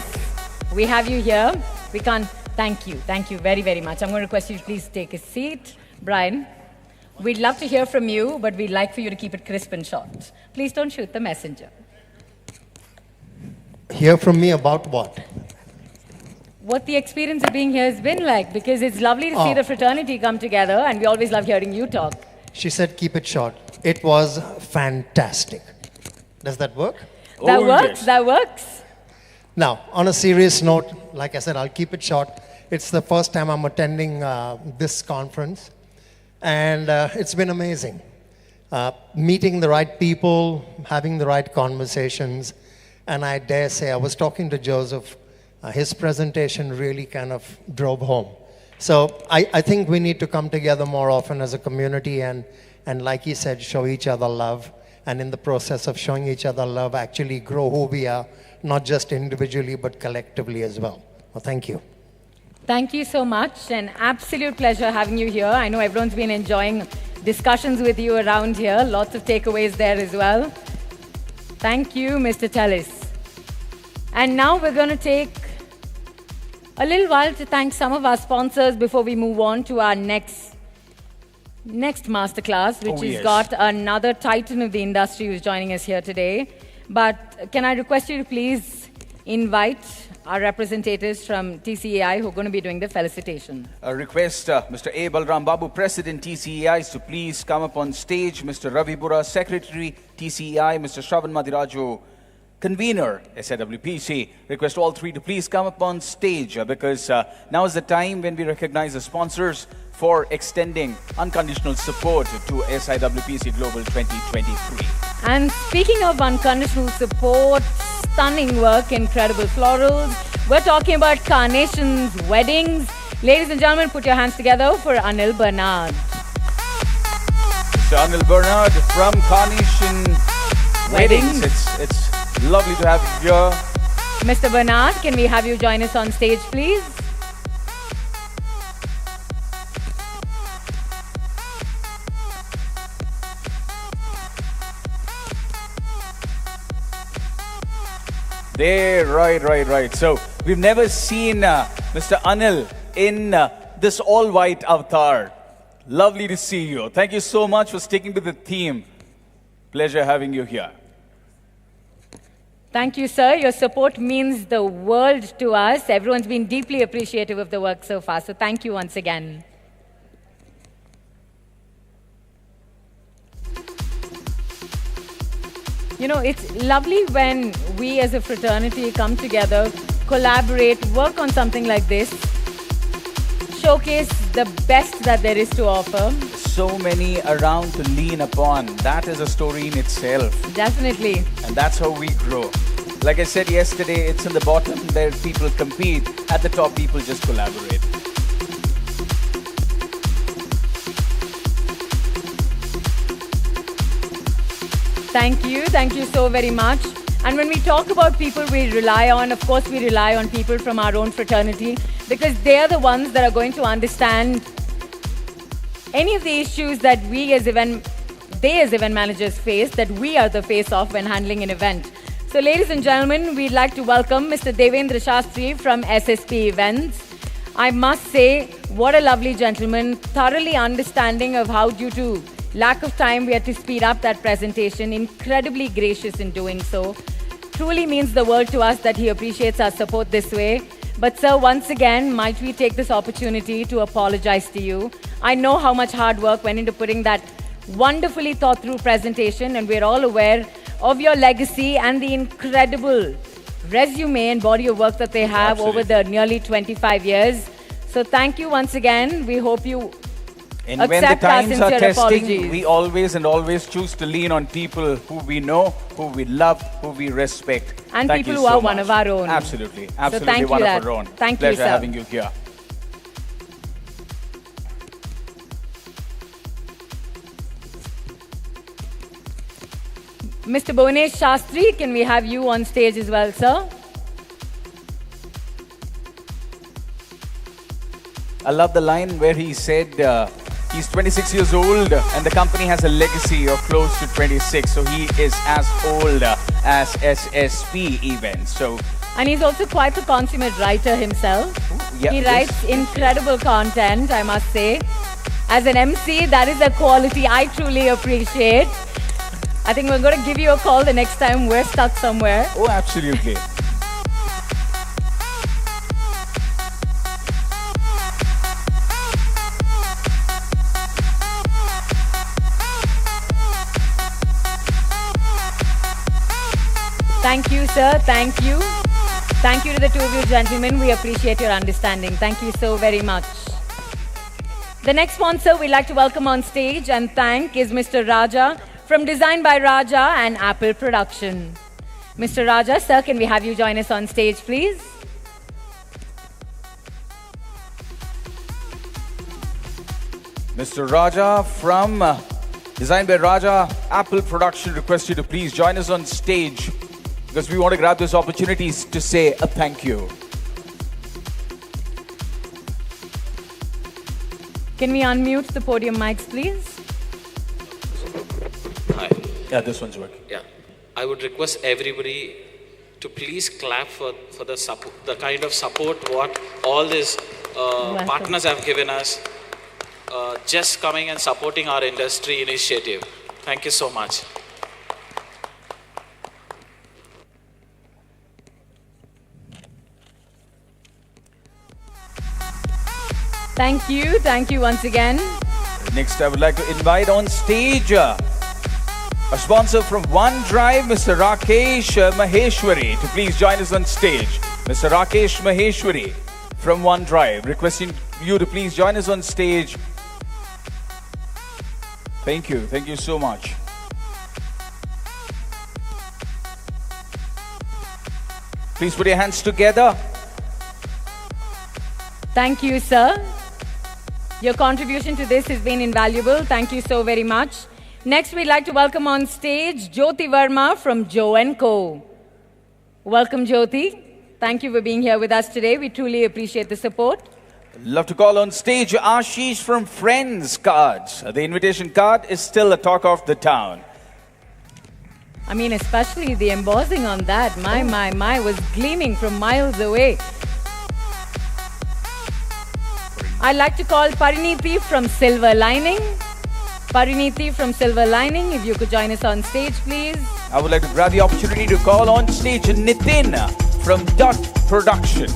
we have you here. We can't thank you. Thank you very, very much. I'm going to request you to please take a seat. Brian, we'd love to hear from you, but we'd like for you to keep it crisp and short. Please don't shoot the messenger. Hear from me about what? What the experience of being here has been like, because it's lovely to see the fraternity come together, and we always love hearing you talk. She said keep it short. It was fantastic. Does that work? That works, that works. Now, on a serious note, like I said, I'll keep it short. It's the first time I'm attending this conference, and it's been amazing. Meeting the right people, having the right conversations, and I dare say, I was talking to Joseph, his presentation really kind of drove home. So I think we need to come together more often as a community and like he said, show each other love. And in the process of showing each other love, actually grow who we are, not just individually, but collectively as well. Well, thank you. Thank you so much. An absolute pleasure having you here. I know everyone's been enjoying discussions with you around here. Lots of takeaways there as well. Thank you, Mr. Tellis. And now we're going to take a little while to thank some of our sponsors before we move on to our next masterclass, which has got another titan of the industry who's joining us here today. But can I request you to please invite our representatives from TCEI who are going to be doing the felicitation. A request, Mr. A. Balram Babu, President TCEI, to please come up on stage. Mr. Ravi Bura, Secretary TCEI, Mr. Shravan Madiraju, Convener, SIWPC, request all three to please come up on stage because now is the time when we recognize the sponsors for extending unconditional support to SIWPC Global 2023. And speaking of unconditional support, stunning work, incredible florals, we're talking about Carnation's weddings. Ladies and gentlemen, put your hands together for Anil Bernard. Mr. Anil Bernard from Carnation Weddings. It's lovely to have you here. Mr. Bernard, can we have you join us on stage, please? There, right. So, we've never seen Mr. Anil in this all-white avatar. Lovely to see you. Thank you so much for sticking to the theme. Pleasure having you here. Thank you, sir. Your support means the world to us. Everyone's been deeply appreciative of the work so far, so thank you once again. You know, it's lovely when we as a fraternity come together, collaborate, work on something like this, showcase the best that there is to offer. So many around to lean upon. That is a story in itself. Definitely. And that's how we grow. Like I said yesterday, it's in the bottom where people compete. At the top, people just collaborate. Thank you so very much. And when we talk about people we rely on, of course we rely on people from our own fraternity because they are the ones that are going to understand any of the issues that they as event managers face, that we are the face of when handling an event. So ladies and gentlemen, we'd like to welcome Mr. Devendra Shastri from SSP Events. I must say, what a lovely gentleman, thoroughly understanding of how due to lack of time we had to speed up that presentation, incredibly gracious in doing so. Truly means the world to us that he appreciates our support this way. But sir, once again, might we take this opportunity to apologize to you? I know how much hard work went into putting that wonderfully thought through presentation, and we're all aware of your legacy and the incredible resume and body of work that they have over the nearly 25 years. So thank you once again. We hope you and when the accept our times are sincere testing, apologies. we always choose to lean on people who we know, who we love, who we respect. And Thank people you who so are one much. of our own. Absolutely. So Absolutely thank one you of our own. Thank Pleasure you, sir. having you here. Mr. Bhuvanesh Shastri, can we have you on stage as well, sir? I love the line where he said he's 26 years old and the company has a legacy of close to 26. So he is as old as SSP even. So, And he's also quite a consummate writer himself. yeah, He yes. writes incredible content, I must say. As an MC, that is a quality I truly appreciate. I think we're going to give you a call the next time we're stuck somewhere. Oh, absolutely. Thank you, sir. Thank you. Thank you to the two of you gentlemen. We appreciate your understanding. Thank you so very much. The next sponsor we'd like to welcome on stage and thank is Mr. Raja from Design by Raja and Apple Production. Mr. Raja, sir, can we have you join us on stage, please? Mr. Raja from Design by Raja, Apple Production, request you to please join us on stage because we want to grab this opportunity to say a thank you. Can we unmute the podium mics, please? Hi. Yeah, this one's working. Yeah. I would request everybody to please clap for the support, the kind of support what all these partners have given us, just coming and supporting our industry initiative. Thank you so much. Thank you. Thank you once again. Next, I would like to invite on stage a sponsor from OneDrive, Mr. Rakesh Maheshwari, to please join us on stage. Mr. Rakesh Maheshwari from OneDrive, requesting you to please join us on stage. Thank you. Thank you so much. Please put your hands together. Thank you, sir. Your contribution to this has been invaluable. Thank you so very much. Next, we'd like to welcome on stage Jyoti Verma from Joe & Co. Welcome, Jyoti. Thank you for being here with us today. We truly appreciate the support. Love to call on stage Ashish from Friends Cards. The invitation card is still a talk of the town. I mean, especially the embossing on that. My, was gleaming from miles away. I'd like to call Pariniti from Silver Lining. Pariniti from Silver Lining, if you could join us on stage, please. I would like to grab the opportunity to call on stage Nitin from Dot Production.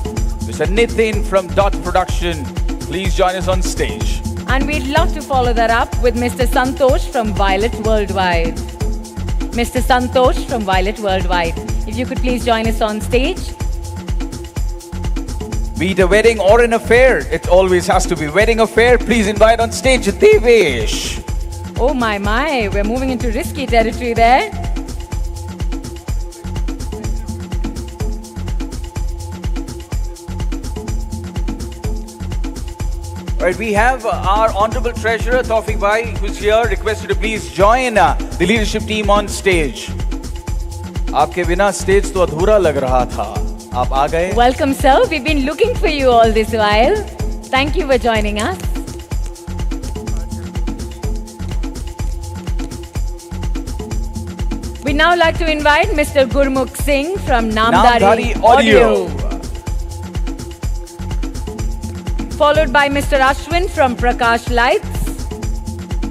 Mr. Nitin from Dot Production, please join us on stage. And we'd love to follow that up with Mr. Santosh from Violet Worldwide. Mr. Santosh from Violet Worldwide, if you could please join us on stage. Be it a wedding or an affair, it always has to be wedding affair. Please invite on stage Devesh. Oh my, we're moving into risky territory there. Right, we have our Honorable Treasurer Tawfiq Bhai, who's here, requested to please join the leadership team on stage. आपके बिना stage तो अधूरा लग रहा था. आप आ गए. Welcome, sir. We've been looking for you all this while. Thank you for joining us. We'd now like to invite Mr. Gurmukh Singh from Namdari Audio. Followed by Mr. Ashwin from Prakash Lights.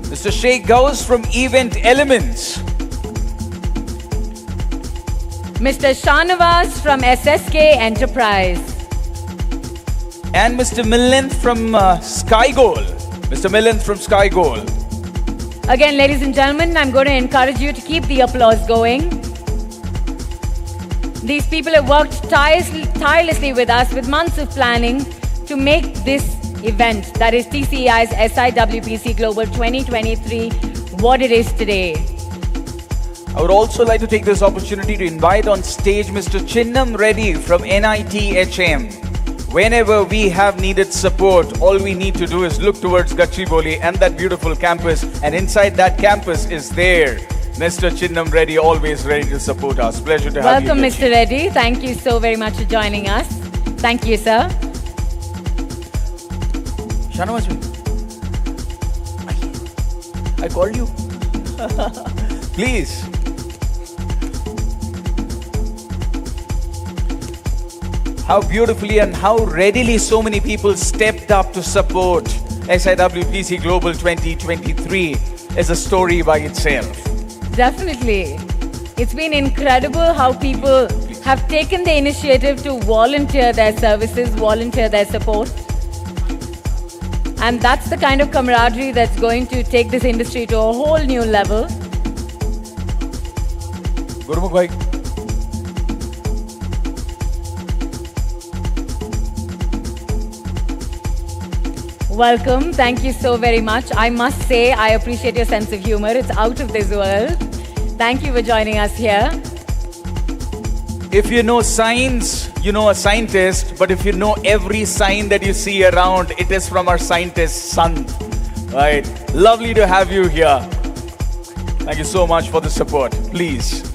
Mr. Sheikh Gauss from Event Elements. Mr. Shanavas from SSK Enterprise. And Mr. Milind from Sky Goal. Mr. Milind from Sky Goal. Again, ladies and gentlemen, I'm going to encourage you to keep the applause going. These people have worked tirelessly with us with months of planning to make this event, that is TCEI's SIWPC Global 2023, what it is today. I would also like to take this opportunity to invite on stage Mr. Chinnam Reddy from NITHM. Whenever we have needed support, all we need to do is look towards Gachibowli and that beautiful campus, and inside that campus is there Mr. Chinnam Reddy, always ready to support us. Pleasure to have you. Welcome, Mr. Reddy. Thank you so very much for joining us. Thank you, sir. Shanawaz, I called you. Please. How beautifully and how readily so many people stepped up to support SIWPC Global 2023 is a story by itself. Definitely. It's been incredible how people have taken the initiative to volunteer their services, volunteer their support. And that's the kind of camaraderie that's going to take this industry to a whole new level. Gurumukh bhai. Welcome. Thank you so very much. I must say, I appreciate your sense of humor. It's out of this world. Thank you for joining us here. If you know science, you know a scientist, but if you know every sign that you see around, it is from our scientist son. Right? Lovely to have you here. Thank you so much for the support. Please.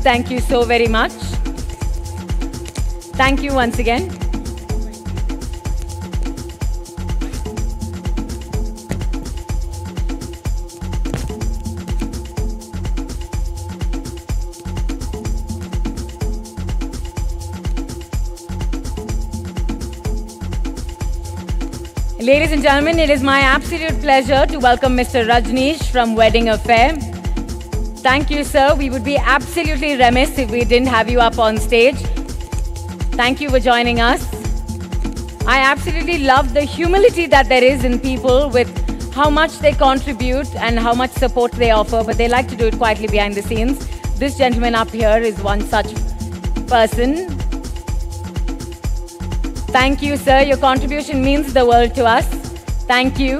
Thank you so very much. Thank you once again. Ladies and gentlemen, it is my absolute pleasure to welcome Mr. Rajneesh from Wedding Affair. Thank you, sir. We would be absolutely remiss if we didn't have you up on stage. Thank you for joining us. I absolutely love the humility that there is in people with how much they contribute and how much support they offer, but they like to do it quietly behind the scenes. This gentleman up here is one such person. Thank you, sir. Your contribution means the world to us. Thank you.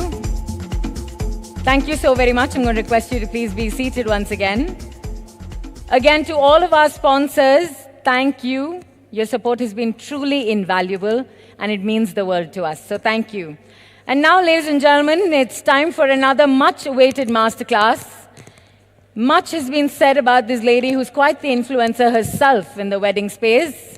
Thank you so very much. I'm going to request you to please be seated once again. Again, to all of our sponsors, thank you. Your support has been truly invaluable, and it means the world to us. So thank you. And now, ladies and gentlemen, it's time for another much-awaited masterclass. Much has been said about this lady who's quite the influencer herself in the wedding space.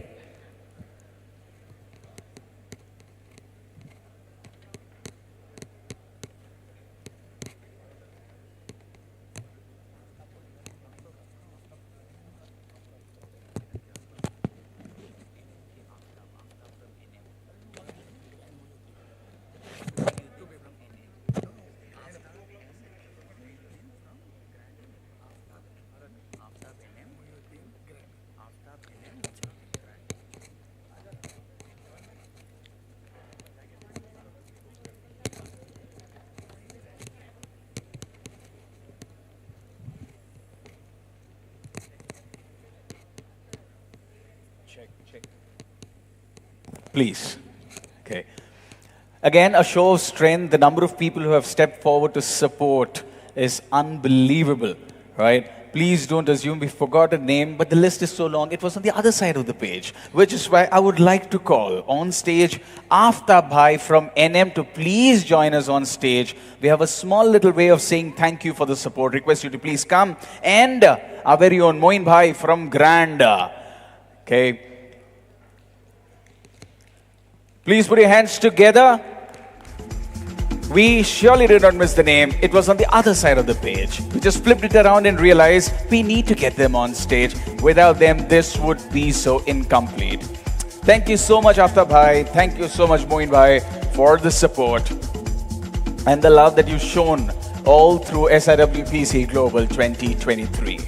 Please. Okay. Again, a show of strength. The number of people who have stepped forward to support is unbelievable, right? Please don't assume we forgot a name, but the list is so long. It was on the other side of the page, which is why I would like to call on stage Aftab Bhai from NM to please join us on stage. We have a small little way of saying thank you for the support. Request you to please come. And our very own Moin Bhai from Grand. Okay. Please put your hands together. We surely did not miss the name. It was on the other side of the page. We just flipped it around and realized we need to get them on stage. Without them, this would be so incomplete. Thank you so much, Aftab Bhai. Thank you so much, Moin Bhai, for the support and the love that you've shown all through SIWPC Global 2023.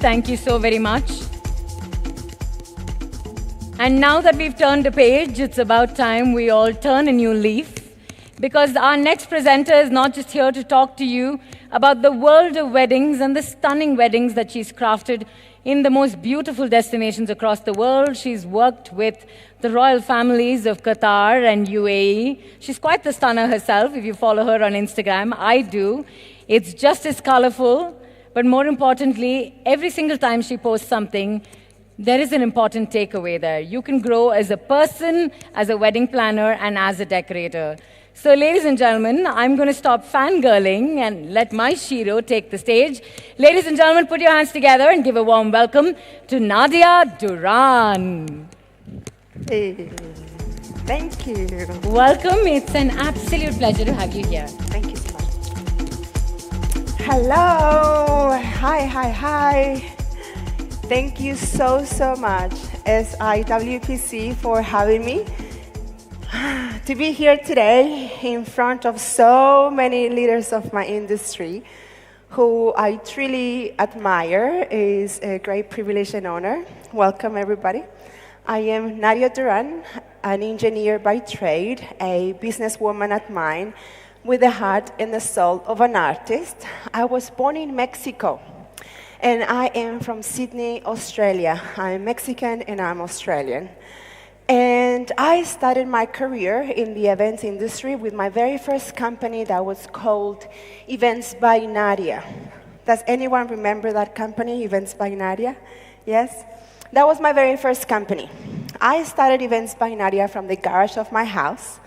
Thank you so very much. And now that we've turned a page, it's about time we all turn a new leaf, because our next presenter is not just here to talk to you about the world of weddings and the stunning weddings that she's crafted in the most beautiful destinations across the world. She's worked with the royal families of Qatar and UAE. She's quite the stunner herself, if you follow her on Instagram. I do. It's just as colorful. But more importantly, every single time she posts something, there is an important takeaway there. You can grow as a person, as a wedding planner, and as a decorator. So ladies and gentlemen, I'm going to stop fangirling and let my Shiro take the stage. Ladies and gentlemen, put your hands together and give a warm welcome to Nadia Duran. Hey, thank you. Welcome. It's an absolute pleasure to have you here. Thank you so much. Hello. Hi. Thank you so much, SIWPC, for having me. To be here today in front of so many leaders of my industry who I truly admire is a great privilege and honor. Welcome, everybody. I am Nadia Duran, an engineer by trade, a businesswoman at mind, with the heart and the soul of an artist. I was born in Mexico, and I am from Sydney, Australia. I'm Mexican and I'm Australian. And I started my career in the events industry with my very first company that was called Events by Nadia. Does anyone remember that company, Events by Nadia? Yes? That was my very first company. I started Events by Nadia from the garage of my house.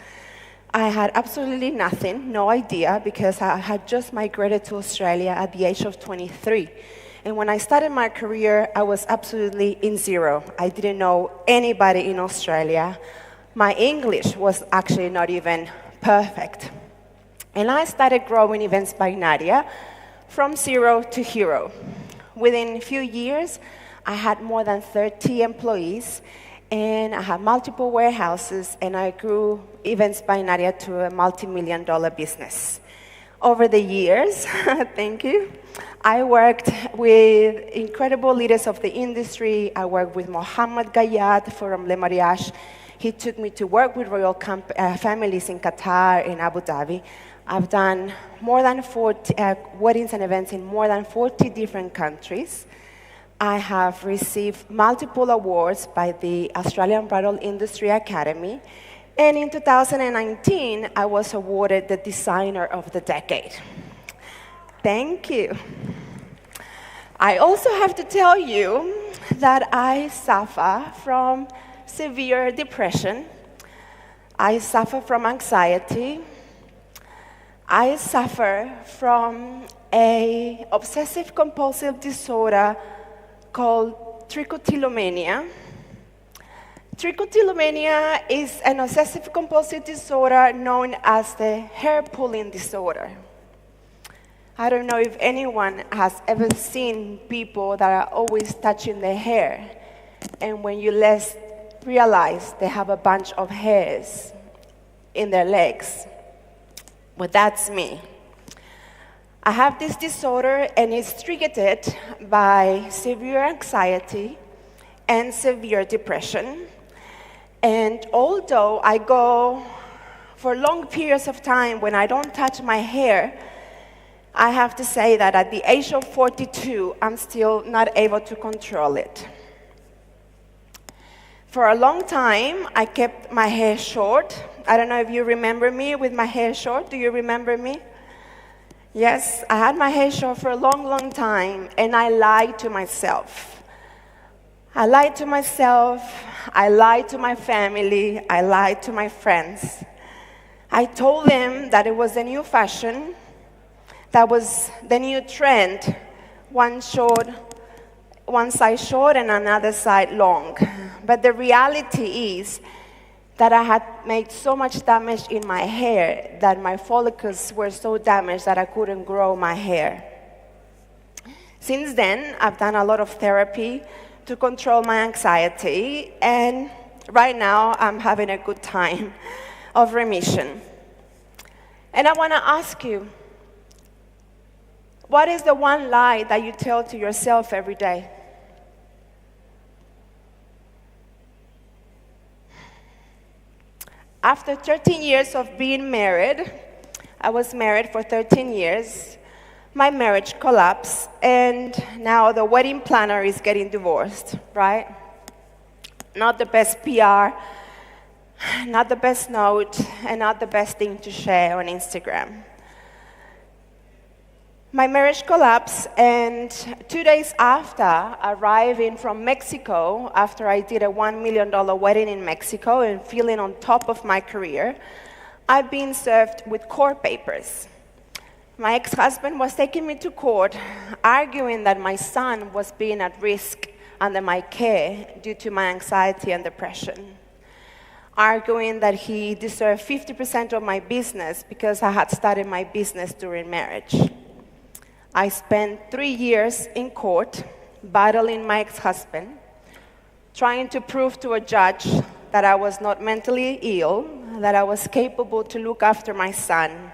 I had absolutely nothing, no idea, because I had just migrated to Australia at the age of 23. And when I started my career, I was absolutely in zero. I didn't know anybody in Australia. My English was actually not even perfect. And I started growing Events by Nadia from zero to hero. Within a few years, I had more than 30 employees, and I had multiple warehouses, and I grew Events by Nadia to a multi-million-dollar business. Over the years, thank you, I worked with incredible leaders of the industry. I worked with Mohammed Gayad from Le Mariage. He took me to work with royal families in Qatar and Abu Dhabi. I've done more than 40 weddings and events in more than 40 different countries. I have received multiple awards by the Australian Bridal Industry Academy. And in 2019, I was awarded the Designer of the Decade. Thank you. I also have to tell you that I suffer from severe depression. I suffer from anxiety. I suffer from an obsessive compulsive disorder called trichotillomania. Trichotillomania is an obsessive compulsive disorder known as the hair pulling disorder. I don't know if anyone has ever seen people that are always touching their hair, and when you less realize they have a bunch of hairs in their legs. Well, that's me. I have this disorder, and it's triggered by severe anxiety and severe depression. And although I go for long periods of time when I don't touch my hair, I have to say that at the age of 42, I'm still not able to control it. For a long time, I kept my hair short. I don't know if you remember me with my hair short. Do you remember me? Yes, I had my hair short for a long, long time, and I lied to myself. I lied to myself, I lied to my family, I lied to my friends. I told them that it was the new fashion, that was the new trend, one side short and another side long. But the reality is that I had made so much damage in my hair that my follicles were so damaged that I couldn't grow my hair. Since then, I've done a lot of therapy to control my anxiety, and right now I'm having a good time of remission. And I want to ask you, what is the one lie that you tell to yourself every day? After 13 years of being married, I was married for 13 years, my marriage collapsed, and now the wedding planner is getting divorced, right? Not the best PR, not the best note, and not the best thing to share on Instagram. My marriage collapsed, and 2 days after arriving from Mexico, after I did a $1 million wedding in Mexico and feeling on top of my career, I've been served with court papers. My ex-husband was taking me to court, arguing that my son was being at risk under my care due to my anxiety and depression, arguing that he deserved 50% of my business because I had started my business during marriage. I spent 3 years in court battling my ex-husband, trying to prove to a judge that I was not mentally ill, that I was capable to look after my son.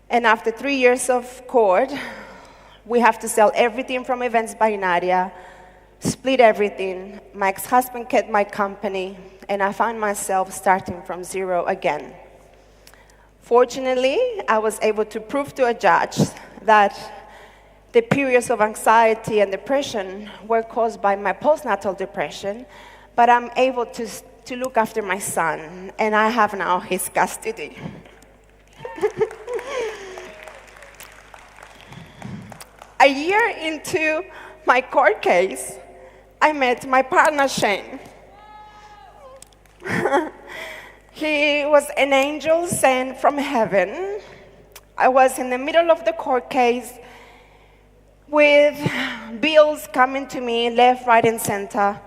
And after 3 years of court, we have to sell everything from Events by Nadia, split everything. My ex-husband kept my company, and I found myself starting from zero again. Fortunately, I was able to prove to a judge that the periods of anxiety and depression were caused by my postnatal depression, but I'm able to look after my son, and I have now his custody. A year into my court case, I met my partner, Shane. He was an angel sent from heaven. I was in the middle of the court case with bills coming to me left, right, and center.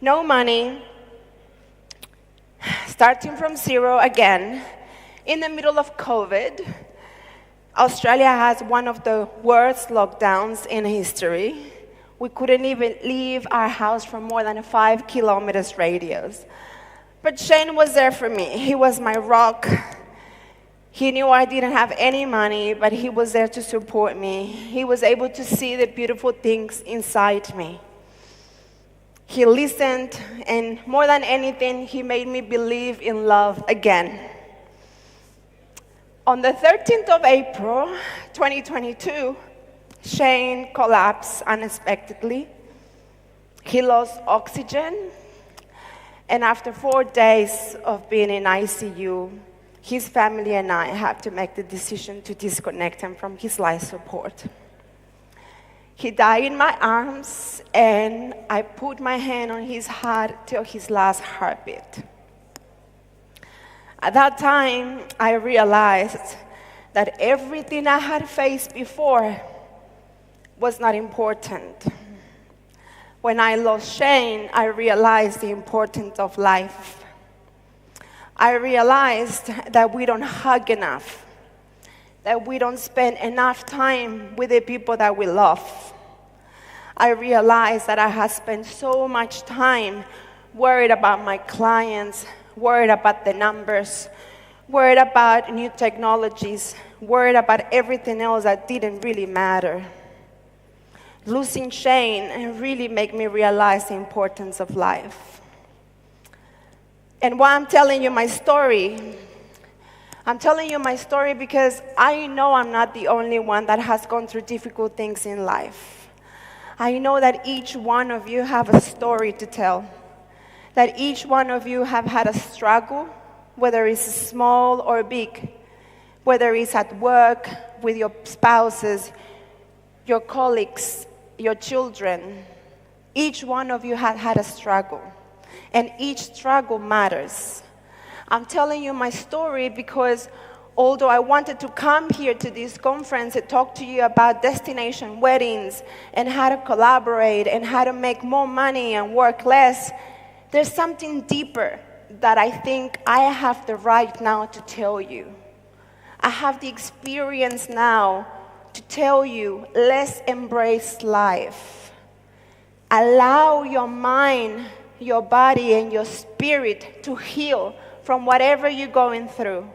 No money, starting from zero again. In the middle of COVID, Australia has one of the worst lockdowns in history. We couldn't even leave our house for more than a 5 kilometers radius. But Shane was there for me. He was my rock. He knew I didn't have any money, but he was there to support me. He was able to see the beautiful things inside me. He listened, and more than anything, he made me believe in love again. On the 13th of April, 2022, Shane collapsed unexpectedly. He lost oxygen, and after 4 days of being in ICU, his family and I had to make the decision to disconnect him from his life support. He died in my arms, and I put my hand on his heart till his last heartbeat. At that time, I realized that everything I had faced before was not important. When I lost Shane, I realized the importance of life. I realized that we don't hug enough, that we don't spend enough time with the people that we love. I realized that I had spent so much time worried about my clients, worried about the numbers, worried about new technologies, worried about everything else that didn't really matter. Losing Shane really made me realize the importance of life. And why I'm telling you my story, I'm telling you my story because I know I'm not the only one that has gone through difficult things in life. I know that each one of you have a story to tell, that each one of you have had a struggle, whether it's small or big, whether it's at work, with your spouses, your colleagues, your children. Each one of you had a struggle, and each struggle matters. I'm telling you my story because although I wanted to come here to this conference and talk to you about destination weddings and how to collaborate and how to make more money and work less, there's something deeper that I think I have the right now to tell you. I have the experience now to tell you, let's embrace life. Allow your mind, your body, and your spirit to heal from whatever you're going through.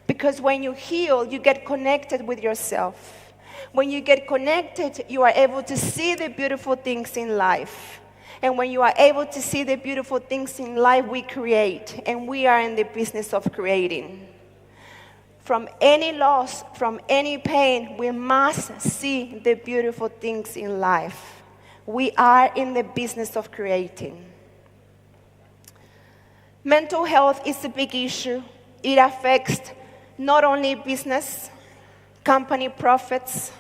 Because when you heal, you get connected with yourself. When you get connected, you are able to see the beautiful things in life. And when you are able to see the beautiful things in life, we create. And we are in the business of creating. From any loss, from any pain, we must see the beautiful things in life. We are in the business of creating. Mental health is a big issue. It affects not only business, company profits.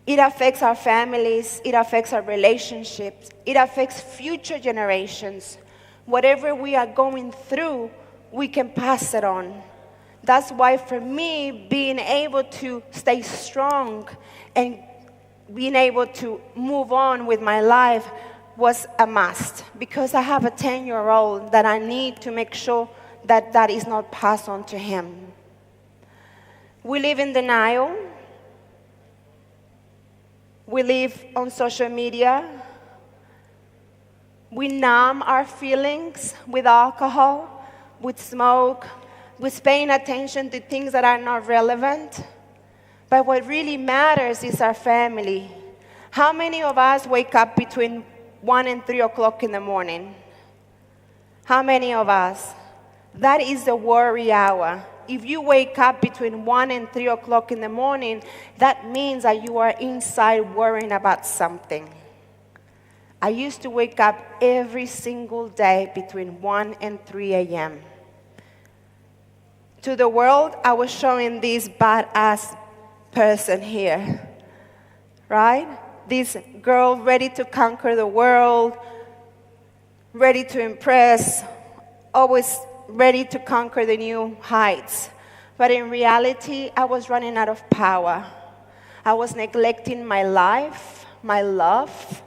It affects our families. It affects our relationships. It affects future generations. Whatever we are going through, we can pass it on. That's why for me, being able to stay strong and being able to move on with my life was a must, because I have a 10-year-old that I need to make sure that that is not passed on to him. We live in denial. We live on social media. We numb our feelings with alcohol, with smoke, with paying attention to things that are not relevant. But what really matters is our family. How many of us wake up between 1 and 3 o'clock in the morning? How many of us? That is the worry hour. If you wake up between 1 and 3 o'clock in the morning, that means that you are inside worrying about something. I used to wake up every single day between 1 and 3 a.m. To the world, I was showing this badass person here, right? This girl ready to conquer the world, ready to impress, always ready to conquer the new heights. But in reality, I was running out of power. I was neglecting my life, my love,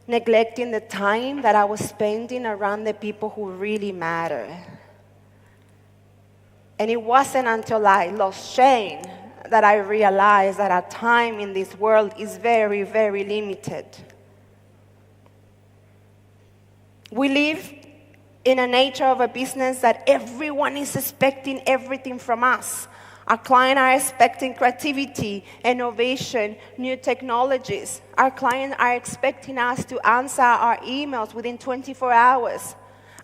neglecting the time that I was spending around the people who really matter. And it wasn't until I lost Shane that I realized that our time in this world is very, very limited. We live in a nature of a business that everyone is expecting everything from us. Our clients are expecting creativity, innovation, new technologies. Our clients are expecting us to answer our emails within 24 hours.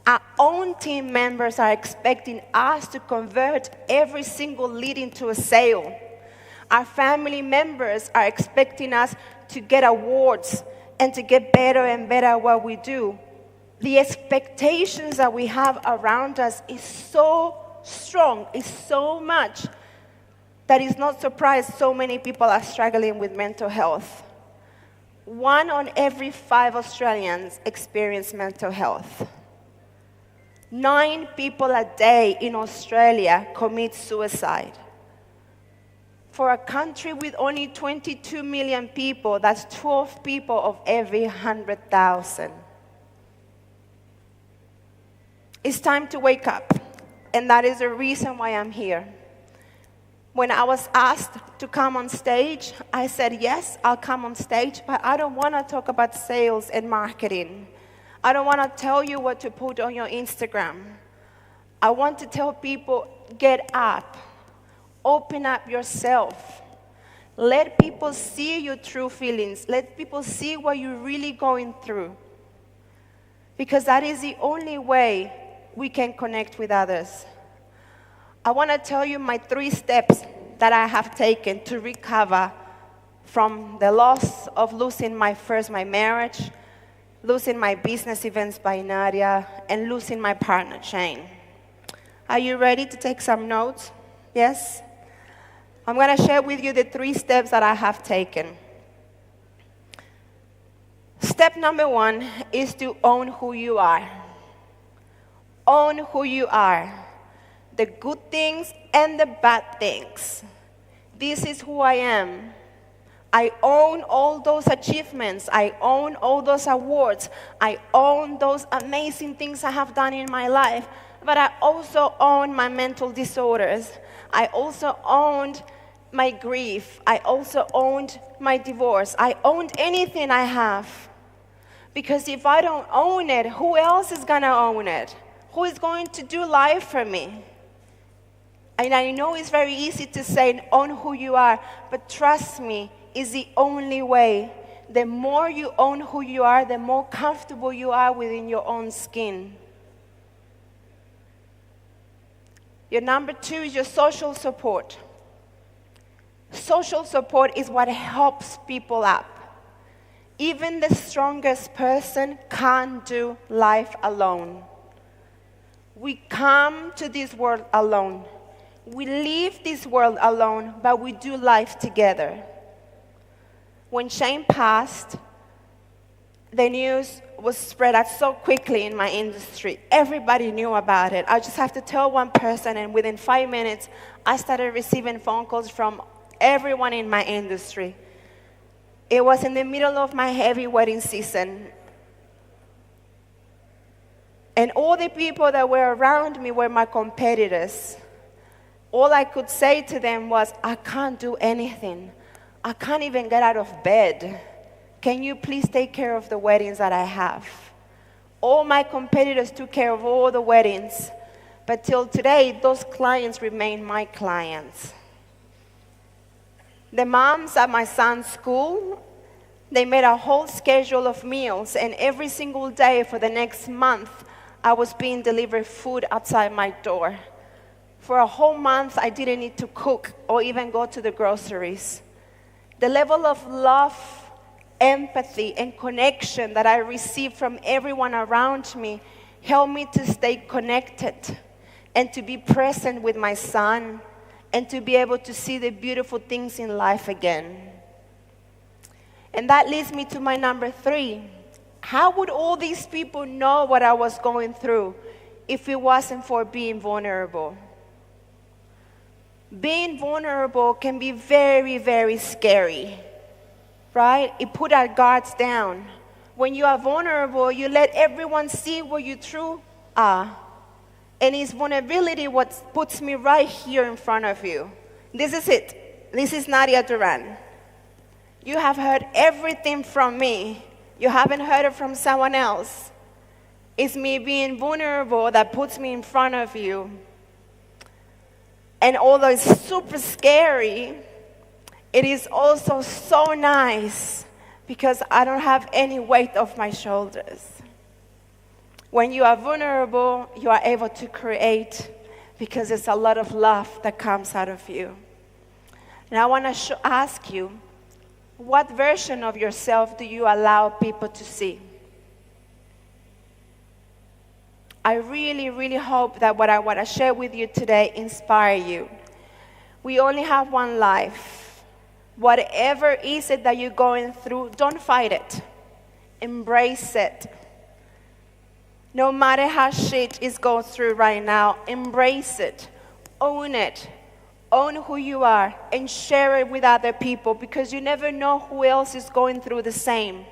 Our own team members are expecting us to convert every single lead into a sale. Our family members are expecting us to get awards and to get better and better at what we do. The expectations that we have around us is so strong, is so much, that it's not surprised so many people are struggling with mental health. 1 on every 5 Australians experience mental health. 9 people a day in Australia commit suicide. For a country with only 22 million people, that's 12 people of every 100,000. It's time to wake up, and that is the reason why I'm here. When I was asked to come on stage, I said, yes, I'll come on stage, but I don't want to talk about sales and marketing. I don't want to tell you what to put on your Instagram. I want to tell people, get up. Open up yourself. Let people see your true feelings. Let people see what you're really going through. Because that is the only way we can connect with others. I want to tell you my 3 steps that I have taken to recover from the loss of losing my marriage, losing my business events by Nadia, and losing my partner, Shane. Are you ready to take some notes? Yes? I'm going to share with you the 3 steps that I have taken. Step number 1 is to own who you are. Own who you are. The good things and the bad things. This is who I am. I own all those achievements. I own all those awards. I own those amazing things I have done in my life. But I also own my mental disorders. I also owned my grief. I also owned my divorce. I owned anything I have. Because if I don't own it, who else is going to own it? Who is going to do life for me? And I know it's very easy to say, own who you are, but trust me, it's the only way. The more you own who you are, the more comfortable you are within your own skin. Your number 2 is your social support. Social support is what helps people up. Even the strongest person can't do life alone. We come to this world alone. We leave this world alone, but we do life together. When Shane passed, the news was spread out so quickly in my industry. Everybody knew about it. I just have to tell one person, and within 5 minutes, I started receiving phone calls from everyone in my industry. It was in the middle of my heavy wedding season. And all the people that were around me were my competitors. All I could say to them was, I can't do anything. I can't even get out of bed. Can you please take care of the weddings that I have? All my competitors took care of all the weddings. But till today, those clients remain my clients. The moms at my son's school, they made a whole schedule of meals, and every single day for the next month, I was being delivered food outside my door. For a whole month, I didn't need to cook or even go to the groceries. The level of love, empathy, and connection that I received from everyone around me helped me to stay connected and to be present with my son and to be able to see the beautiful things in life again. And that leads me to my number 3. How would all these people know what I was going through if it wasn't for being vulnerable? Being vulnerable can be very, very scary, right? It put our guards down. When you are vulnerable, you let everyone see what you true are. And it's vulnerability what puts me right here in front of you. This is it. This is Nadia Duran. You have heard everything from me. You haven't heard it from someone else. It's me being vulnerable that puts me in front of you. And although it's super scary, it is also so nice because I don't have any weight off my shoulders. When you are vulnerable, you are able to create because there's a lot of love that comes out of you. And I want to ask you, what version of yourself do you allow people to see? I really, really hope that what I want to share with you today inspire you. We only have one life. Whatever is it that you're going through, don't fight it. Embrace it. No matter how shit is going through right now, embrace it. Own it. Own who you are and share it with other people because you never know who else is going through the same.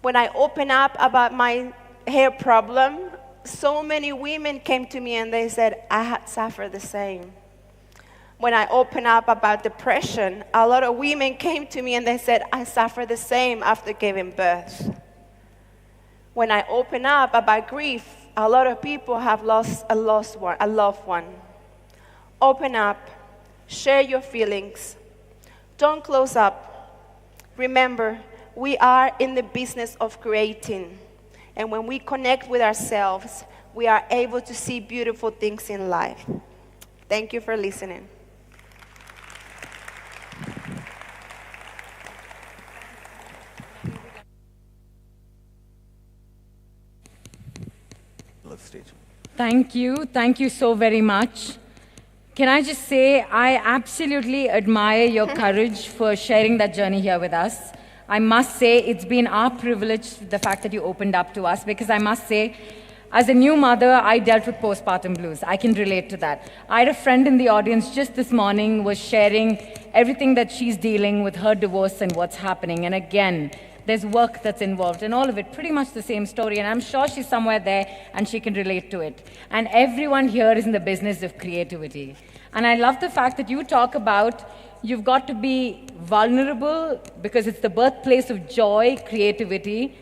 When I open up about my hair problem, so many women came to me and they said, I had suffered the same. When I open up about depression, a lot of women came to me and they said, I suffered the same after giving birth. When I open up about grief, a lot of people have lost a loved one. Open up, share your feelings. Don't close up. Remember, we are in the business of creating. And when we connect with ourselves, we are able to see beautiful things in life. Thank you for listening. Let's stage. Thank you. Thank you so very much. Can I just say, I absolutely admire your courage for sharing that journey here with us. I must say, it's been our privilege, the fact that you opened up to us, because I must say, as a new mother, I dealt with postpartum blues. I can relate to that. I had a friend in the audience just this morning was sharing everything that she's dealing with her divorce and what's happening. And again, there's work that's involved and all of it, pretty much the same story. And I'm sure she's somewhere there and she can relate to it. And everyone here is in the business of creativity. And I love the fact that you talk about you've got to be vulnerable because it's the birthplace of joy, creativity.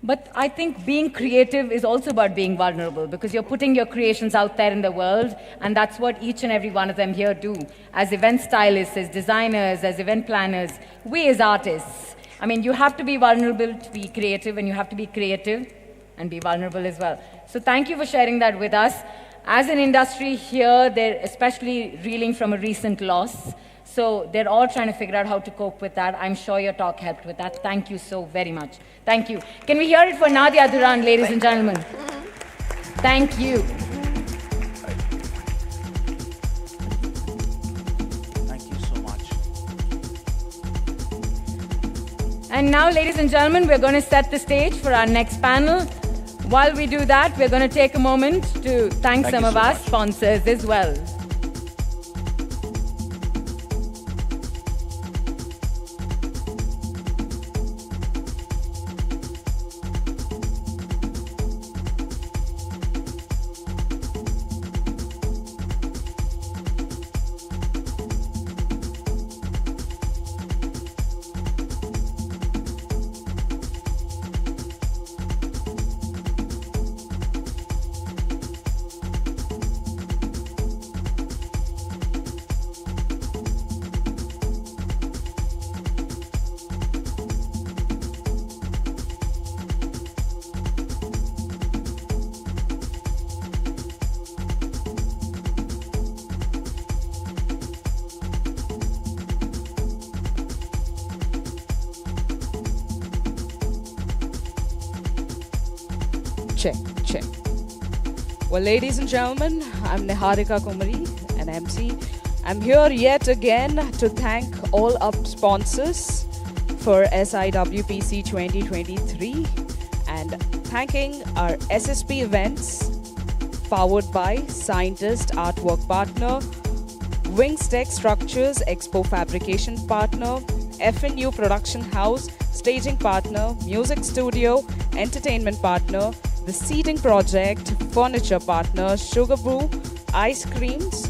But I think being creative is also about being vulnerable because you're putting your creations out there in the world, and that's what each and every one of them here do. As event stylists, as designers, as event planners, we as artists. I mean, you have to be vulnerable to be creative, and you have to be creative and be vulnerable as well. So thank you for sharing that with us. As an industry here, they're especially reeling from a recent loss. So they're all trying to figure out how to cope with that. I'm sure your talk helped with that. Thank you so very much. Thank you. Can we hear it for Nadia Duran, ladies and gentlemen? Thank you. Thank you so much. And now, ladies and gentlemen, we're going to set the stage for our next panel. While we do that, we're going to take a moment to thank some of our sponsors as well. Check. Well, ladies and gentlemen, I'm Niharika Kumari, an MC. I'm here yet again to thank all our sponsors for SIWPC 2023 and thanking our SSP events powered by Scientist Artwork Partner, Wings Tech Structures Expo Fabrication Partner, FNU Production House, Staging Partner, Music Studio, Entertainment Partner, The Seating Project, Furniture Partner, Sugar Brew, Ice Creams,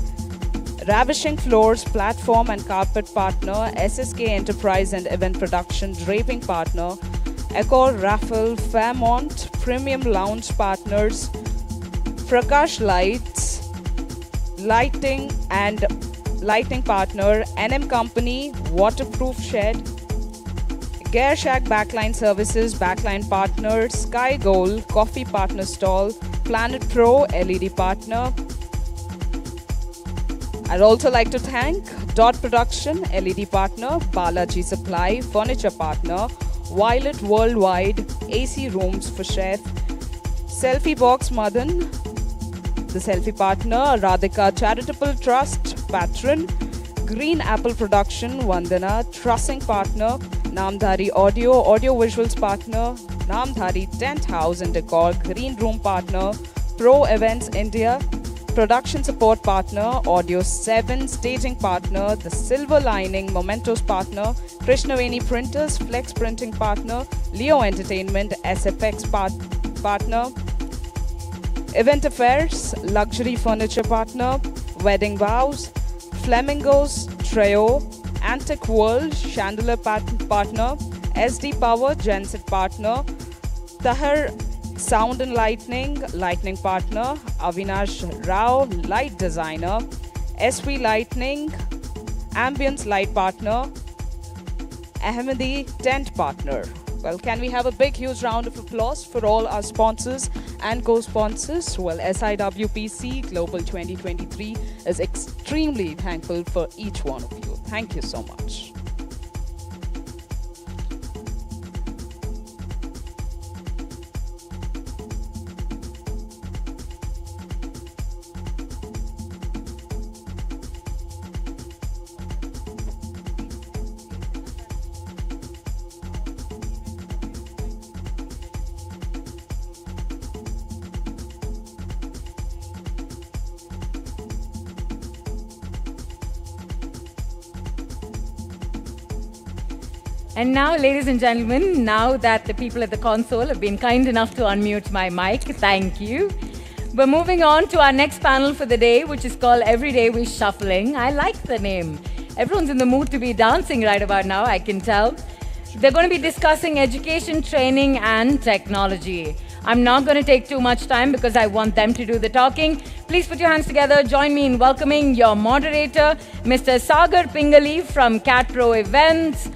Ravishing Floors, Platform and Carpet Partner, SSK Enterprise and Event Production, Draping Partner, Accor Raffle, Fairmont, Premium Lounge Partners, Prakash Lights, Lighting and Lighting Partner, NM Company, Waterproof Shed, Gear Shack Backline Services, Backline Partner, Sky Gold, Coffee Partner Stall, Planet Pro, LED Partner. I'd also like to thank Dot Production, LED Partner, Balaji Supply, Furniture Partner, Violet Worldwide, AC Rooms for Chef, Selfie Box Madan, the Selfie Partner, Radhika Charitable Trust, Patron, Green Apple Production, Vandana, Trussing Partner, Namdhari Audio Visuals Partner, Namdhari Tent House and Decor, Green Room Partner, Pro Events India, Production Support Partner, Audio 7, Staging Partner, The Silver Lining, Mementos Partner, Krishnaveni Printers, Flex Printing Partner, Leo Entertainment, SFX Partner, Event Affairs, Luxury Furniture Partner, Wedding Vows, Flamingos, Treo, Antique World, Chandelier Partner, SD Power, Genset Partner, Tahar Sound and Lightning, Lightning Partner, Avinash Rao, Light Designer, SV Lightning, Ambience Light Partner, Ahmedi Tent Partner. Well, can we have a big, huge round of applause for all our sponsors and co-sponsors? Well, SIWPC Global 2023 is extremely thankful for each one of you. Thank you so much. And now, ladies and gentlemen, now that the people at the console have been kind enough to unmute my mic, thank you. We're moving on to our next panel for the day, which is called Every Day We're Shuffling. I like the name. Everyone's in the mood to be dancing right about now, I can tell. They're going to be discussing education, training, and technology. I'm not going to take too much time because I want them to do the talking. Please put your hands together. Join me in welcoming your moderator, Mr. Sagar Pingali from Cat Pro Events.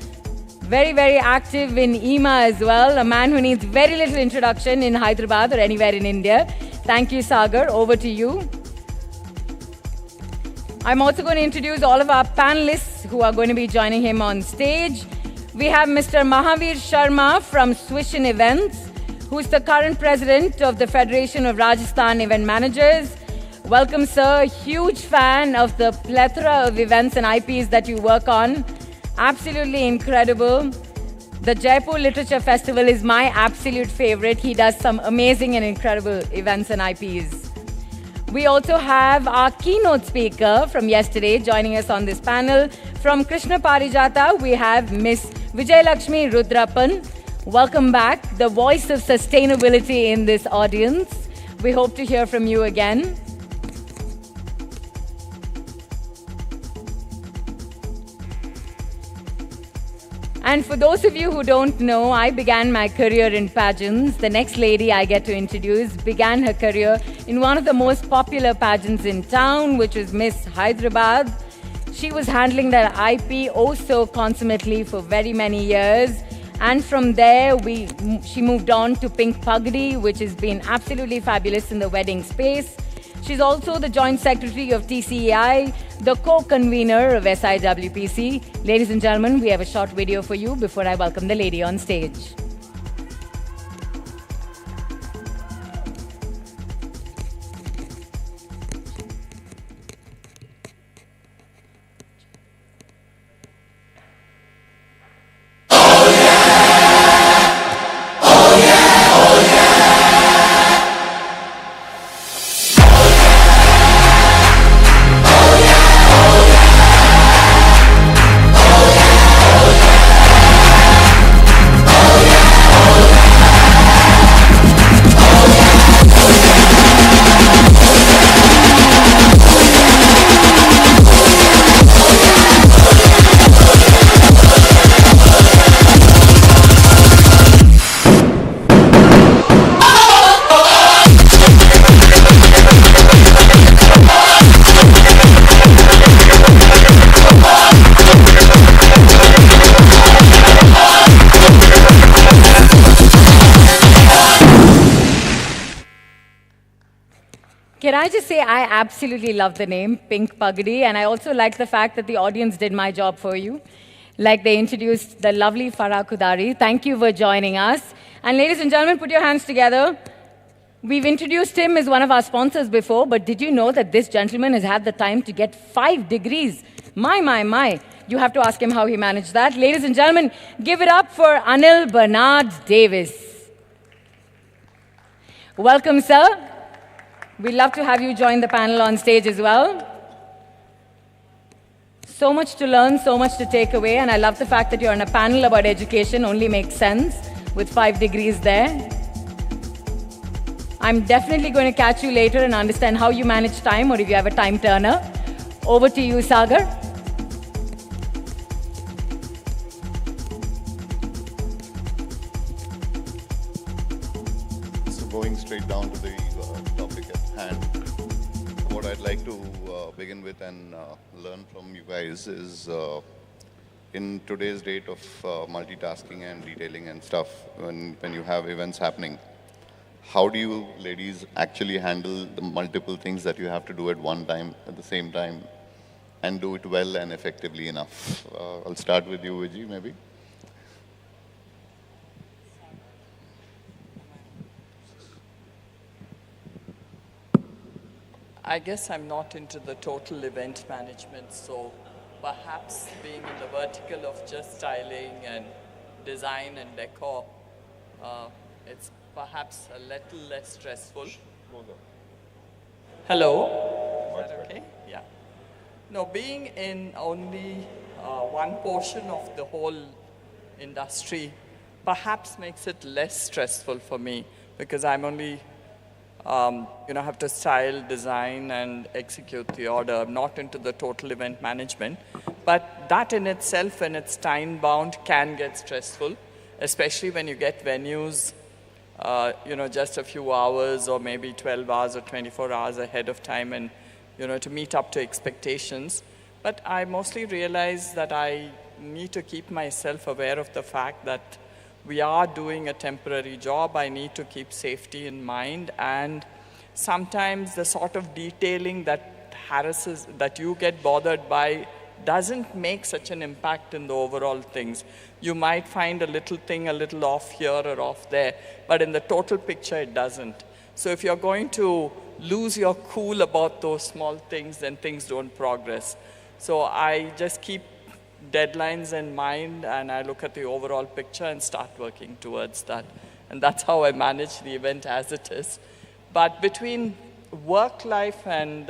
Very, very active in EMA as well. A man who needs very little introduction in Hyderabad or anywhere in India. Thank you, Sagar. Over to you. I'm also going to introduce all of our panelists who are going to be joining him on stage. We have Mr. Mahavir Sharma from Swishin Events, who's the current president of the Federation of Rajasthan Event Managers. Welcome, sir. Huge fan of the plethora of events and IPs that you work on. Absolutely incredible. The Jaipur Literature Festival is my absolute favorite. He does some amazing and incredible events and IPs. We also have our keynote speaker from yesterday joining us on this panel. From Krishna Parijata, we have Miss Vijayalakshmi Rudrapan. Welcome back, the voice of sustainability in this audience. We hope to hear from you again. And for those of you who don't know, I began my career in pageants. The next lady I get to introduce began her career in one of the most popular pageants in town, which was Miss Hyderabad. She was handling that IP oh so consummately for very many years. And from there, she moved on to Pink Pagdi, which has been absolutely fabulous in the wedding space. She's also the Joint Secretary of TCEI, the co-convener of SIWPC. Ladies and gentlemen, we have a short video for you before I welcome the lady on stage. Can I just say I absolutely love the name, Pink Pagdi, and I also like the fact that the audience did my job for you. Like they introduced the lovely Farah Kudari. Thank you for joining us. And ladies and gentlemen, put your hands together. We've introduced him as one of our sponsors before, but did you know that this gentleman has had the time to get 5 degrees? My. You have to ask him how he managed that. Ladies and gentlemen, give it up for Anil Bernard Davis. Welcome, sir. We'd love to have you join the panel on stage as well. So much to learn, so much to take away, and I love the fact that you're on a panel about education. Only makes sense with 5 degrees there. I'm definitely going to catch you later and understand how you manage time, or if you have a time turner. Over to you, Sagar. So going straight down to the topic at hand, what I'd like to begin with and learn from you guys is in today's date of multitasking and detailing and stuff, when you have events happening, how do you ladies actually handle the multiple things that you have to do at one time, at the same time, and do it well and effectively enough? I'll start with you, Vijay, maybe. I guess I'm not into the total event management, so perhaps being in the vertical of just styling and design and decor, it's perhaps a little less stressful. Hello? Is that okay? Yeah. No, being in only one portion of the whole industry perhaps makes it less stressful for me because I'm only, have to style, design, and execute the order. I'm not into the total event management. But that in itself, when it's time-bound, can get stressful, especially when you get venues, just a few hours or maybe 12 hours or 24 hours ahead of time and, to meet up to expectations. But I mostly realize that I need to keep myself aware of the fact that we are doing a temporary job. I need to keep safety in mind, and sometimes the sort of detailing that harasses, that you get bothered by, doesn't make such an impact in the overall things. You might find a little thing a little off here or off there, but in the total picture it doesn't. So if you're going to lose your cool about those small things, then things don't progress. So I just keep deadlines in mind, and I look at the overall picture and start working towards that. And that's how I manage the event as it is. But between work life and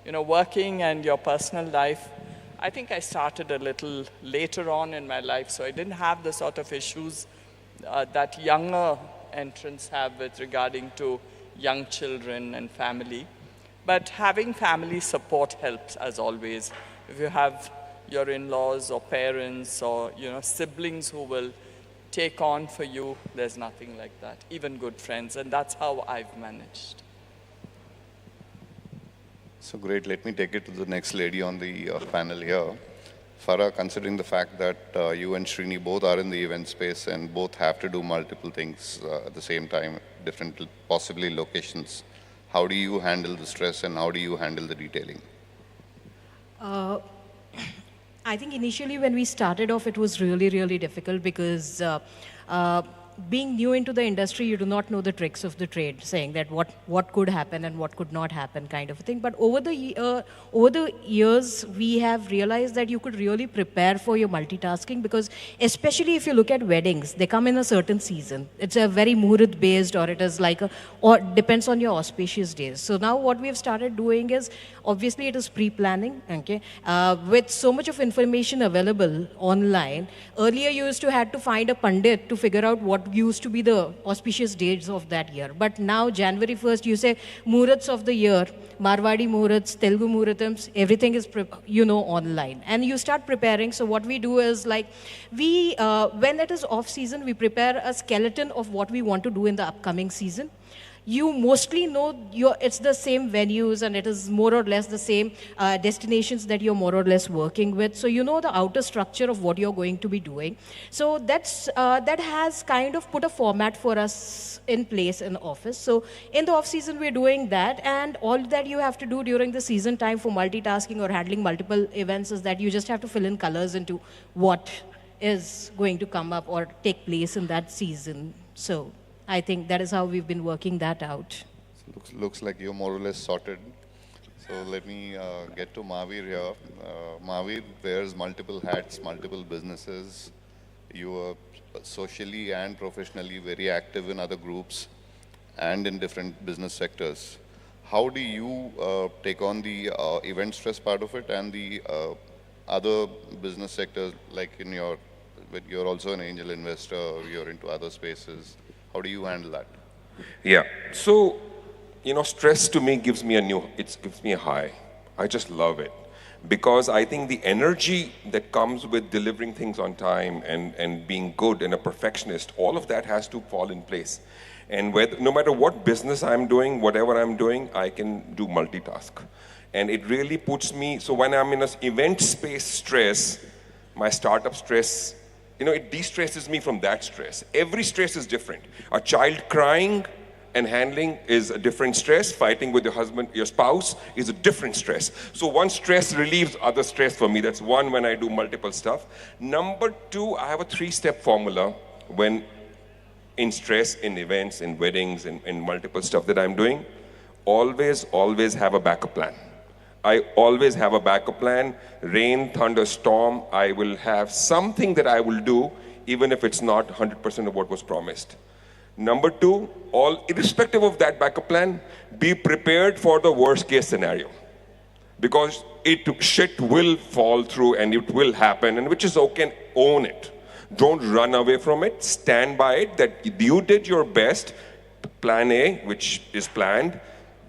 working and your personal life, I think I started a little later on in my life, so I didn't have the sort of issues that younger entrants have with regarding to young children and family. But having family support helps, as always. If you have your in-laws or parents or siblings who will take on for you, there's nothing like that, even good friends, and that's how I've managed. So great, let me take it to the next lady on the panel here. Farah, considering the fact that you and Srini both are in the event space and both have to do multiple things at the same time, different possibly locations, how do you handle the stress and how do you handle the detailing? I think initially when we started off, it was really, really difficult because being new into the industry, you do not know the tricks of the trade, saying that what could happen and what could not happen kind of a thing. But over the years, we have realized that you could really prepare for your multitasking because especially if you look at weddings, they come in a certain season. It's a very muhurat based, or it is like or depends on your auspicious days. So now what we have started doing is, obviously it is pre-planning, okay? With so much of information available online, earlier you used to have to find a pandit to figure out what used to be the auspicious dates of that year. But now, January 1st, you say, Muhurats of the year, Marwadi Muhurats, Telugu Muhuratams, everything is, online. And you start preparing. So what we do is when it is off-season, we prepare a skeleton of what we want to do in the upcoming season. You mostly know it's the same venues and it is more or less the same destinations that you're more or less working with. So you know the outer structure of what you're going to be doing. So that has kind of put a format for us in place in office. So in the off season, we're doing that, and all that you have to do during the season time for multitasking or handling multiple events is that you just have to fill in colors into what is going to come up or take place in that season. So I think that is how we've been working that out. So looks like you're more or less sorted. So let me get to Mahavir here. Mahavir wears multiple hats, multiple businesses. You are socially and professionally very active in other groups and in different business sectors. How do you take on the event stress part of it and the other business sectors, like you're also an angel investor, you're into other spaces. How do you handle that? Yeah, so, stress to me gives me a high. I just love it. Because I think the energy that comes with delivering things on time and being good and a perfectionist, all of that has to fall in place. And no matter what business I'm doing, whatever I'm doing, I can do multitask. And it really puts me, so when I'm in an event space stress, my startup stress, it de-stresses me from that stress. Every stress is different. A child crying and handling is a different stress. Fighting with your husband, your spouse, is a different stress. So one stress relieves other stress for me. That's one when I do multiple stuff. Number two, I have a 3-step formula when in stress, in events, in weddings, in multiple stuff that I'm doing. Always have a backup plan. I always have a backup plan. Rain, thunder, storm, I will have something that I will do, even if it's not 100% of what was promised. Number two, irrespective of that backup plan, be prepared for the worst case scenario. Because shit will fall through and it will happen, and which is okay, own it. Don't run away from it. Stand by it, that you did your best. Plan A, which is planned,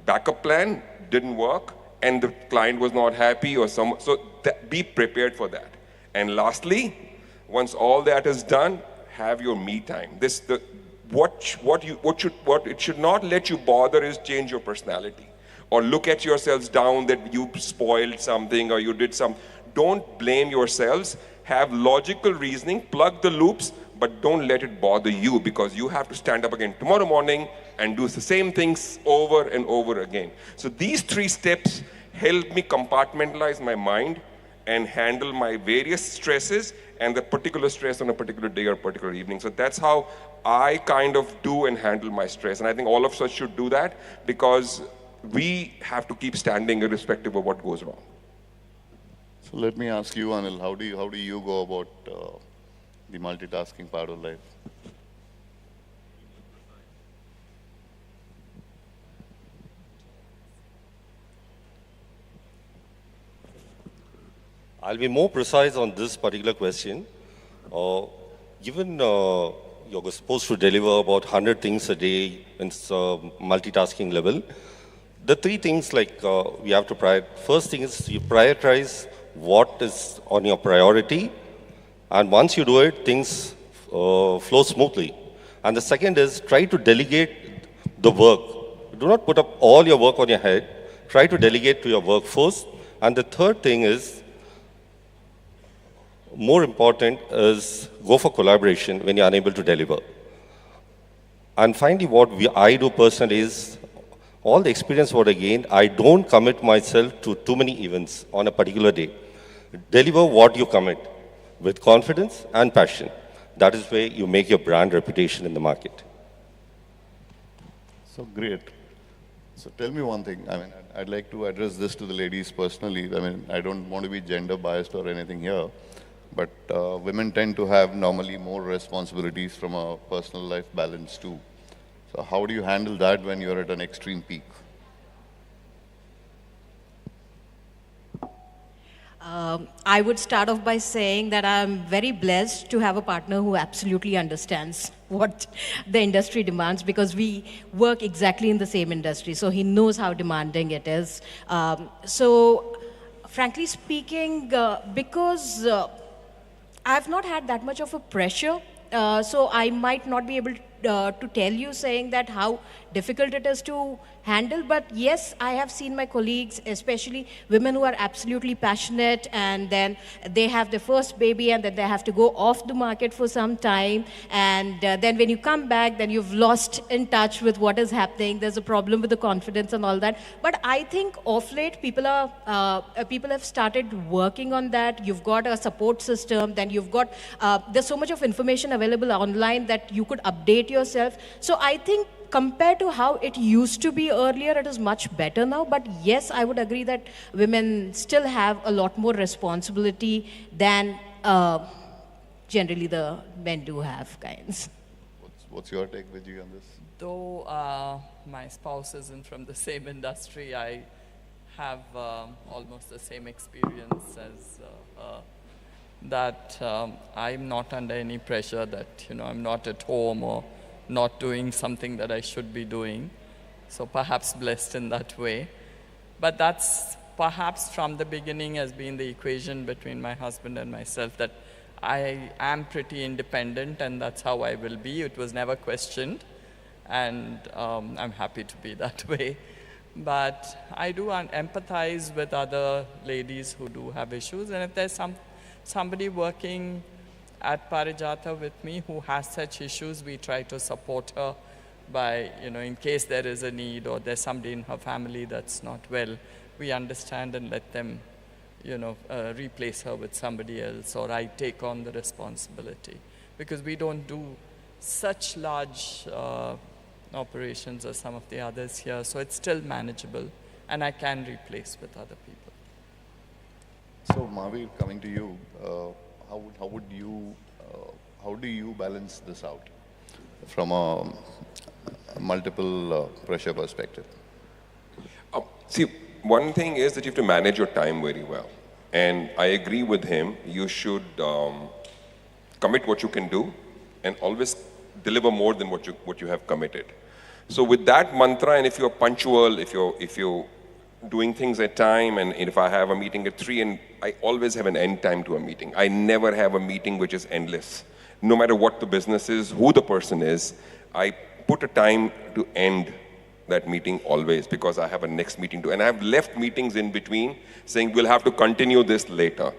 backup plan didn't work, and the client was not happy or be prepared for that. And lastly, once all that is done, have your me time. What it should not let you bother is change your personality or look at yourselves down that you spoiled something or you did something. Don't blame yourselves. Have logical reasoning, plug the loops, but don't let it bother you, because you have to stand up again tomorrow morning and do the same things over and over again. So these 3 steps help me compartmentalize my mind and handle my various stresses and the particular stress on a particular day or particular evening. So that's how I kind of do and handle my stress. And I think all of us should do that, because we have to keep standing irrespective of what goes wrong. So let me ask you, Anil, how do you go about the multitasking part of life? I'll be more precise on this particular question. Given you're supposed to deliver about 100 things a day in multitasking level, the 3 things we have to prioritize. First thing is you prioritize what is on your priority, and once you do it, things flow smoothly. And the second is try to delegate the work. Do not put up all your work on your head. Try to delegate to your workforce. And the third thing is, more important, is go for collaboration when you're unable to deliver. And finally, what I do personally is, all the experience what I gained, I don't commit myself to too many events on a particular day. Deliver what you commit with confidence and passion. That is where you make your brand reputation in the market. So great. So tell me one thing. I mean, I'd like to address this to the ladies personally. I mean, I don't want to be gender biased or anything here, but women tend to have normally more responsibilities from a personal life balance too. So how do you handle that when you're at an extreme peak? I would start off by saying that I'm very blessed to have a partner who absolutely understands what the industry demands, because we work exactly in the same industry, so he knows how demanding it is. So frankly speaking, because I've not had that much of a pressure, so I might not be able to tell you saying that how difficult it is to handle, but yes, I have seen my colleagues, especially women who are absolutely passionate, and then they have their first baby and then they have to go off the market for some time, and then when you come back, then you've lost in touch with what is happening. There's a problem with the confidence and all that. But I think of late people have started working on that. You've got a support system, then you've got there's so much of information available online that you could update yourself. So I think compared to how it used to be earlier, it is much better now. But yes, I would agree that women still have a lot more responsibility than generally the men do have, kinds. What's your take, Vijay, on this? Though my spouse isn't from the same industry, I have almost the same experience as that. I'm not under any pressure that, I'm not at home or not doing something that I should be doing. So perhaps blessed in that way. But that's perhaps from the beginning has been the equation between my husband and myself, that I am pretty independent and that's how I will be. It was never questioned, and I'm happy to be that way. But I do empathize with other ladies who do have issues, and if there's somebody working at Parijata with me who has such issues, we try to support her by, in case there is a need or there's somebody in her family that's not well, we understand and let them, replace her with somebody else, or I take on the responsibility. Because we don't do such large operations as some of the others here, so it's still manageable, and I can replace with other people. So Mahavir, coming to you, how do you balance this out from a multiple pressure perspective? See, one thing is that you have to manage your time very well. And I agree with him. You should commit what you can do, and always deliver more than what you have committed. So with that mantra, and if you're punctual, if you're doing things at time, and if I have a meeting at 3, and I always have an end time to a meeting. I never have a meeting which is endless. No matter what the business is, who the person is, I put a time to end that meeting always, because I have a next meeting to, and I've left meetings in between saying we'll have to continue this later.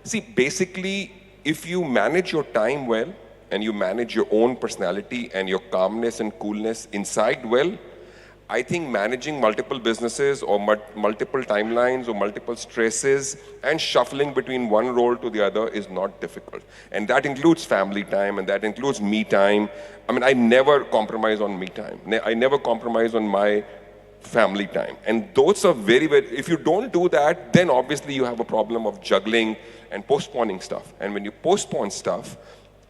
See, basically, if you manage your time well, and you manage your own personality and your calmness and coolness inside well, I think managing multiple businesses or multiple timelines or multiple stresses and shuffling between one role to the other is not difficult. And that includes family time, and that includes me time. I mean, I never compromise on me time. I never compromise on my family time. And those are very, very, if you don't do that, then obviously you have a problem of juggling and postponing stuff. And when you postpone stuff,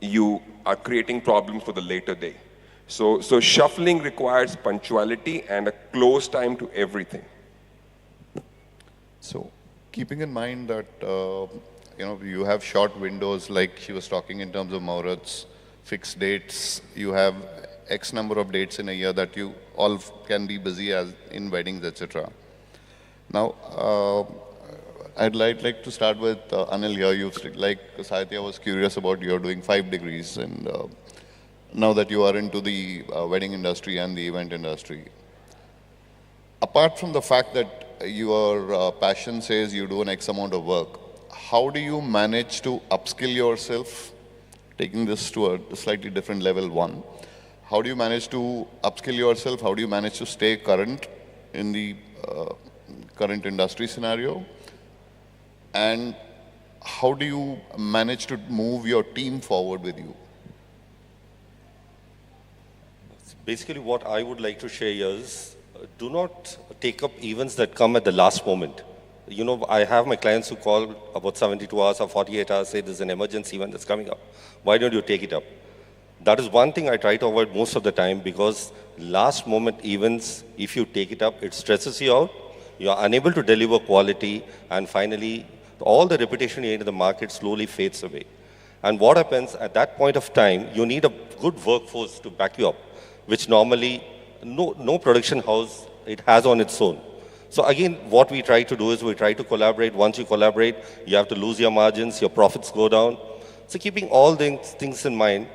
you are creating problems for the later day. So shuffling requires punctuality and a close time to everything. So keeping in mind that, you have short windows, like she was talking in terms of Maurats, fixed dates, you have X number of dates in a year that you all can be busy as in weddings, etc. Now, I'd like to start with Anil here. Like Saitya was curious about you're doing 5 degrees, and now that you are into the wedding industry and the event industry, apart from the fact that your passion says you do an X amount of work, how do you manage to upskill yourself, taking this to a slightly different level one? How do you manage to upskill yourself? How do you manage to stay current in the current industry scenario? And how do you manage to move your team forward with you? Basically, what I would like to share is, do not take up events that come at the last moment. I have my clients who call about 72 hours or 48 hours, say there's an emergency event that's coming up. Why don't you take it up? That is one thing I try to avoid most of the time, because last moment events, if you take it up, it stresses you out. You are unable to deliver quality, and finally, all the reputation you need in the market slowly fades away. And what happens at that point of time, you need a good workforce to back you up, which normally no production house it has on its own. So again, what we try to do is we try to collaborate. Once you collaborate, you have to lose your margins, your profits go down. So keeping all these things in mind,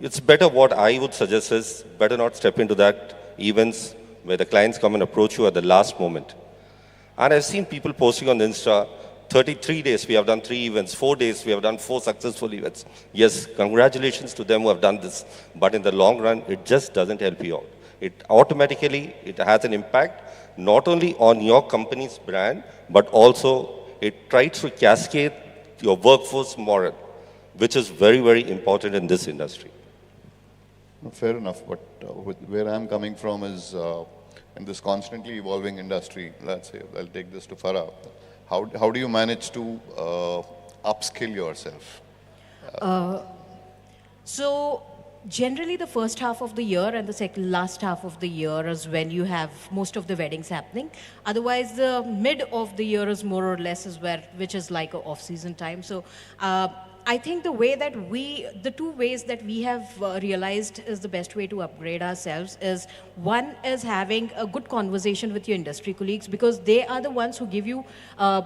it's better, what I would suggest is, better not step into that events where the clients come and approach you at the last moment. And I've seen people posting on Insta, 33 days we have done 3 events, 4 days we have done 4 successful events. Yes, congratulations to them who have done this, but in the long run, it just doesn't help you out. It automatically, it has an impact, not only on your company's brand, but also it tries to cascade your workforce morale, which is very, very important in this industry. Fair enough, but where I'm coming from is in this constantly evolving industry, let's say, I'll take this to Farah. How do you manage to upskill yourself? So generally the first half of the year and the last half of the year is when you have most of the weddings happening. Otherwise, the mid of the year is more or less which is like an off-season time. So I think the 2 ways that we have realized is the best way to upgrade ourselves is, one is having a good conversation with your industry colleagues, because they are the ones who give you a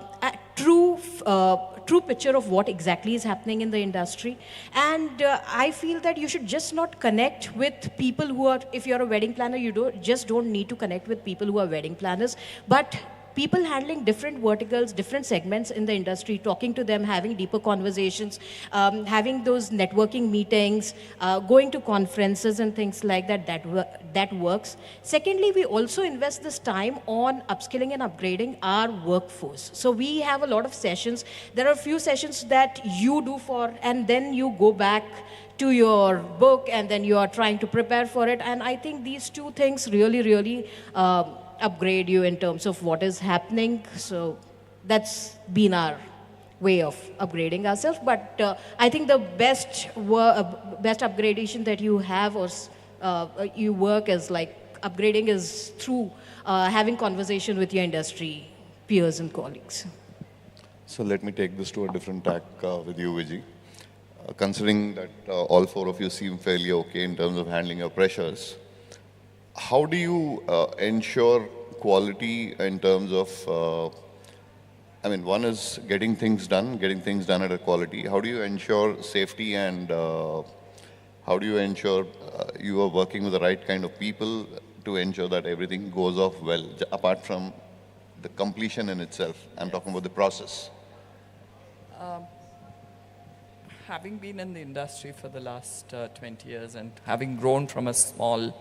true picture of what exactly is happening in the industry. And I feel that you should just not connect with people who are, if you're a wedding planner, you don't need to connect with people who are wedding planners, but people handling different verticals, different segments in the industry, talking to them, having deeper conversations, having those networking meetings, going to conferences and things like that, that works. Secondly, we also invest this time on upskilling and upgrading our workforce. So we have a lot of sessions. There are a few sessions that you do and then you go back to your book and then you are trying to prepare for it. And I think these 2 things really, really upgrade you in terms of what is happening. So that's been our way of upgrading ourselves. But I think the best upgradation that you have or you work is like upgrading is through having conversation with your industry peers and colleagues. So let me take this to a different tack with you, Vijay. considering that all four of you seem fairly okay in terms of handling your pressures, how do you ensure quality in terms of, I mean, one is getting things done at a quality. How do you ensure safety and how do you ensure you are working with the right kind of people to ensure that everything goes off well, apart from the completion in itself? I'm talking about the process. Having been in the industry for the last 20 years and having grown from a small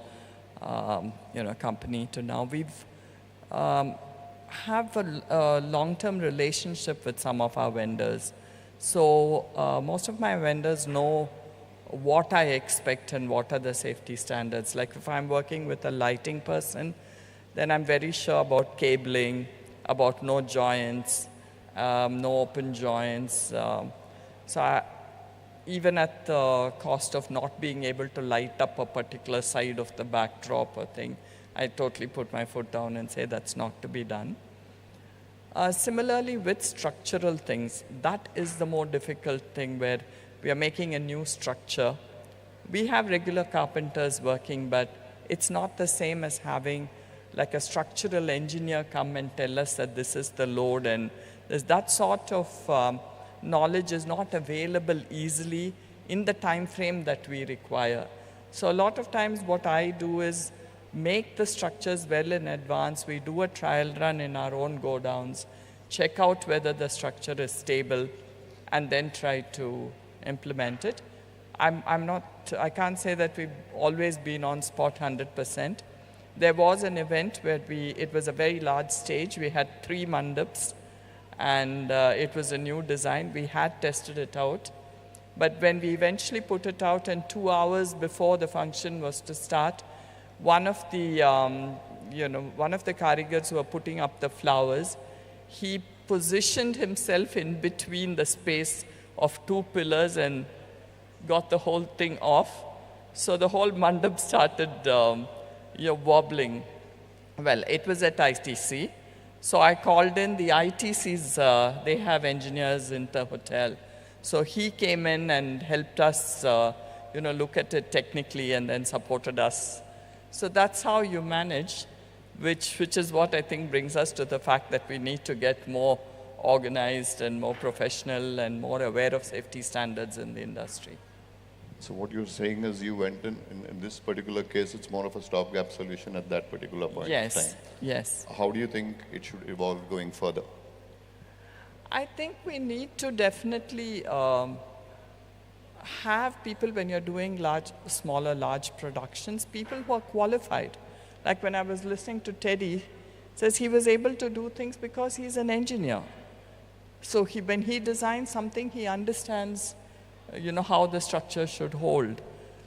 company to now, we've have a long-term relationship with some of our vendors. So most of my vendors know what I expect and what are the safety standards. Like if I'm working with a lighting person, then I'm very sure about cabling, about no joints, no open joints. Even at the cost of not being able to light up a particular side of the backdrop or thing, I totally put my foot down and say that's not to be done. Similarly with structural things, that is the more difficult thing where we are making a new structure. We have regular carpenters working, but it's not the same as having like a structural engineer come and tell us that this is the load, and that sort of knowledge is not available easily in the time frame that we require. So a lot of times what I do is make the structures well in advance. We do a trial run in our own go-downs, check out whether the structure is stable, and then try to implement it. I can't say that we've always been on spot 100%. There was an event where it was a very large stage. We had 3 mandaps, and it was a new design. We had tested it out. But when we eventually put it out, and 2 hours before the function was to start, one of the karigars who were putting up the flowers, he positioned himself in between the space of 2 pillars and got the whole thing off. So the whole mandap started wobbling. Well, it was at ITC. So I called in the ITCs, they have engineers in the hotel. So he came in and helped us look at it technically and then supported us. So that's how you manage, which is what I think brings us to the fact that we need to get more organized and more professional and more aware of safety standards in the industry. So what you're saying is you went in this particular case, it's more of a stopgap solution at that particular point in time. Yes. How do you think it should evolve going further? I think we need to definitely have people, when you're doing large productions, people who are qualified. Like when I was listening to Teddy, says he was able to do things because he's an engineer. So when he designs something, he understands how the structure should hold.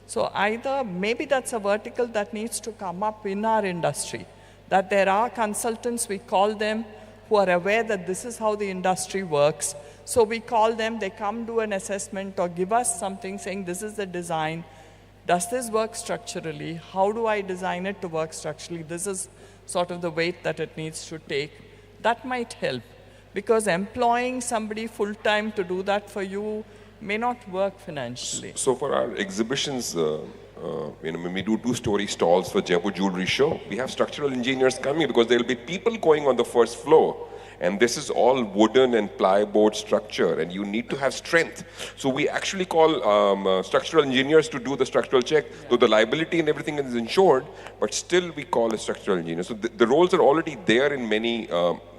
So either maybe that's a vertical that needs to come up in our industry, that there are consultants, we call them, who are aware that this is how the industry works. So we call them, they come do an assessment or give us something saying this is the design. Does this work structurally? How do I design it to work structurally? This is sort of the weight that it needs to take. That might help, because employing somebody full-time to do that for you may not work financially. So for our exhibitions, when we do 2-story stalls for Jaipur Jewelry Show, we have structural engineers coming because there will be people going on the first floor. And this is all wooden and plyboard structure, and you need to have strength. So we actually call structural engineers to do the structural check, though the liability and everything is insured, but still we call a structural engineer. So the roles are already there in many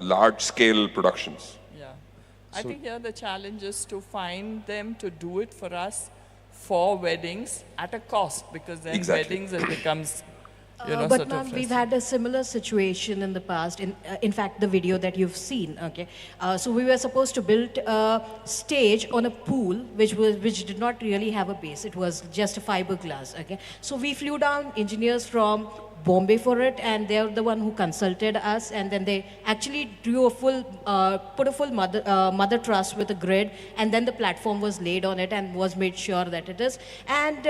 large-scale productions. I think here the challenge is to find them to do it for us for weddings at a cost, because then weddings it becomes but ma'am, we've had a similar situation in the past. In fact, the video that you've seen. Okay, so we were supposed to build a stage on a pool which did not really have a base. It was just a fiberglass. Okay, so we flew down engineers from Bombay for it, and they're the one who consulted us, and then they actually drew a full, put a full mother truss with a grid, and then the platform was laid on it and was made sure that it is. And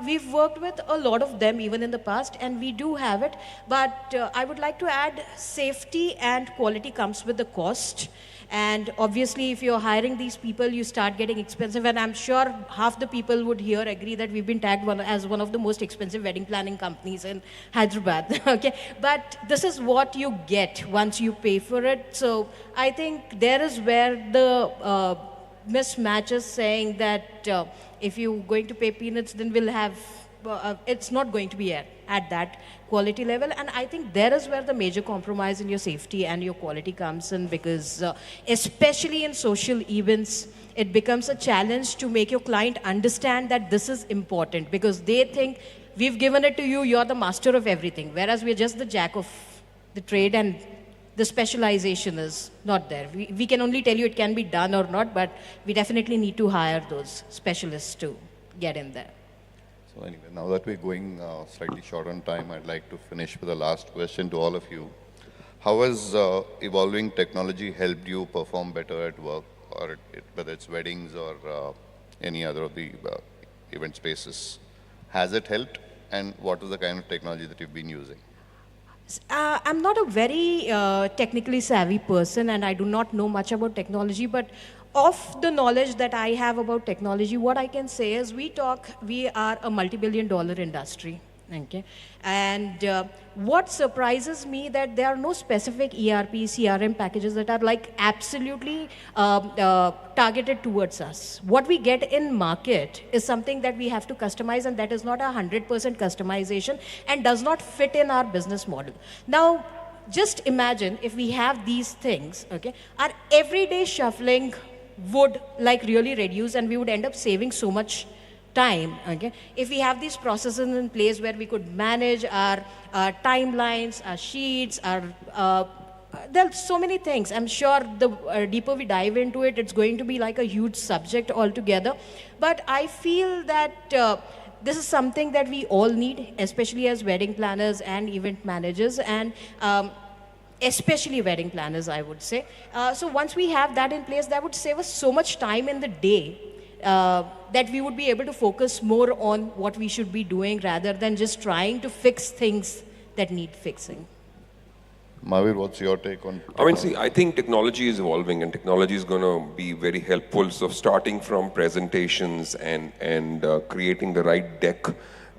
we've worked with a lot of them even in the past, and we do have it, but I would like to add safety and quality comes with the cost. And obviously, if you're hiring these people, you start getting expensive. And I'm sure half the people would here agree that we've been tagged as one of the most expensive wedding planning companies in Hyderabad. Okay, but this is what you get once you pay for it. So I think there is where the mismatch is saying that if you're going to pay peanuts, then we'll have, it's not going to be at that quality level. And I think there is where the major compromise in your safety and your quality comes in, because especially in social events, it becomes a challenge to make your client understand that this is important, because they think we've given it to you, you're the master of everything, whereas we're just the jack of the trade and the specialization is not there. We can only tell you it can be done or not, but we definitely need to hire those specialists to get in there. So anyway, now that we're going slightly short on time, I'd like to finish with the last question to all of you. How has evolving technology helped you perform better at work, or whether it's weddings or any other of the event spaces? Has it helped, and what is the kind of technology that you've been using? I'm not a very technically savvy person, and I do not know much about technology, but of the knowledge that I have about technology, what I can say is we are a multi-billion-dollar industry. Okay, and what surprises me that there are no specific ERP, CRM packages that are like absolutely targeted towards us. What we get in market is something that we have to customize, and that is not 100% customization and does not fit in our business model. Now, just imagine if we have these things, okay, our everyday shuffling would like really reduce, and we would end up saving so much time, okay? If we have these processes in place where we could manage our timelines, our sheets, there are so many things. I'm sure the deeper we dive into it, it's going to be like a huge subject altogether. But I feel that this is something that we all need, especially as wedding planners and event managers, and especially wedding planners, I would say. So once we have that in place, that would save us so much time in the day. That we would be able to focus more on what we should be doing rather than just trying to fix things that need fixing. Mahavir, what's your take on technology? I mean, see, I think technology is evolving, and technology is going to be very helpful. So starting from presentations and creating the right deck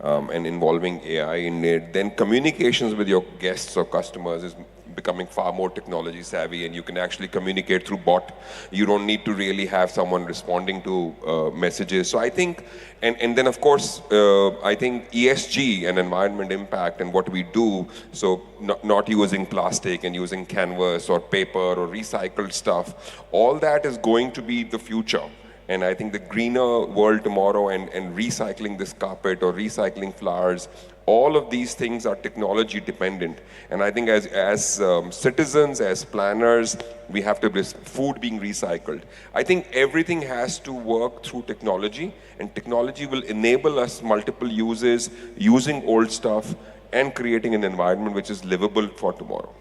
and involving AI in it, then communications with your guests or customers is becoming far more technology savvy, and you can actually communicate through bot. You don't need to really have someone responding to messages. So I think, and then of course, I think ESG and environment impact and what we do, so not using plastic and using canvas or paper or recycled stuff, all that is going to be the future. And I think the greener world tomorrow and recycling this carpet or recycling flowers, all of these things are technology dependent. And I think as citizens, as planners, we have to be food being recycled. I think everything has to work through technology, and technology will enable us multiple uses, using old stuff and creating an environment which is livable for tomorrow.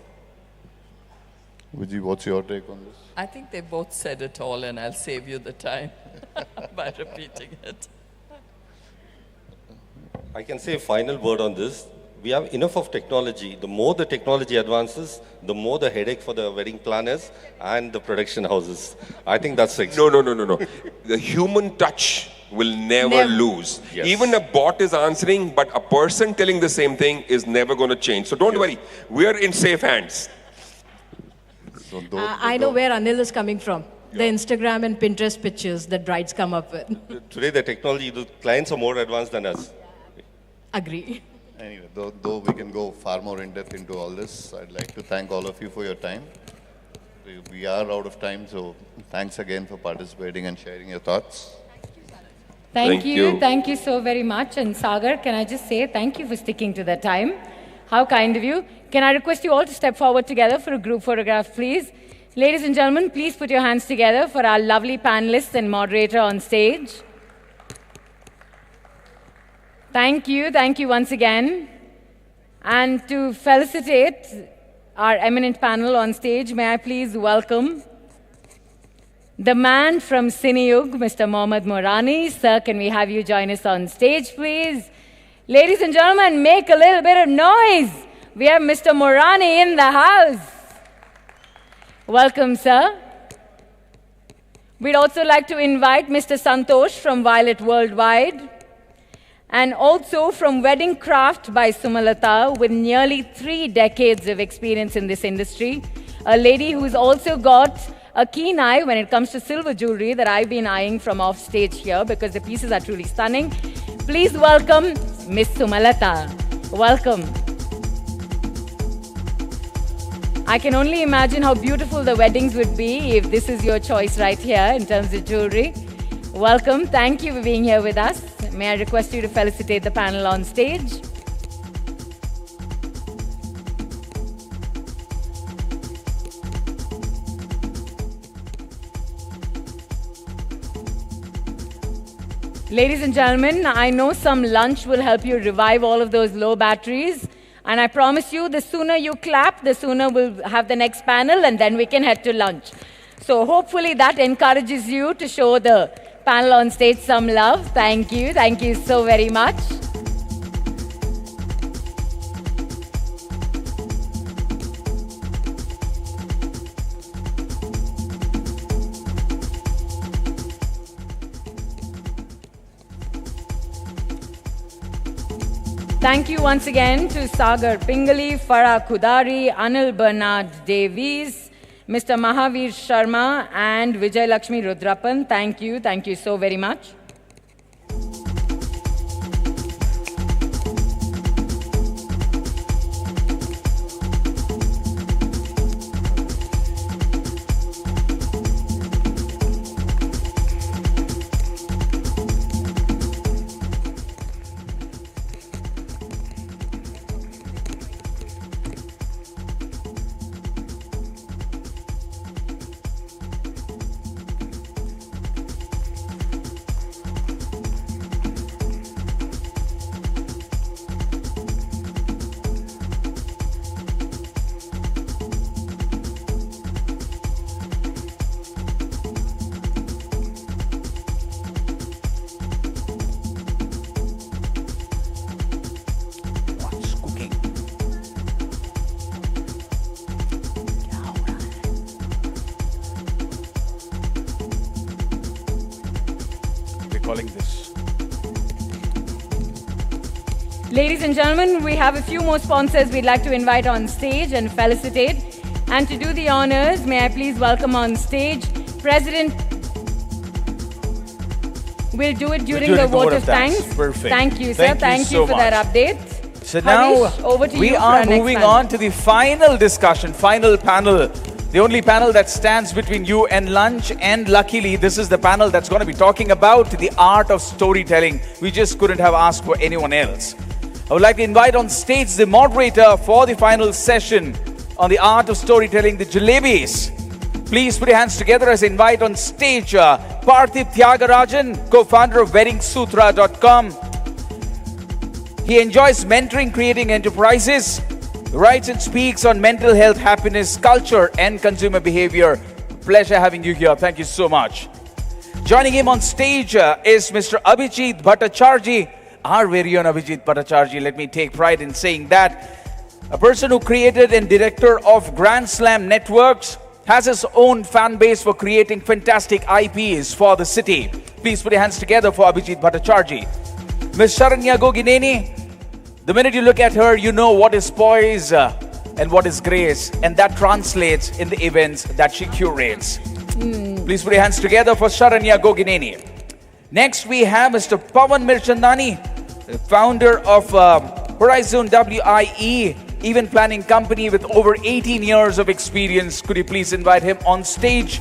Vijay, what's your take on this? I think they both said it all, and I'll save you the time by repeating it. I can say a final word on this. We have enough of technology. The more the technology advances, the more the headache for the wedding planners and the production houses. I think that's No. The human touch will never lose. Yes. Even a bot is answering, but a person telling the same thing is never going to change. So don't worry, we are in safe hands. So I know where Anil is coming from. The Instagram and Pinterest pictures that brides come up with. Today the technology, the clients are more advanced than us. Agree. Anyway, though we can go far more in depth into all this, I'd like to thank all of you for your time. We are out of time, so thanks again for participating and sharing your thoughts. Thank you. Thank you so very much. And Sagar, can I just say thank you for sticking to the time. How kind of you. Can I request you all to step forward together for a group photograph, please? Ladies and gentlemen, please put your hands together for our lovely panelists and moderator on stage. Thank you once again. And to felicitate our eminent panel on stage, may I please welcome the man from Cineyug, Mr. Mohammad Morani. Sir, can we have you join us on stage, please? Ladies and gentlemen, make a little bit of noise. We have Mr. Morani in the house. Welcome, sir. We'd also like to invite Mr. Santosh from Violet Worldwide, and also from Wedding Craft by Sumalata, with nearly 3 decades of experience in this industry. A lady who's also got a keen eye when it comes to silver jewelry that I've been eyeing from off stage here because the pieces are truly stunning. Please welcome Miss Sumalata. Welcome. I can only imagine how beautiful the weddings would be if this is your choice right here in terms of jewelry. Welcome. Thank you for being here with us. May I request you to felicitate the panel on stage? Ladies and gentlemen, I know some lunch will help you revive all of those low batteries. And I promise you, the sooner you clap, the sooner we'll have the next panel, and then we can head to lunch. So hopefully that encourages you to show the panel on stage some love. Thank you. Thank you so very much. Thank you once again to Sagar Pingali, Farah Kudari, Anil Bernard Davies, Mr. Mahavir Sharma, and Vijay Lakshmi Rudrapan. Thank you. Thank you so very much. Calling this. Ladies and gentlemen, we have a few more sponsors we'd like to invite on stage and felicitate. And to do the honors, may I please welcome on stage President. We'll do it during the vote of thanks. Perfect. Thank you, sir. Thank you for that update. So Harish, now over to we you for are our next moving panel. on to the final discussion, final panel. The only panel that stands between you and lunch, and luckily this is the panel that's going to be talking about the art of storytelling. We just couldn't have asked for anyone else. I would like to invite on stage the moderator for the final session on the art of storytelling, the Jalebis. Please put your hands together as I invite on stage Parthiv Tyagarajan, co-founder of WeddingSutra.com. He enjoys mentoring, creating enterprises, writes and speaks on mental health, happiness, culture, and consumer behavior. Pleasure having you here. Thank you so much. Joining him on stage is Mr. Abhijit Bhattacharjee, our very own Abhijit Bhattacharjee. Let me take pride in saying that. A person who created and director of Grand Slam Networks, has his own fan base for creating fantastic IPs for the city. Please put your hands together for Abhijit Bhattacharjee. Ms. Sharanya Gogineni, the minute you look at her, you know what is poise and what is grace, and that translates in the events that she curates. Please put your hands together for Sharanya Gogineni. Next, we have Mr. Pawan Mirchandani, the founder of Horizon WIE, event planning company with over 18 years of experience. Could you please invite him on stage?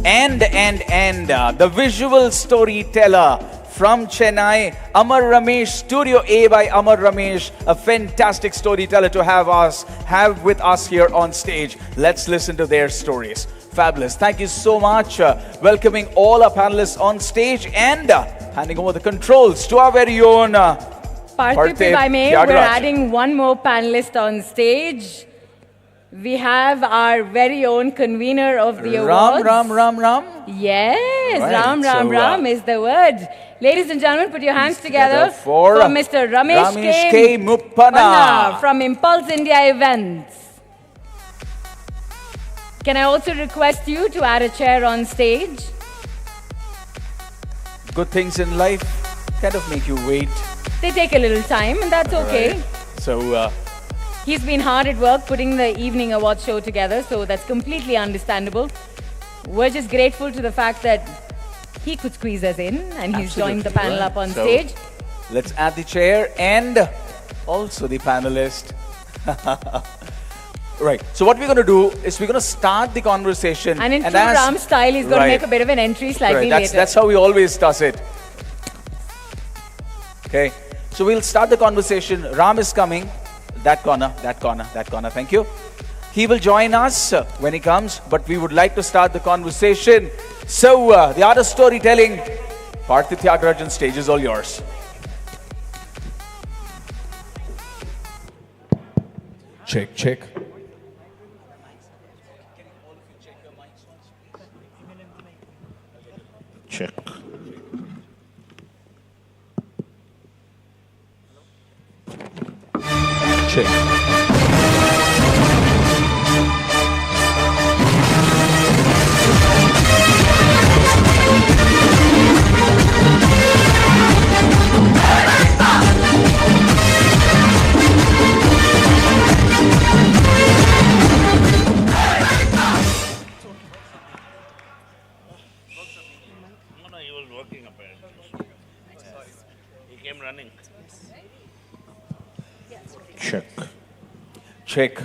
And the visual storyteller from Chennai, Amar Ramesh, Studio A by Amar Ramesh, a fantastic storyteller to have with us here on stage. Let's listen to their stories. Fabulous. Thank you so much. Welcoming all our panelists on stage and handing over the controls to our very own Parthiv, if I may, we're adding one more panelist on stage. We have our very own convener of the awards. Ram. Yes, Right. Ram is the word. Ladies and gentlemen, put your hands together for Mr. Ramesh K. Muppana from Impulse India Events. Can I also request you to add a chair on stage? Good things in life kind of make you wait. They take a little time, and that's okay. Right. So, He's been hard at work putting the evening award show together, so that's completely understandable. We're just grateful to the fact that he could squeeze us in, and he's joined the panel up on stage. Let's add the chair and also the panelist. Right. So what we're going to do is we're going to start the conversation. And in true Ram style, he's going to make a bit of an entry slightly later. That's how we always does it. Okay. So we'll start the conversation. Ram is coming. That corner, that corner, that corner. Thank you. He will join us when he comes, but we would like to start the conversation. So the art of storytelling, Partha Tyagarajan, stage is all yours. Check, check. Check. Check. No, he was working apparently. He came running. Check. Check.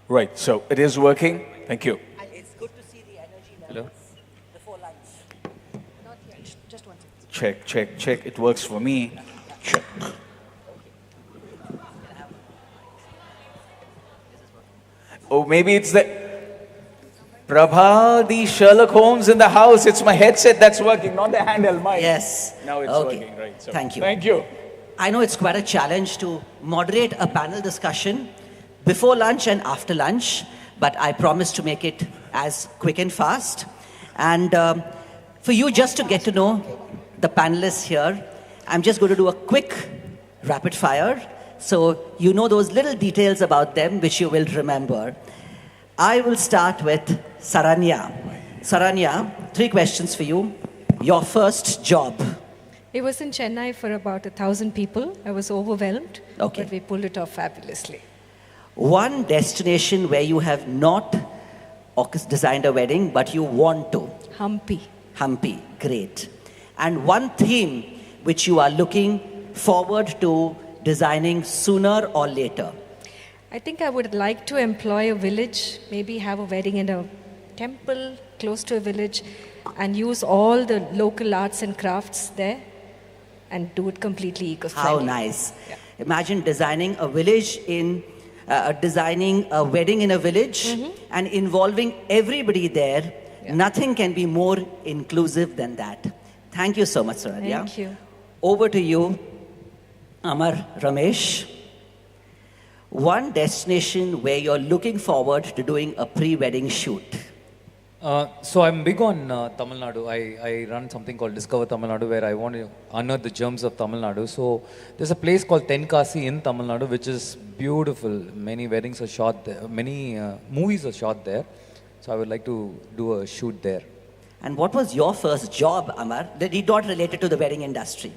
Right, so it is working. Thank you. It's good to see the energy Hello? before lunch. Not yet, just one second. Check, check, check. It works for me. Check. Oh, maybe it's the Prabha, the Sherlock Holmes in the house. It's my headset that's working, not the handheld mic. Yes. Now it's Okay. working, right? So, Thank you. Thank you. I know it's quite a challenge to moderate a panel discussion before lunch and after lunch, but I promise to make it as quick and fast. And for you just to get to know the panelists here, I'm just going to do a quick rapid fire, so you know those little details about them which you will remember. I will start with Saranya. Saranya, 3 questions for you. Your first job. It was in Chennai for about 1,000 people. I was overwhelmed, Okay. but we pulled it off fabulously. One destination where you have not designed a wedding, but you want to. Hampi. Hampi, great. And one theme which you are looking forward to designing sooner or later. I think I would like to employ a village, maybe have a wedding in a temple close to a village, and use all the local arts and crafts there and do it completely eco-friendly. How nice. Imagine designing a village in, designing a wedding in a village and involving everybody there. Nothing can be more inclusive than that. Thank you so much, Saranya. Thank you. Over to you, Amar Ramesh. One destination where you're looking forward to doing a pre-wedding shoot. So I'm big on Tamil Nadu. I run something called Discover Tamil Nadu where I want to unearth the germs of Tamil Nadu. So there's a place called Tenkasi in Tamil Nadu which is beautiful. Many weddings are shot there. Many movies are shot there. So I would like to do a shoot there. And what was your first job, Amar? That did not related to the wedding industry.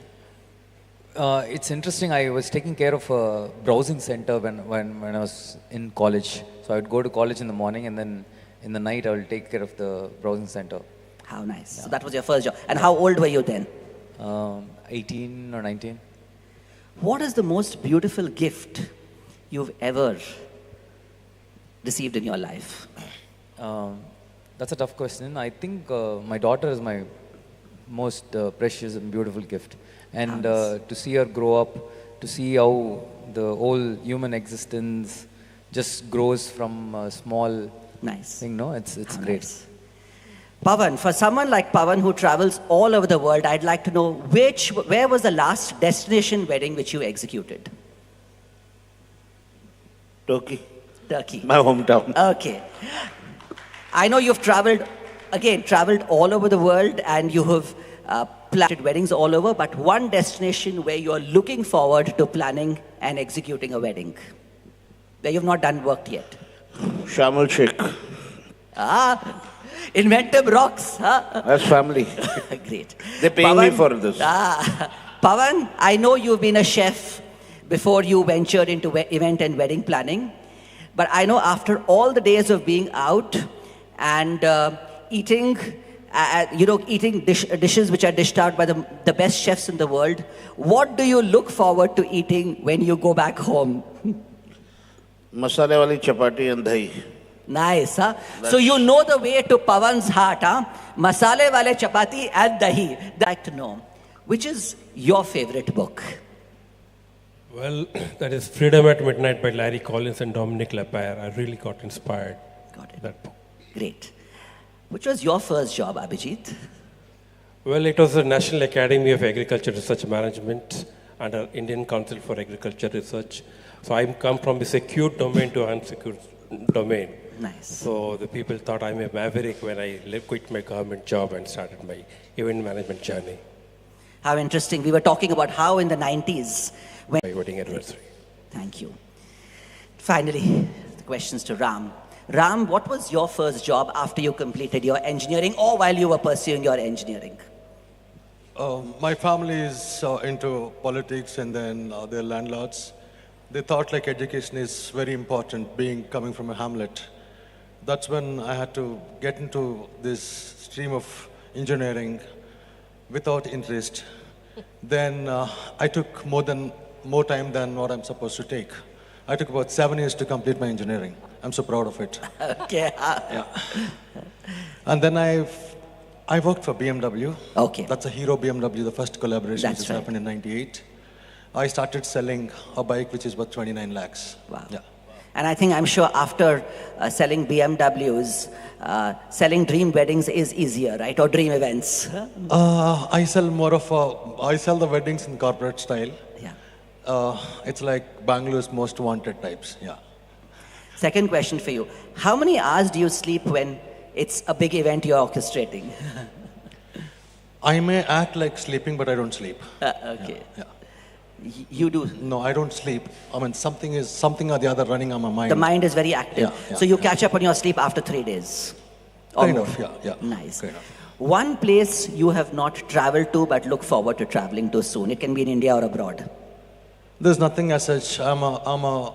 It's interesting. I was taking care of a browsing center when I was in college. So I would go to college in the morning and then in the night I will take care of the browsing center. How nice. Yeah. So that was your first job. And how old were you then? 18 or 19. What is the most beautiful gift you've ever received in your life? That's a tough question. I think my daughter is my most precious and beautiful gift. And to see her grow up, to see how the whole human existence just grows from a small thing, no? It's great. Nice. Pavan, for someone like Pavan who travels all over the world, I'd like to know where was the last destination wedding which you executed? Turkey. Turkey. My hometown. Okay. I know you've traveled all over the world and you have planned weddings all over, but one destination where you're looking forward to planning and executing a wedding, where you've not done work yet. Sharm el Sheikh. Inventive rocks. Huh? That's family. Great. They pay Pawan, me for this. Pawan, I know you've been a chef before you ventured into event and wedding planning. But I know after all the days of being out and eating, eating dishes which are dished out by the best chefs in the world, what do you look forward to eating when you go back home? Masale wali chapati and dahi. Nice, huh? So you know the way to Pawan's heart, huh? Masale wale chapati and dahi. I'd like to know, which is your favorite book? Well, that is Freedom at Midnight by Larry Collins and Dominic Lapierre. I really got inspired. Got it. That book. Great. Which was your first job, Abhijit? Well, it was the National Academy of Agriculture Research Management under Indian Council for Agriculture Research. So I come from a secure domain to unsecure domain. Nice. So the people thought I'm a maverick when I quit my government job and started my event management journey. How interesting. We were talking about how in the 90s, when... My wedding anniversary. Thank you. Finally, the questions to Ram. Ram, what was your first job after you completed your engineering or while you were pursuing your engineering? My family is into politics and then they're landlords. They thought like education is very important, coming from a hamlet. That's when I had to get into this stream of engineering without interest. Then I took more time than what I'm supposed to take. I took about 7 years to complete my engineering. I'm so proud of it. Okay. Yeah. And then I worked for BMW. Okay. That's a Hero BMW, the first collaboration That's which right. happened in '98. I started selling a bike which is worth 29 lakhs. Wow. Yeah. And I think, I'm sure after selling BMWs, selling dream weddings is easier, right? Or dream events. I sell I sell the weddings in corporate style. Yeah. It's like Bangalore's most wanted types. Yeah. Second question for you. How many hours do you sleep when it's a big event you're orchestrating? I may act like sleeping, but I don't sleep. Okay. Yeah. You do? No, I don't sleep. I mean, something or the other running on my mind. The mind is very active. Yeah, So you catch up on your sleep after 3 days? Kind Or of, more? yeah. Nice. Kind of. One place you have not traveled to but look forward to traveling to soon. It can be in India or abroad. There's nothing as such. I'm a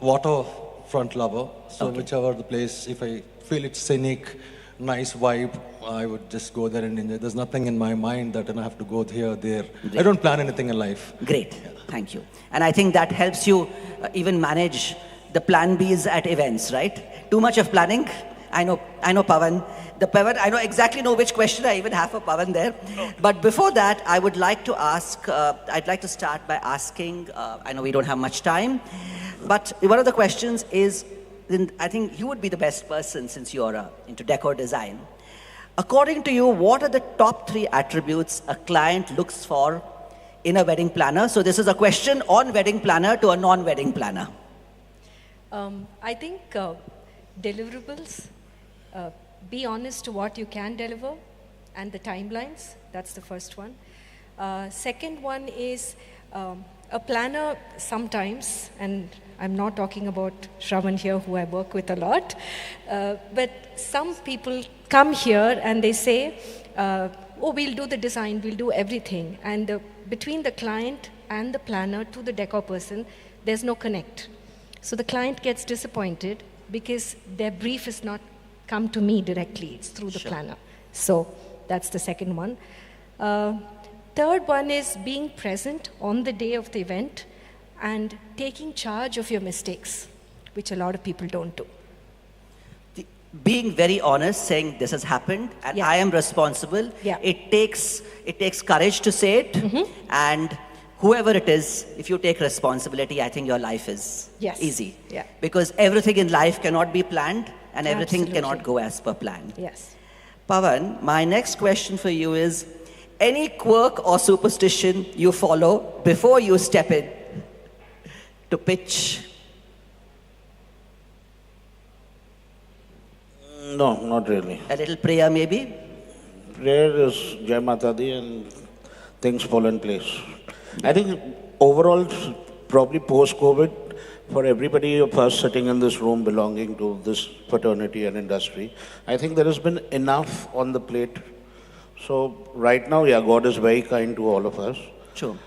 waterfront lover. So whichever the place, if I feel it's scenic, nice vibe, I would just go there and enjoy. There's nothing in my mind that I have to go here, there. Great. I don't plan anything in life. Great. Thank you. And I think that helps you even manage the plan Bs at events, right? Too much of planning? I know Pawan. I exactly know which question I even have for Pawan there. But before that, I would like to ask, I'd like to start by asking, I know we don't have much time, but one of the questions is, I think you would be the best person since you're into decor design. According to you, what are the top 3 attributes a client looks for in a wedding planner? So this is a question on wedding planner to a non-wedding planner. I think deliverables, be honest to what you can deliver and the timelines. That's the first one. Second one is a planner sometimes, and I'm not talking about Shravan here, who I work with a lot, but some people come here and they say, oh, we'll do the design, we'll do everything. And between the client and the planner to the decor person, there's no connect. So the client gets disappointed because their brief is not come to me directly, it's through the planner. So that's the second one. Third one is being present on the day of the event and taking charge of your mistakes, which a lot of people don't do. Being very honest, saying this has happened and I am responsible. Yeah. It takes courage to say it, and whoever it is, if you take responsibility, I think your life is easy. Yeah. Because everything in life cannot be planned and everything Absolutely. cannot go as per plan. Yes. Pawan, my next question for you is, any quirk or superstition you follow before you step in to pitch? No, not really. A little prayer maybe? Prayer is Jai Mata Di and things fall in place. I think overall, probably post-COVID, for everybody of us sitting in this room belonging to this fraternity and industry, I think there has been enough on the plate. So right now, yeah, God is very kind to all of us. True.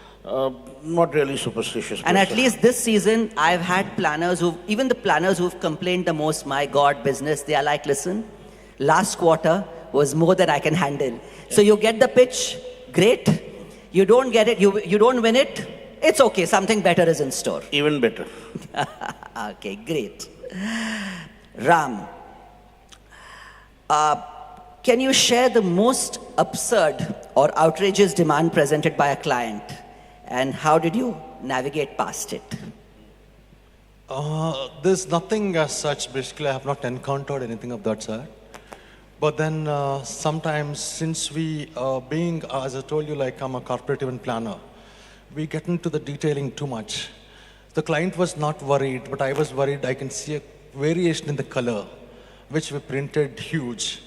Not really superstitious. And at least this season, I've had planners even the planners who've complained the most, my God, business, they are like, listen, last quarter was more than I can handle. So you get the pitch, great. You don't get it, you don't win it, it's okay, something better is in store. Even better. Okay, great. Ram, can you share the most absurd or outrageous demand presented by a client? And how did you navigate past it? There's nothing as such. Basically, I have not encountered anything of that sort. But then sometimes, since we, being, as I told you, like I'm a corporate event planner, we get into the detailing too much. The client was not worried, but I was worried. I can see a variation in the color, which we printed huge.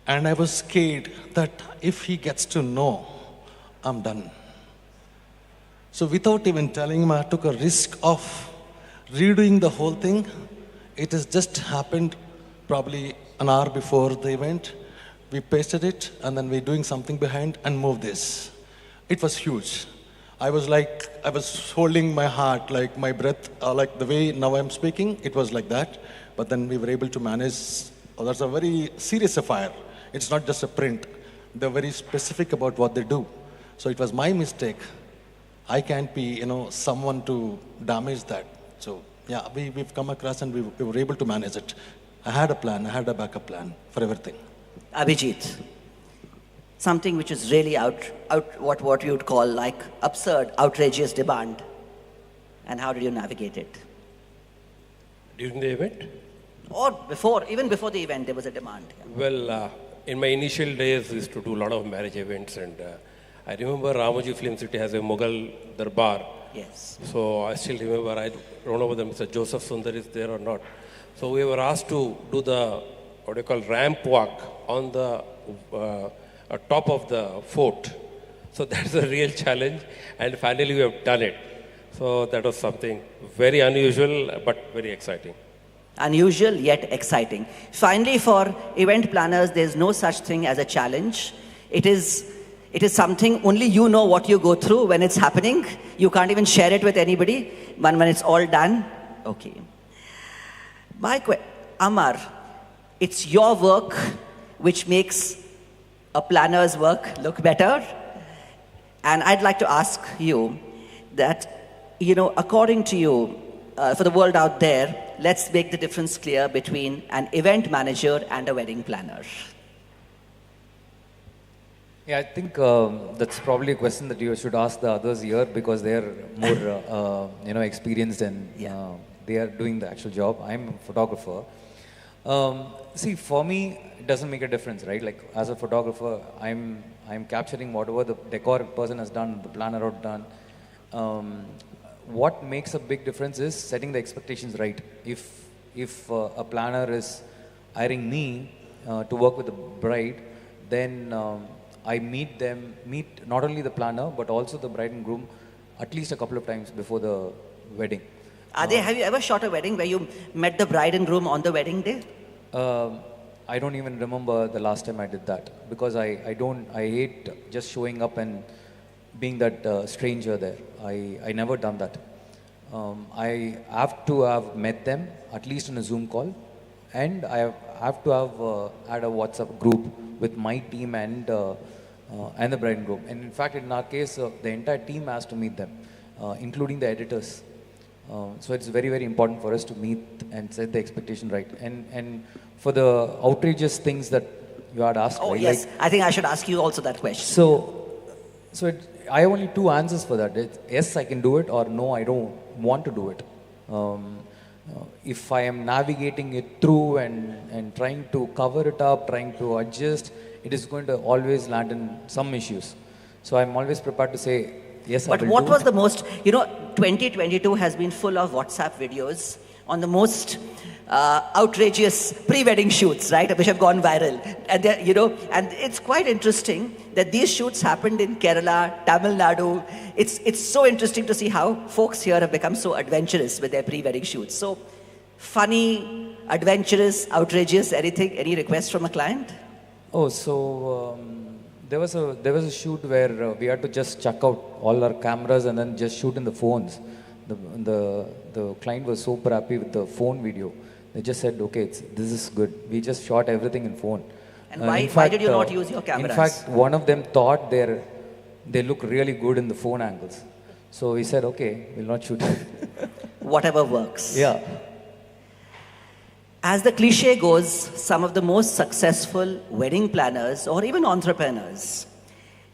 And I was scared that if he gets to know, I'm done. So without even telling him, I took a risk of redoing the whole thing. It has just happened probably an hour before the event. We pasted it, and then we're doing something behind and move this. It was huge. I was holding my heart, like my breath, like the way now I'm speaking, it was like that. But then we were able to manage. That's a very serious affair. It's not just a print. They're very specific about what they do. So it was my mistake. I can't be, someone to damage that. So yeah, we've come across and we were able to manage it. I had a plan, I had a backup plan for everything. Abhijit, something which is really what you would call like absurd, outrageous demand. And how did you navigate it? During the event? Or before, even before the event, there was a demand. Well, in my initial days, we used to do a lot of marriage events, and I remember Ramoji Film City has a Mughal Darbar. Yes. So I still remember, I don't know whether Mr. Joseph Sundar is there or not. So we were asked to do the, ramp walk on the top of the fort. So that's a real challenge, and finally we have done it. So that was something very unusual, but very exciting. Unusual yet exciting. Finally, for event planners, there's no such thing as a challenge. It is something only you know what you go through when it's happening. You can't even share it with anybody. But when it's all done, okay. Amar, it's your work which makes a planner's work look better. And I'd like to ask you that, according to you, for the world out there, let's make the difference clear between an event manager and a wedding planner. Yeah, I think that's probably a question that you should ask the others here, because they're more, experienced and they are doing the actual job. I'm a photographer. See, for me, it doesn't make a difference, right? Like, as a photographer, I'm capturing whatever the decor person has done, the planner has done. What makes a big difference is setting the expectations right. If a planner is hiring me to work with the bride, then I meet not only the planner, but also the bride and groom at least a couple of times before the wedding. Have you ever shot a wedding where you met the bride and groom on the wedding day? I don't even remember the last time I did that, because I hate just showing up and being that stranger there. I never done that. I have to have met them at least in a Zoom call, and I have to have had a WhatsApp group with my team and the bride and groom. And in fact, in our case, the entire team has to meet them, including the editors. So it's very, very important for us to meet and set the expectation right. And for the outrageous things that you had asked. Oh, right? yes. I think I should ask you also that question. So I have only two answers for that. Yes, I can do it, or no, I don't want to do it. If I am navigating it through and trying to cover it up, trying to adjust, it is going to always land in some issues. So I'm always prepared to say, yes, I will do it. But what was the most, 2022 has been full of WhatsApp videos on the most outrageous pre-wedding shoots, right, which have gone viral. And and it's quite interesting that these shoots happened in Kerala, Tamil Nadu. It's so interesting to see how folks here have become so adventurous with their pre-wedding shoots. So funny, adventurous, outrageous, anything, any requests from a client? Oh, so there was a shoot where we had to just chuck out all our cameras and then just shoot in the phones. The client was super happy with the phone video. They just said, okay, this is good. We just shot everything in phone. And why did you not use your cameras? In fact, one of them thought they look really good in the phone angles. So we said, okay, we'll not shoot. Whatever works. Yeah. As the cliche goes, some of the most successful wedding planners or even entrepreneurs,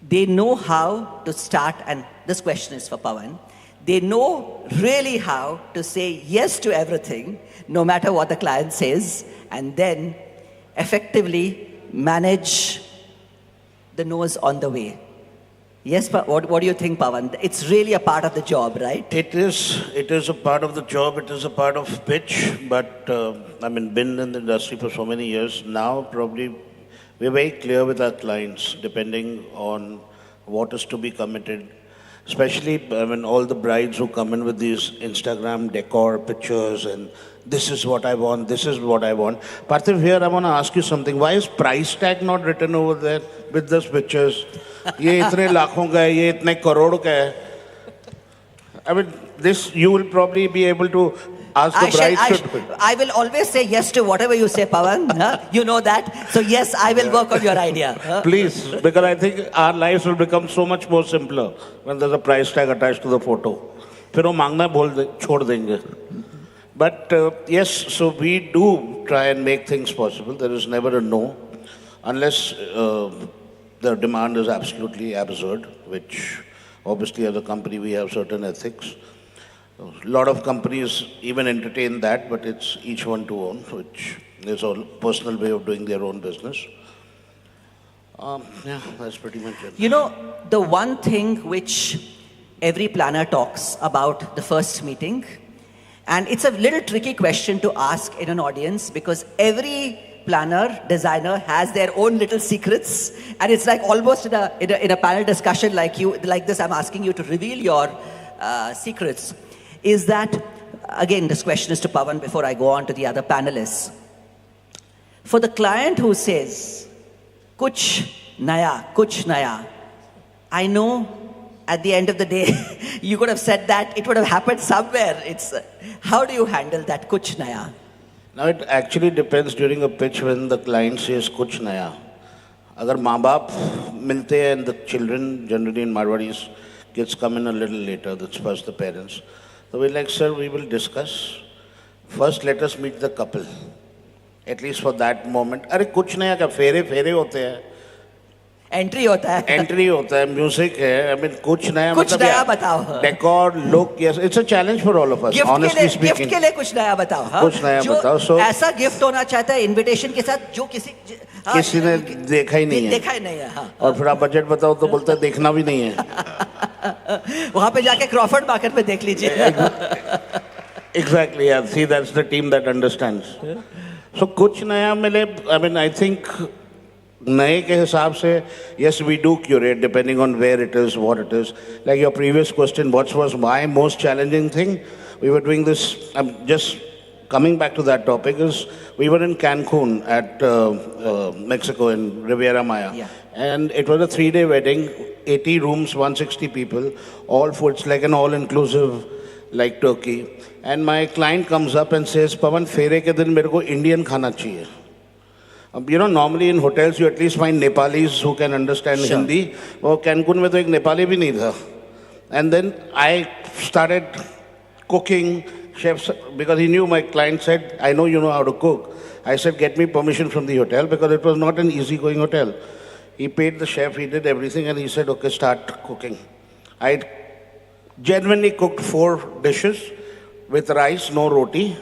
they know how to start, and this question is for Pawan, they know really how to say yes to everything, no matter what the client says, and then effectively manage the no's on the way. Yes, but what do you think, Pawan? It's really a part of the job, right? It is a part of the job. It is a part of pitch. But been in the industry for so many years now. Probably we're very clear with our clients, depending on what is to be committed. Especially, all the brides who come in with these Instagram decor pictures and this is what I want, this is what I want. Parthiv, here I want to ask you something. Why is price tag not written over there with those pictures? ये इतने लाखों का है, ये इतने करोड़ का है. This you will probably be able to ask the brides to. I will always say yes to whatever you say, Pawan. You know that. So yes, I will work on your idea. Please, because I think our lives will become so much more simpler when there's a price tag attached to the photo. फिर वो मांगना छोड़ देंगे. But yes, so we do try and make things possible. There is never a no, unless the demand is absolutely absurd, which obviously as a company we have certain ethics. A lot of companies even entertain that, but it's each one to own, which is a personal way of doing their own business. Yeah, that's pretty much it. You know, the one thing which every planner talks about the first meeting, and it's a little tricky question to ask in an audience because every planner, designer has their own little secrets, and it's like almost in a panel discussion like this, I'm asking you to reveal your secrets. Is that, again, this question is to Pawan before I go on to the other panelists. For the client who says, kuch naya, I know at the end of the day, you could have said that, it would have happened somewhere. How do you handle that kuch naya? Now it actually depends during a pitch when the client says kuch naya. Agar maa baap milte hai and the children, generally in Marwadis, kids come in a little later, that's first the parents. So we're like, sir, we will discuss. First, let us meet the couple. At least for that moment. Arey kuch naya ka fere hote hai. Entry hota hai. Entry hota hai, music hai. Kuch naya batao. Decor, look, yes. It's a challenge for all of us, honestly speaking. Gift ke liye kuch naya batao. Kuch naya batao. So, ऐसा gift होना चाहता है invitation के साथ जो किसी ने देखा ही नहीं है. और फिर आप बजट बताओ तो बोलते हैं देखना भी नहीं है. वहाँ पे जाके क्रॉफर्ड मार्केट में देख लीजिए. Exactly, yeah. See, that's the team that understands. So कुछ नया मिले, I think नए के हिसाब से, yes, we do curate depending on where it is, what it is. Like your previous question, what was my most challenging thing? We were doing this, just coming back to that topic, is we were in Cancun at Mexico in Riviera Maya. Yeah. And it was a 3-day wedding, 80 rooms, 160 people, all food, it's like an all-inclusive, like Turkey. And my client comes up and says, Pawan, fere ke din mere ko Indian khana chahiye. Normally in hotels you at least find Nepalis who can understand Hindi. Or Cancun mein to ek Nepali bhi nahi tha. And then I started cooking, chefs, because he knew my client said, I know you know how to cook. I said, get me permission from the hotel because it was not an easy-going hotel. He paid the chef, he did everything, and he said, okay, start cooking. I genuinely cooked 4 dishes with rice, no roti,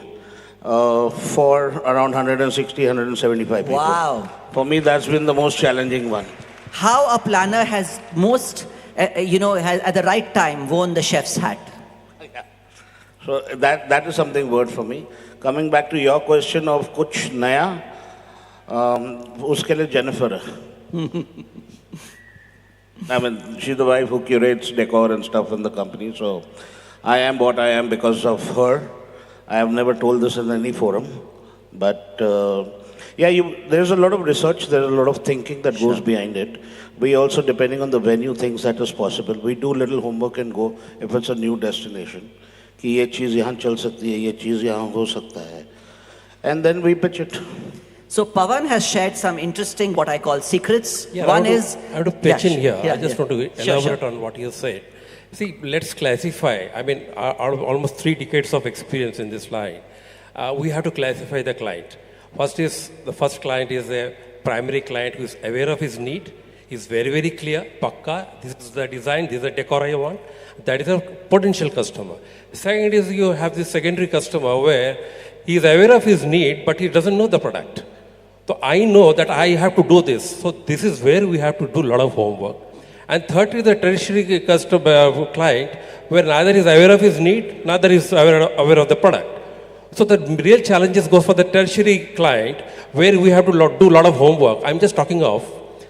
for around 160, 175 people. Wow. For me, that's been the most challenging one. How a planner has most, has at the right time worn the chef's hat? So that is something word for me. Coming back to your question of kuch naya, uske liye Jennifer hai. I mean, she's the wife who curates decor and stuff in the company, so I am what I am because of her. I have never told this in any forum, but yeah, there's a lot of research, there's a lot of thinking that goes behind it. We also, depending on the venue, things that is possible. We do little homework and go if it's a new destination. कि ये चीज़ यहाँ चल सकती है, ये चीज़ यहाँ हो सकता है, and then we pitch it. So Pawan has shared some interesting, what I call secrets. Yeah, One I is... have to pitch in here. Yeah, I just want to elaborate on what you said. See, let's classify. I mean, out of almost 3 decades of experience in this line, we have to classify the client. The first client is a primary client who is aware of his need. He's very, very clear, pakka, this is the design, this is the decor I want. That is a potential customer. Second is you have this secondary customer where he is aware of his need, but he doesn't know the product. So I know that I have to do this. So this is where we have to do a lot of homework. And third is the tertiary customer client, where neither is aware of his need, neither is aware of the product. So the real challenges go for the tertiary client, where we have to do a lot of homework. I'm just talking of,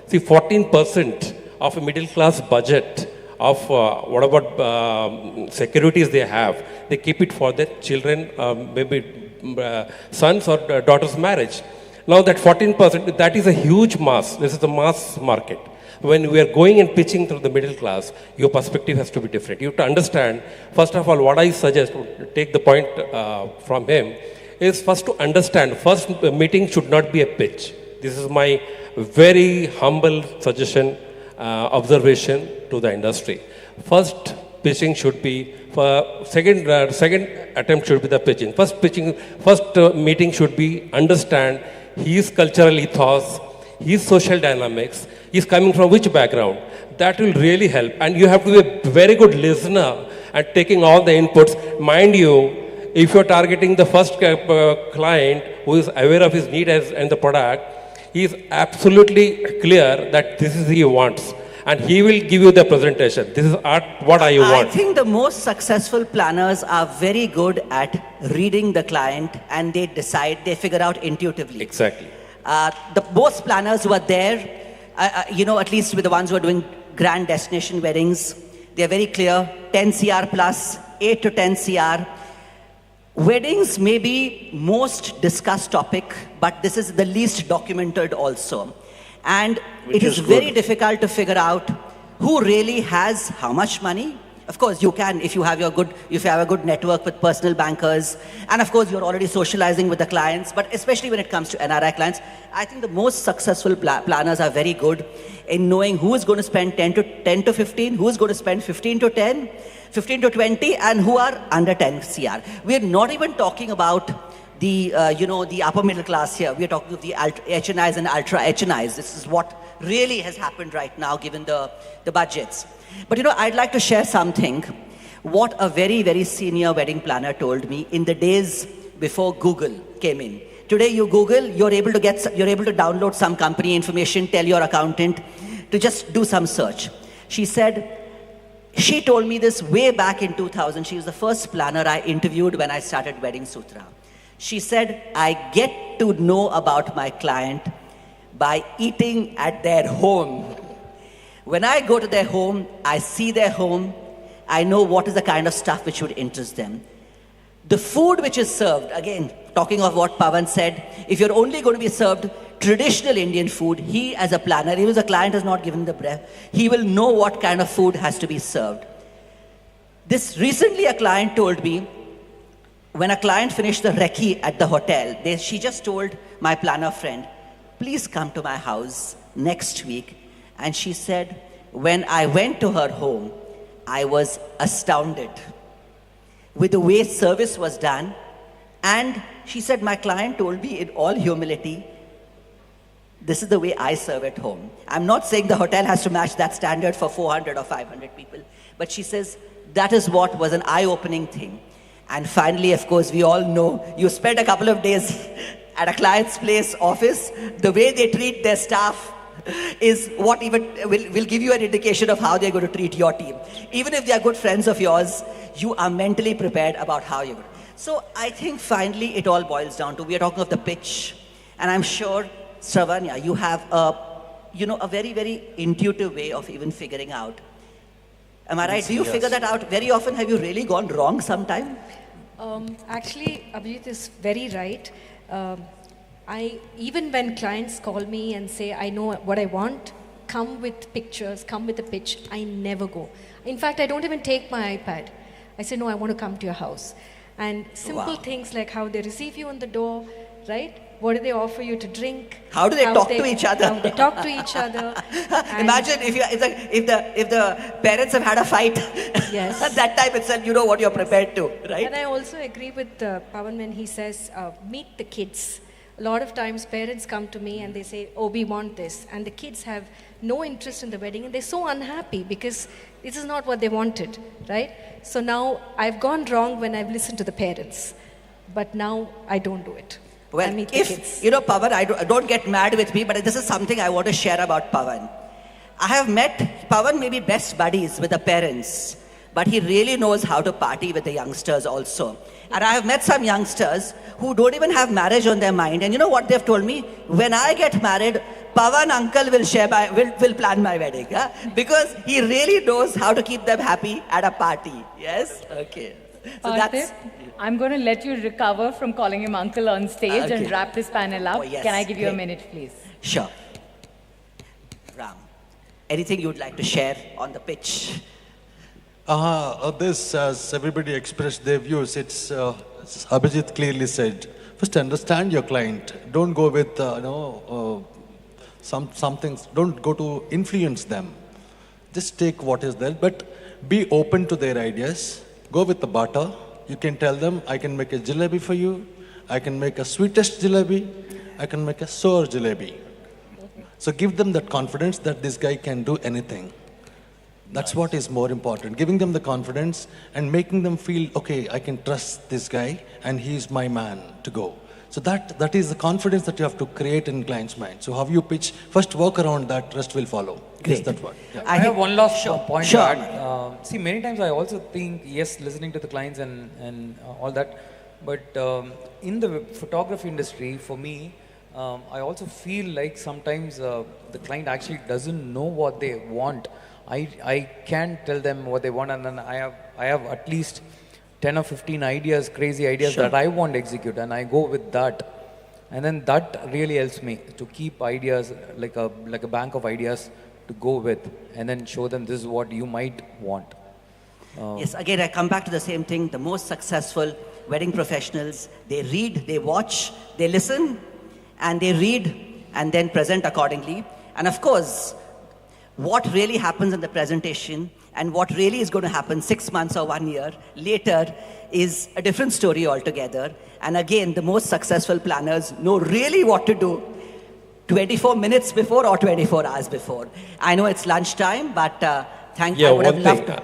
see, 14% of a middle class budget of what about securities they have, they keep it for their children, maybe sons or daughters' marriage. Now that 14%, that is a huge mass. This is the mass market. When we are going and pitching through the middle class, your perspective has to be different. You have to understand, first of all, what I suggest, take the point from him, is first to understand, first meeting should not be a pitch. This is my very humble suggestion, observation to the industry. First pitching should be, second attempt should be the pitching. First meeting should be understand his cultural ethos, his social dynamics, he's coming from which background. That will really help. And you have to be a very good listener and taking all the inputs. Mind you, if you're targeting the first client who is aware of his need and the product, he is absolutely clear that this is what he wants. And he will give you the presentation. This is what I want. I think the most successful planners are very good at reading the client and they decide, they figure out intuitively. Exactly. The most planners who are there, at least with the ones who are doing grand destination weddings, they're very clear, 10 CR plus, 8 to 10 CR. Weddings may be most discussed topic, but this is the least documented also. And it is very difficult to figure out who really has how much money. Of course, you can if you have a good network with personal bankers, and of course you're already socializing with the clients. But especially when it comes to NRI clients, I think the most successful planners are very good in knowing who is going to spend 10 to 15, who is going to spend 15 to 10, 15 to 20, and who are under 10 CR. We're not even talking about the the upper middle class here. We're talking of the HNIs and ultra HNIs. This is what really has happened right now, given the budgets. But I'd like to share something. What a very, very senior wedding planner told me in the days before Google came in. Today, you Google, you're able to download some company information, tell your accountant to just do some search. She told me this way back in 2000. She was the first planner I interviewed when I started Wedding Sutra. She said, I get to know about my client by eating at their home. When I go to their home, I see their home, I know what is the kind of stuff which would interest them. The food which is served, again, talking of what Pawan said, if you're only going to be served traditional Indian food, he as a planner, even if the client has not given the brief, he will know what kind of food has to be served. Recently a client told me, when a client finished the recce at the hotel, she just told my planner friend, please come to my house next week. And she said, when I went to her home, I was astounded with the way service was done. And she said, my client told me in all humility, this is the way I serve at home. I'm not saying the hotel has to match that standard for 400 or 500 people. But she says, that is what was an eye-opening thing. And finally, of course, we all know, you spend a couple of days at a client's place, office, the way they treat their staff, is what even will give you an indication of how they're going to treat your team. Even if they are good friends of yours, you are mentally prepared about how you're going to. So I think finally it all boils down to, we are talking of the pitch, and I'm sure, Stravanya, you have a very, very intuitive way of even figuring out. Am I right? Do you figure that out very often? Have you really gone wrong sometime? Actually, Abhijit is very right. Even when clients call me and say, I know what I want, come with pictures, come with a pitch, I never go. In fact, I don't even take my iPad. I say, no, I want to come to your house. And simple things like how they receive you on the door, right? What do they offer you to drink? How do they talk to each other? How they talk to each other. Imagine if the parents have had a fight. Yes. At that time itself, you know what you're prepared to, right? And I also agree with Pawan when he says, meet the kids. A lot of times parents come to me and they say, oh, we want this. And the kids have no interest in the wedding and they're so unhappy because this is not what they wanted, right? So now I've gone wrong when I've listened to the parents. But now I don't do it. Well, Pawan, don't get mad with me, but this is something I want to share about Pawan. I have met Pawan, maybe best buddies with the parents, but he really knows how to party with the youngsters also. And I have met some youngsters who don't even have marriage on their mind. And you know what they've told me? When I get married, Pawan uncle will plan my wedding. Huh? Because he really knows how to keep them happy at a party. Yes? Okay. So I'm going to let you recover from calling him uncle on stage and wrap this panel up. Oh, yes. Can I give you a minute, please? Sure. Ram, anything you'd like to share on the pitch? This, as everybody expressed their views, it's as Abhijit clearly said. First, understand your client. Don't go with some things. Don't go to influence them. Just take what is there, but be open to their ideas. Go with the butter. You can tell them, I can make a jalebi for you. I can make a sweetest jalebi. I can make a sour jalebi. So give them that confidence that this guy can do anything. That's what is more important. Giving them the confidence and making them feel, okay, I can trust this guy and he's my man to go. So that is the confidence that you have to create in client's mind. So how you pitch, first work around that, rest will follow. Great. Yes, that's what. Yeah. I have one last point Sure. to add. See, many times I also think, yes, listening to the clients and all that, but in the photography industry, for me, I also feel like sometimes the client actually doesn't know what they want. I can tell them what they want, and then I have at least 10 or 15 ideas, crazy ideas that I want to execute, and I go with that. And then that really helps me to keep ideas, like a bank of ideas to go with, and then show them this is what you might want. Yes, again, I come back to the same thing. The most successful wedding professionals, they read, they watch, they listen, and they read, and then present accordingly. And of course, what really happens in the presentation and what really is going to happen 6 months or 1 year later is a different story altogether. And again, the most successful planners know really what to do 24 minutes before or 24 hours before. I know it's lunchtime, but I would have loved to.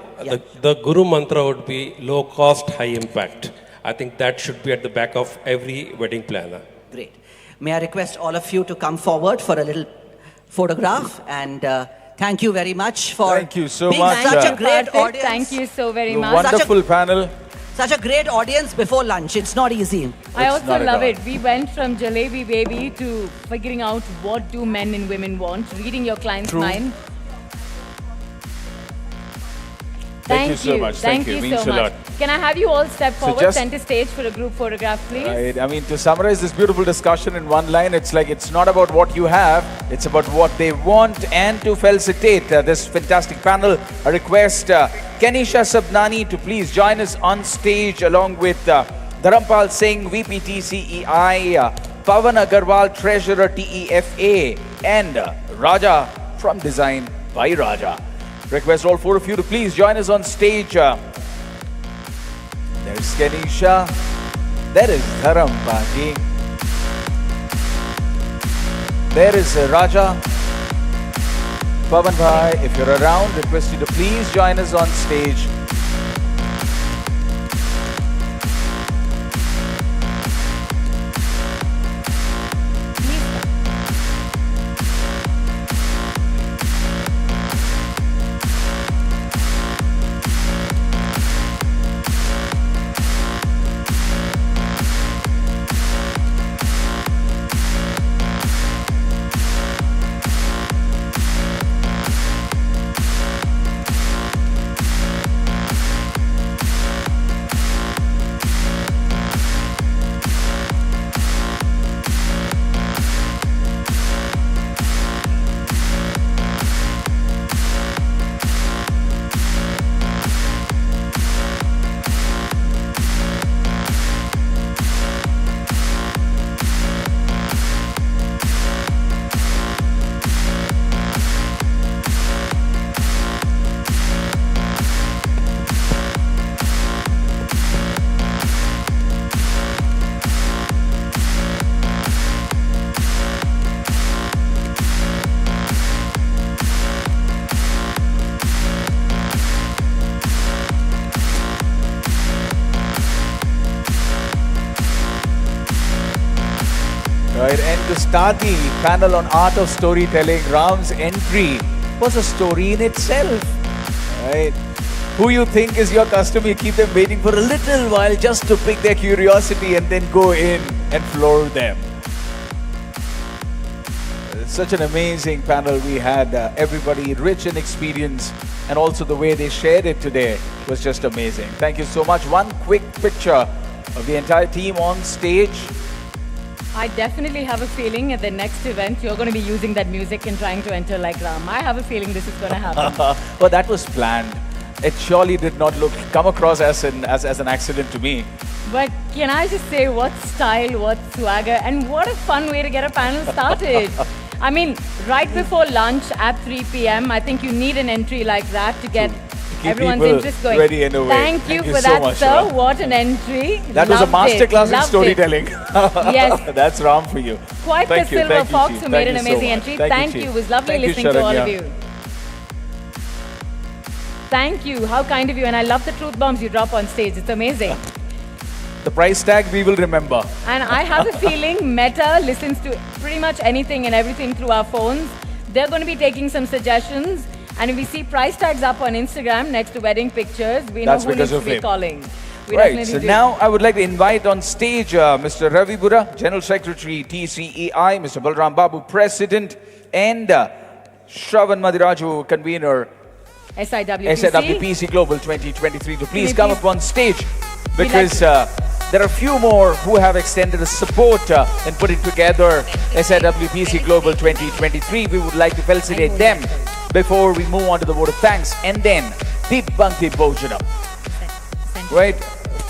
The Guru Mantra would be low cost, high impact. I think that should be at the back of every wedding planner. Great. May I request all of you to come forward for a little photograph, and thank you very much for being such a great audience. Thank you so very much. Wonderful panel. Such a great audience before lunch. It's not easy. I also love it. We went from Jalebi Baby to figuring out what do men and women want, reading your client's mind. Thank you so much. Thank you Means so a much. lot. Can I have you all step So forward, just- center stage for a group photograph, please? Right. I mean, to summarize this beautiful discussion in one line, it's like it's not about what you have, it's about what they want. And to felicitate this fantastic panel, I request Kenisha Sabnani to please join us on stage along with Dharampal Singh, VP TCEI, Pawan Agarwal, Treasurer TEFA, and Raja from Design by Raja. Request all four of you to please join us on stage. There's Kenisha. There is Dharampal. There is Raja. Pawan Bhai, if you're around, request you to please join us on stage. to start the panel on art of storytelling, Ram's entry was a story in itself. Right? Who you think is your customer, you keep them waiting for a little while just to pick their curiosity and then go in and floor them. Such an amazing panel we had. Everybody rich in experience, and also the way they shared it today was just amazing. Thank you so much. One quick picture of the entire team on stage. I definitely have a feeling at the next event you're going to be using that music and trying to enter like Ram. I have a feeling this is going to happen. Well, that was planned. It surely did not come across as an accident to me. But can I just say, what style, what swagger, and what a fun way to get a panel started. I mean, right before lunch at 3 p.m., I think you need an entry like that to get everyone's interest going. Ready and away. Thank you for that, much, sir. Ram. What an entry. That was a masterclass in storytelling. Yes. That's Ram for you. Quite Thank the you, silver thank you, fox Chief. who made Thank an you so amazing much. entry. Thank Thank you, you. It was lovely Thank you, listening to all of Sharanya. you. Thank you. How kind of you. And I love the truth bombs you drop on stage. It's amazing. The price tag we will remember. And I have a feeling Meta listens to pretty much anything and everything through our phones. They're going to be taking some suggestions. And if we see price tags up on Instagram next to wedding pictures, we know That's who needs because to of be him. calling. We Right, definitely so do. now I would like to invite on stage Mr. Ravi Bura, General Secretary, TCEI, Mr. Balram Babu, President, and Shravan Madiraju, Convener, SIWPC Global 2023, to please come up on stage, because there are a few more who have extended a support in putting together SIWPC Global 2023. We would like to felicitate them before we move on to the vote of thanks, and then the Bhakti Bhojanam. Right,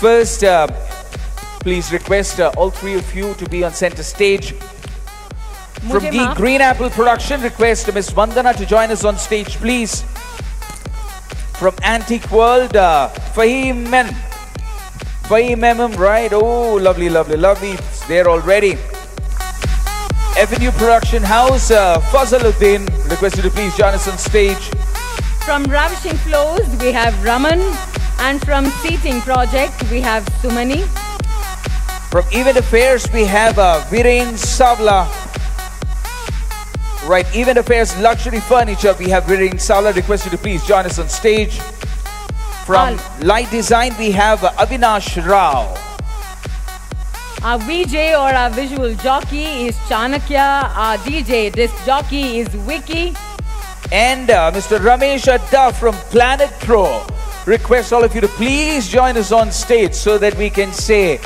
first, please request all three of you to be on center stage. From the Green Apple Production, request Ms. Vandana to join us on stage, please. From Antique World, Fahim Memem, right? Oh, lovely, lovely, lovely. It's there already. Avenue Production House, Fazaluddin, requested to please join us on stage. From Ravishing Flows, we have Raman. And from Seating Project, we have Sumani. From Event Affairs, we have Viren Savla. Right, Event Affairs Luxury Furniture, we have Viren Savla, requested to please join us on stage. From Light Design, we have Avinash Rao. Our VJ or our visual jockey is Chanakya. Our DJ disc jockey is Wiki. And Mr. Ramesh Adda from Planet Pro. Request all of you to please join us on stage so that we can say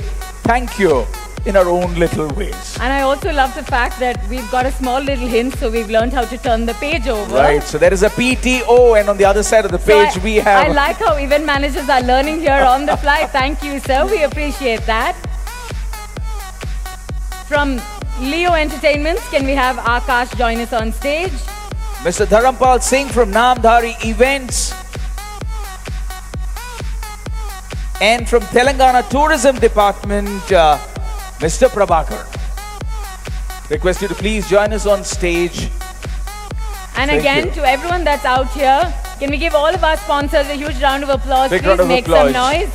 thank you in our own little ways. And I also love the fact that we've got a small little hint, so we've learned how to turn the page over. Right, so there is a PTO, and on the other side of the page we have... I like how event managers are learning here on the fly. Thank you, sir. We appreciate that. From Leo Entertainments, can we have Akash join us on stage? Mr. Dharampal Singh from Namdhari Events. And from Telangana Tourism Department, Mr. Prabhakar. Request you to please join us on stage. And Thank again, you. to everyone that's out here, can we give all of our sponsors a huge round of applause? Big Please round of make applause. some noise.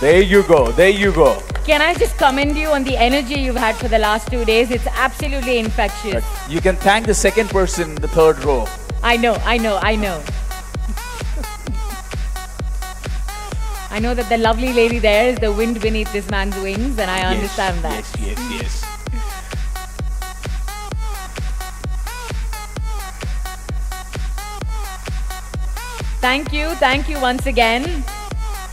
There you go, there you go. Can I just commend you on the energy you've had for the last 2 days? It's absolutely infectious. You can thank the second person in the third row. I know. I know that the lovely lady there is the wind beneath this man's wings, and I understand that. Yes. Thank you once again.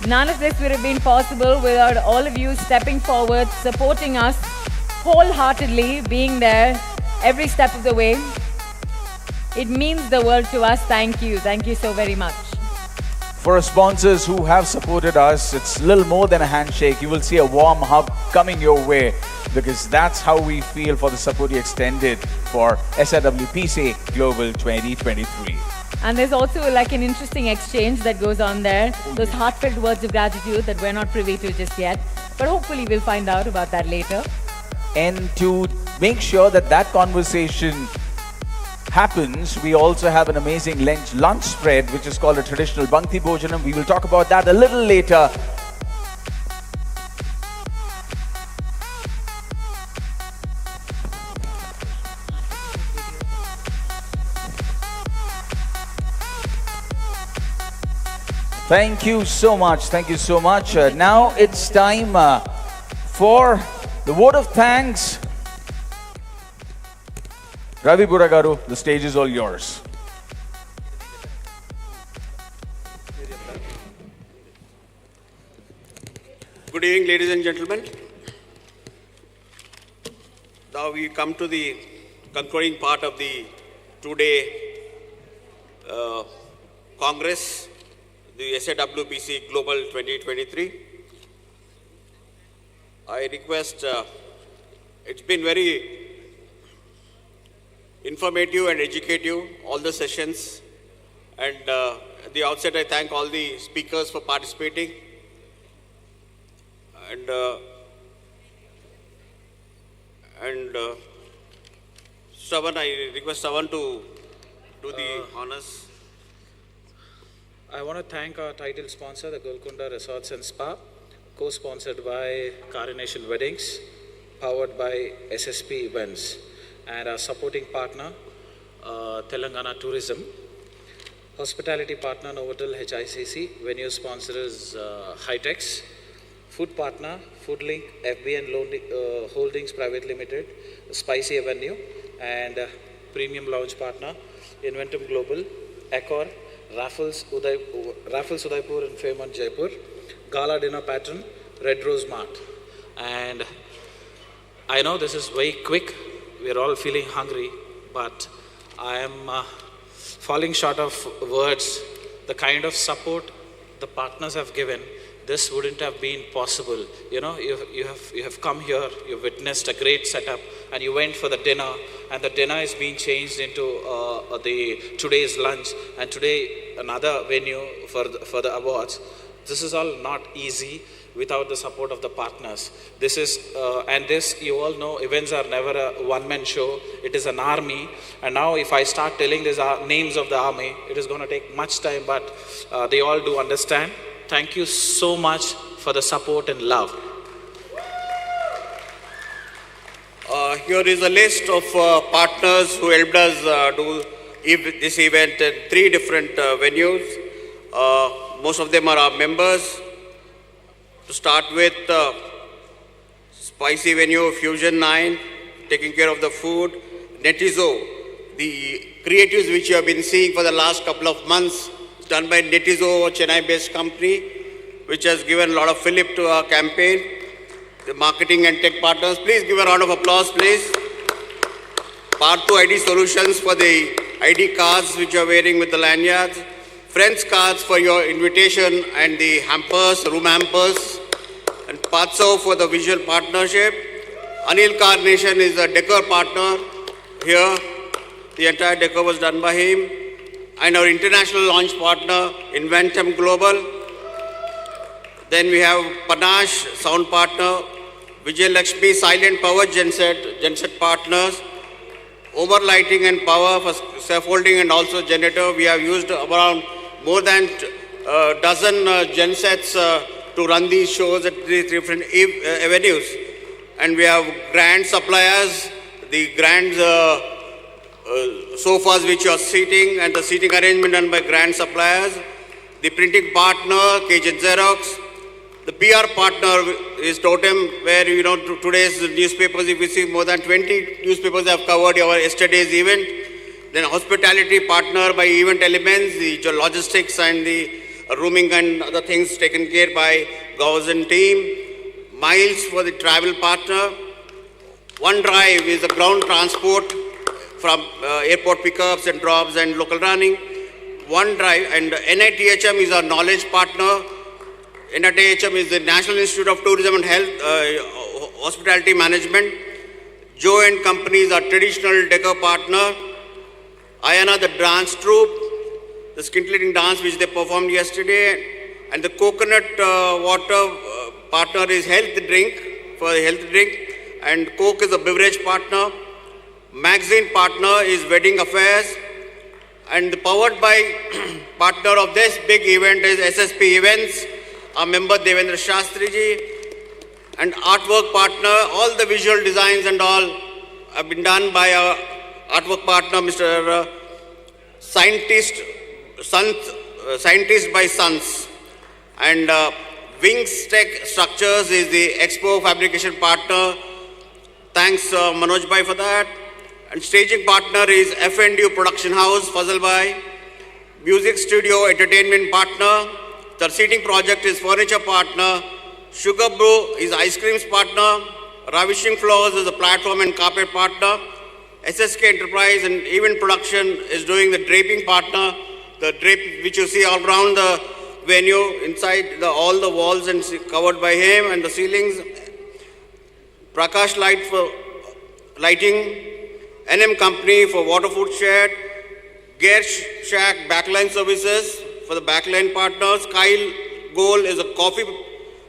None of this would have been possible without all of you stepping forward, supporting us wholeheartedly, being there every step of the way. It means the world to us. Thank you so very much. For our sponsors who have supported us, it's little more than a handshake. You will see a warm hug coming your way, because that's how we feel for the support you extended for SIWPC Global 2023. And there's also like an interesting exchange that goes on there. Those heartfelt words of gratitude that we're not privy to just yet. But hopefully we'll find out about that later. And to make sure that that conversation happens, we also have an amazing lunch spread, which is called a traditional Bhakti Bhojanam. We will talk about that a little later. Thank you so much. Thank you so much. Now it's time for the vote of thanks. Ravi Buragaru, the stage is all yours. Good evening, ladies and gentlemen. Now we come to the concluding part of the two-day Congress, the SIWPC Global 2023. I request, it's been very informative and educative, all the sessions. And at the outset, I thank all the speakers for participating. And Shravan, I request Shravan to do the honors. I want to thank our title sponsor, the Golconda Resorts and Spa, co-sponsored by Coronation Weddings, powered by SSP Events, and our supporting partner, Telangana Tourism. Hospitality partner, Novotel HICC. Venue sponsor is Hitex. Food partner, Foodlink, FBN Holdings Private Limited, Spicy Avenue, and premium lounge partner, Inventum Global, Accor, Raffles Udaipur and Fairmont Jaipur, Gala Dinner Pattern, Red Rose Mart. And I know this is very quick, we're all feeling hungry, but I am falling short of words. The kind of support the partners have given, this wouldn't have been possible. You know, you have come here, you witnessed a great setup, and you went for the dinner, and the dinner is being changed into today's lunch, and today another venue for the awards. This is all not easy without the support of the partners. This is, and this, you all know, events are never a one-man show. It is an army. And now if I start telling these names of the army, it is going to take much time, but they all do understand. Thank you so much for the support and love. Here is a list of partners who helped us do this event at 3 different venues. Most of them are our members. To start with, Spicy Venue, Fusion 9, taking care of the food. Netizo, the creatives which you have been seeing for the last couple of months, done by Netizo, a Chennai-based company, which has given a lot of fillip to our campaign. The marketing and tech partners, please give a round of applause, please. Part 2 ID Solutions for the ID cards which you are wearing with the lanyards. Friends cards for your invitation and the hampers, room hampers. And Patso for the visual partnership. Anil Carnation is a decor partner here. The entire decor was done by him. And our international launch partner, Inventum Global. Then we have Panache, sound partner. Vijay Lakshmi, silent power genset partners. Overlighting and power for scaffolding and also generator. We have used around more than a dozen gensets to run these shows at these different venues. And we have grand suppliers, the grand sofas which you are seating, and the seating arrangement done by grand suppliers. The printing partner, KJ Xerox. The PR partner is Totem, where, you know, today's newspapers, if you see, more than 20 newspapers have covered our yesterday's event. Then hospitality partner by Event Elements, the logistics and the rooming and other things taken care by Gauzen team. Miles for the travel partner. OneDrive is the ground transport from airport pickups and drops and local running. OneDrive, and NITHM is our knowledge partner. NITHM is the National Institute of Tourism and Health, Hospitality Management. Joe and Company is our traditional decor partner. Ayana, the dance troupe, the scintillating dance which they performed yesterday. And the coconut water partner is health drink, for the health drink. And Coke is a beverage partner. Magazine partner is Wedding Affairs. And the powered by partner of this big event is SSP Events. Our member Devendra Shastriji. And artwork partner, all the visual designs and all have been done by our artwork partner, Mr. Scientist by Sons. And Wings Tech Structures is the expo fabrication partner. Thanks Manoj Bhai for that. And staging partner is FNDU Production House, Fazal Bhai. Music studio entertainment partner. The seating project is furniture partner. Sugar Brew is ice creams partner. Ravishing Floors is a platform and carpet partner. SSK Enterprise and event production is doing the draping partner. The drape which you see all around the venue, inside all the walls and covered by him, and the ceilings. Prakash Light for lighting. NM Company for water-food shed. Gear Shack backline services for the backline partners. Kyle Gold is a coffee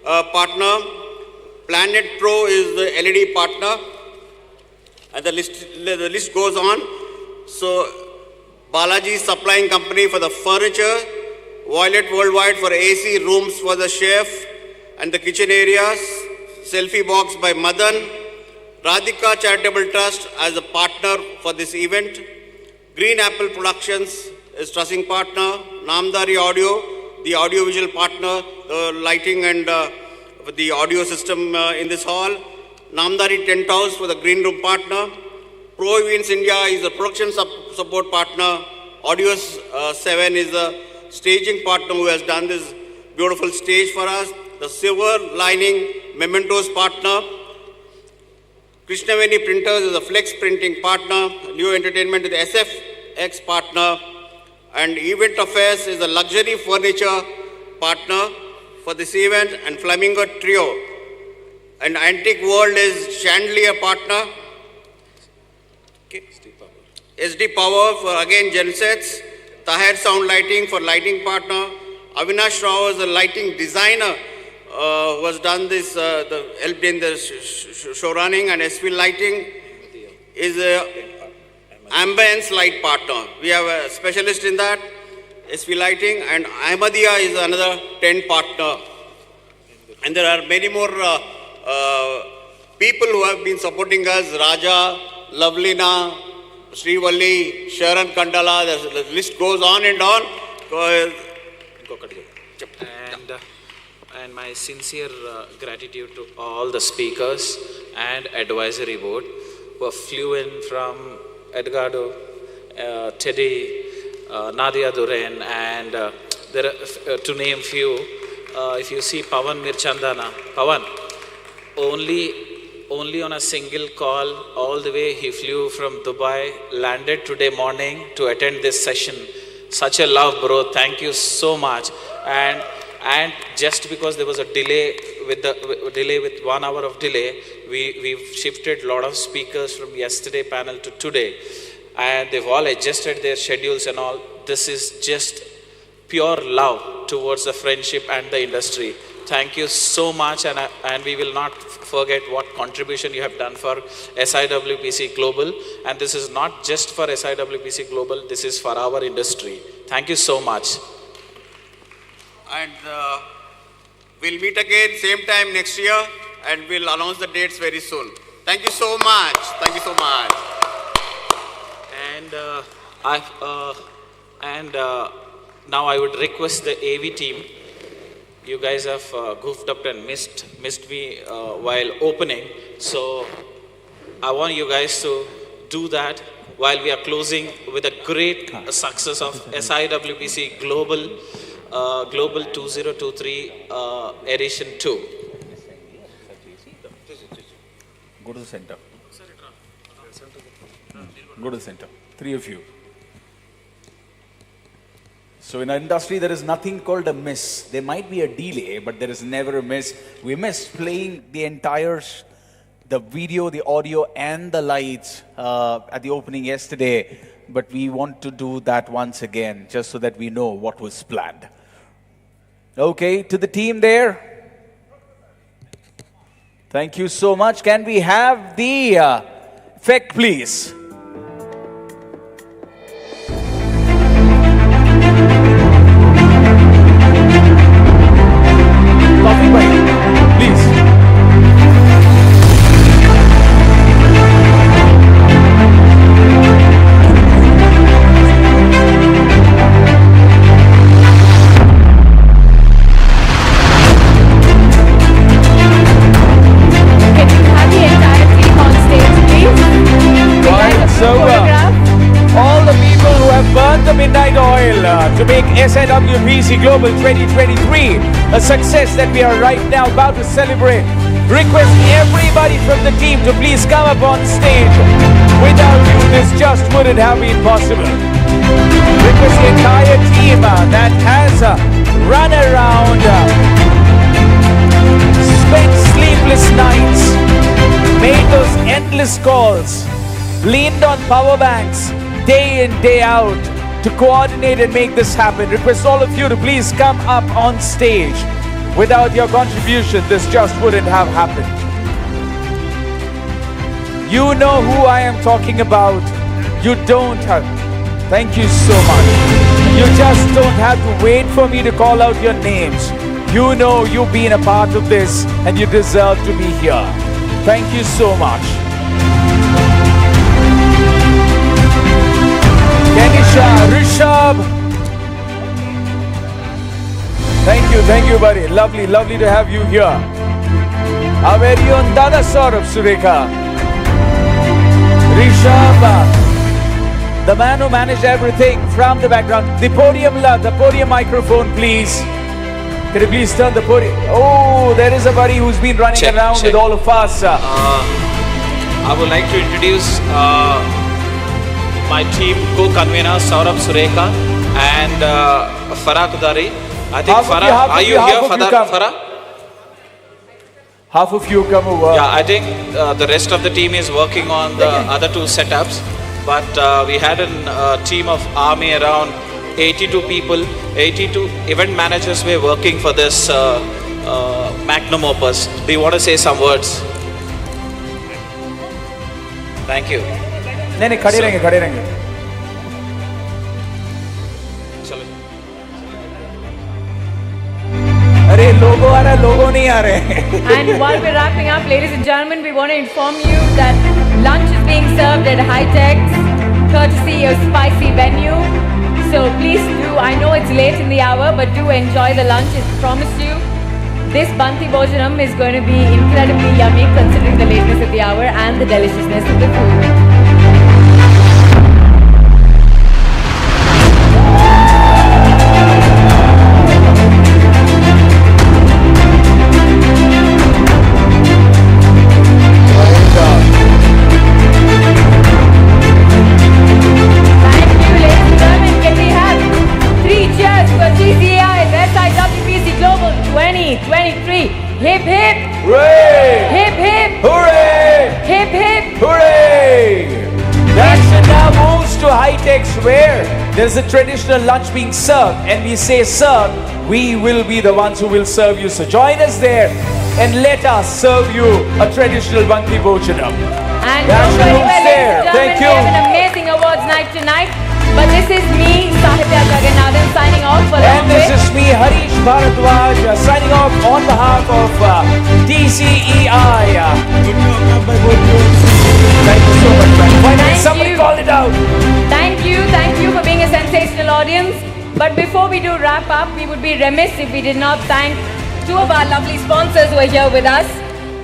partner. Planet Pro is the LED partner. And the list goes on. So Balaji Supplying Company for the furniture. Violet Worldwide for AC rooms for the chef and the kitchen areas. Selfie Box by Madan. Radhika Charitable Trust as a partner for this event. Green Apple Productions is trussing partner. Namdari Audio, the audiovisual partner, the lighting and the audio system in this hall. Namdari Tent House for the green room partner. Pro Events India is the production support partner. Audio 7 is the staging partner who has done this beautiful stage for us. The Silver Lining Mementos partner. Krishnaveni Printers is a flex printing partner. Leo Entertainment is the SFX partner. And Event Affairs is a luxury furniture partner for this event. And Flamingo Trio. And Antique World is Chandelier partner. SD Power for again gensets. Tahir Sound Lighting for lighting partner. Avinash Rao is a lighting designer who has done this, helped in the show running, and SV Lighting is a ambience light partner. We have a specialist in that, SV Lighting, and Ahmadiyya is another tent partner. And there are many more people who have been supporting us, Raja, Lovelina, Srivalli, Sharon Kandala, the list goes on and on. And my sincere gratitude to all the speakers and advisory board who flew in from Edgardo, Teddy, Nadia Duren, and there are, to name few, if you see Pawan Mirchandana, Pawan, only on a single call, all the way he flew from Dubai, landed today morning to attend this session. Such a love, bro. Thank you so much. And just because there was a delay with 1 hour of delay, we've shifted a lot of speakers from yesterday panel to today, and they've all adjusted their schedules and all. This is just pure love towards the friendship and the industry. Thank you so much, and we will not forget what contribution you have done for SIWPC Global. And this is not just for SIWPC Global, this is for our industry. Thank you so much. And we'll meet again same time next year, and we'll announce the dates very soon. Thank you so much. Thank you so much. And now I would request the AV team. You guys have goofed up and missed me while opening. So I want you guys to do that while we are closing with a great success of SIWPC Global 2023 Edition 2. Go to the center. Go to the center. 3 of you. So in our industry, there is nothing called a miss. There might be a delay, but there is never a miss. We missed playing the entire, the video, the audio, and the lights at the opening yesterday. But we want to do that once again, just so that we know what was planned. Okay, to the team there. Thank you so much. Can we have the effect, please? Coffee break, please. the midnight oil to make SIWPC Global 2023 a success that we are right now about to celebrate. Request everybody from the team to please come up on stage. Without you, this just wouldn't have been possible. Request the entire team that has run around, spent sleepless nights, made those endless calls, leaned on power banks day in, day out to coordinate and make this happen. Request all of you to please come up on stage. Without your contribution, this just wouldn't have happened. You know who I am talking about. You don't have. Thank you so much. You just don't have to wait for me to call out your names. You know you've been a part of this and you deserve to be here. Thank you so much. Kenisha, Rishabh. Thank you, buddy. Lovely to have you here. Our very own Dada Saurabh Sureka. Rishabh, the man who managed everything from the background. The podium microphone, please. Can you please turn the podium? Oh, there is a buddy who's been running around with all of us. I would like to introduce my team co-convener Saurabh Sureka and Farah Kudari. I think Farah, are you here, Farah? Half of you come over. Yeah, I think the rest of the team is working on the other two setups. But we had a team of army around 82 people, 82 event managers were working for this magnum opus. Do you want to say some words? Thank you. नहीं खड़े रहेंगे. अरे लोगो आ रहा है, लोगो नहीं आ रहे. And while we're wrapping up, ladies and gentlemen, we want to inform you that lunch is being served at High-Tech's, courtesy of Spicy Venue. So please do, I know it's late in the hour, but do enjoy the lunch. It's promised you. This Banti Bhojanam is going to be incredibly yummy considering the lateness of the hour and the deliciousness of the food. TCEI, SIWPC Global 2023. Hip hip! Hooray! Hip hip! Hooray! Hip hip! Hooray! Nation now moves to High-Tech's where there's a traditional lunch being served, and we say serve, we will be the ones who will serve you. So join us there and let us serve you a traditional Banti Bhojanam. And Nation moves there. Thank you. We have an amazing awards night tonight. But this is me, Sahitya Jagannathan, signing off for And this is me, Harish Bharadwaj, signing off on behalf of TCEI. Thank you so much, man. Why didn't somebody call it out? Thank you for being a sensational audience. But before we do wrap up, we would be remiss if we did not thank two of our lovely sponsors who are here with us.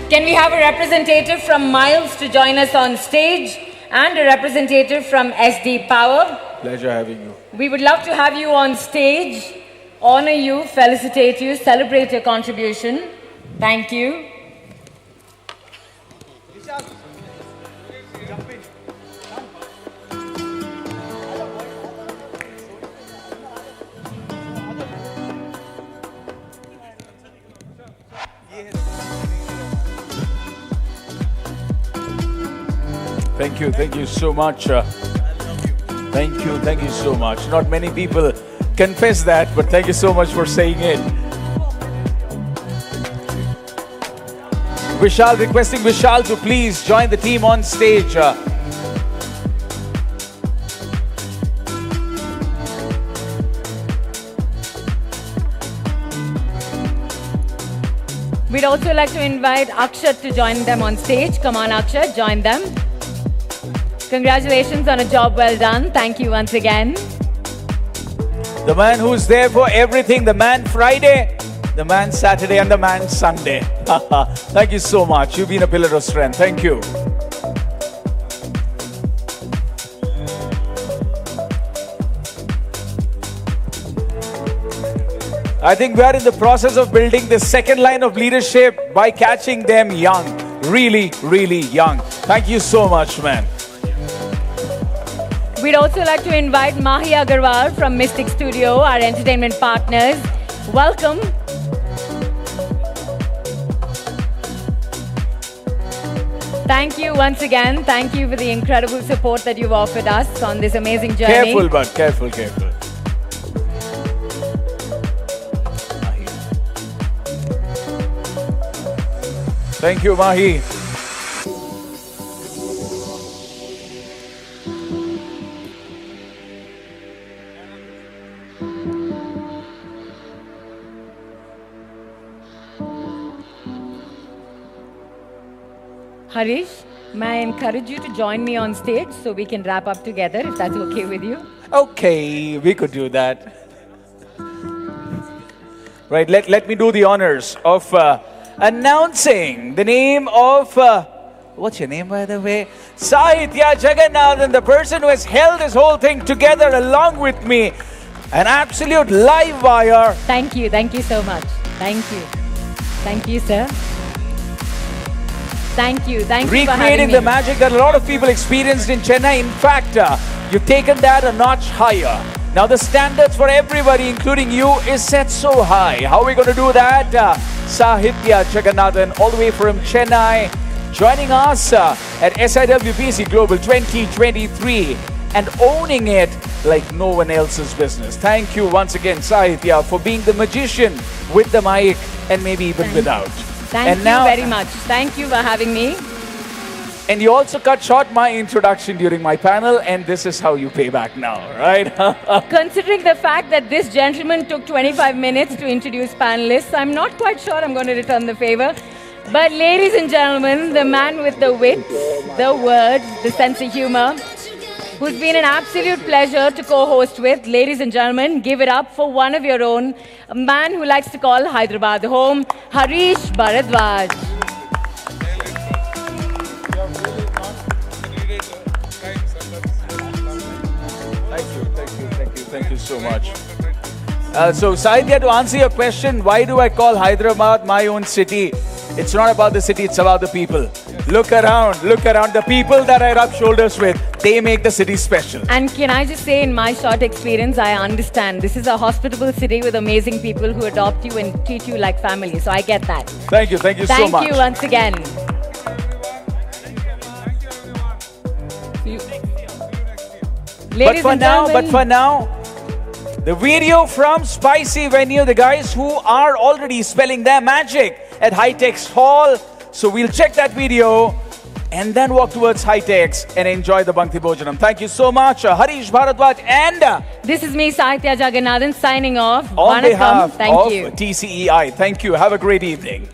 Can we have a representative from Miles to join us on stage? And a representative from SD Power. Pleasure having you. We would love to have you on stage, honor you, felicitate you, celebrate your contribution. Thank you. Thank you so much. Thank you so much. Not many people confess that, but thank you so much for saying it. Vishal, requesting Vishal to please join the team on stage. We'd also like to invite Akshat to join them on stage. Come on, Akshat, join them. Congratulations on a job well done. Thank you once again. The man who's there for everything, the man Friday, the man Saturday, and the man Sunday. Thank you so much. You've been a pillar of strength. Thank you. I think we are in the process of building the second line of leadership by catching them young. Really, really young. Thank you so much, man. We'd also like to invite Mahi Agarwal from Mystic Studio, our entertainment partners. Welcome. Thank you once again. Thank you for the incredible support that you've offered us on this amazing journey. Careful, bud. Careful, careful. Thank you, Mahi. Harish, may I encourage you to join me on stage so we can wrap up together, if that's okay with you? Okay, we could do that. Right, let me do the honors of announcing the name of, what's your name by the way? Sahitya Jagannathan, the person who has held this whole thing together along with me. An absolute live wire. Thank you so much. Thank you. Thank you, sir. Thank you for having me. Recreating the magic that a lot of people experienced in Chennai. In fact, you've taken that a notch higher. Now the standards for everybody, including you, is set so high. How are we going to do that? Sahitya Jagannathan, all the way from Chennai, joining us at SIWPC Global 2023 and owning it like no one else's business. Thank you once again, Sahitya, for being the magician with the mic and maybe even without. Thank you very much. Thank you for having me. And you also cut short my introduction during my panel, and this is how you pay back now, right? Considering the fact that this gentleman took 25 minutes to introduce panelists, I'm not quite sure I'm going to return the favor. But ladies and gentlemen, the man with the wit, the words, the sense of humor, who's been an absolute pleasure to co-host with. Ladies and gentlemen, give it up for one of your own, a man who likes to call Hyderabad home, Harish Bharadwaj. Thank you so much. So Sahitya, to answer your question, why do I call Hyderabad my own city? It's not about the city, it's about the people. Look around, the people that I rub shoulders with, they make the city special. And can I just say, in my short experience, I understand. This is a hospitable city with amazing people who adopt you and treat you like family. So I get that. Thank you so much. Thank you once again. Ladies and gentlemen. But for now, the video from Spicy Venue, the guys who are already spelling their magic at High-Tech's Hall. So we'll check that video and then walk towards High-Tech's and enjoy the Bhakti Bhojanam. Thank you so much, Harish Bharadwaj, and this is me, Sahitya Jagannathan, signing off. On behalf Thank of you. TCEI. Thank you. Have a great evening.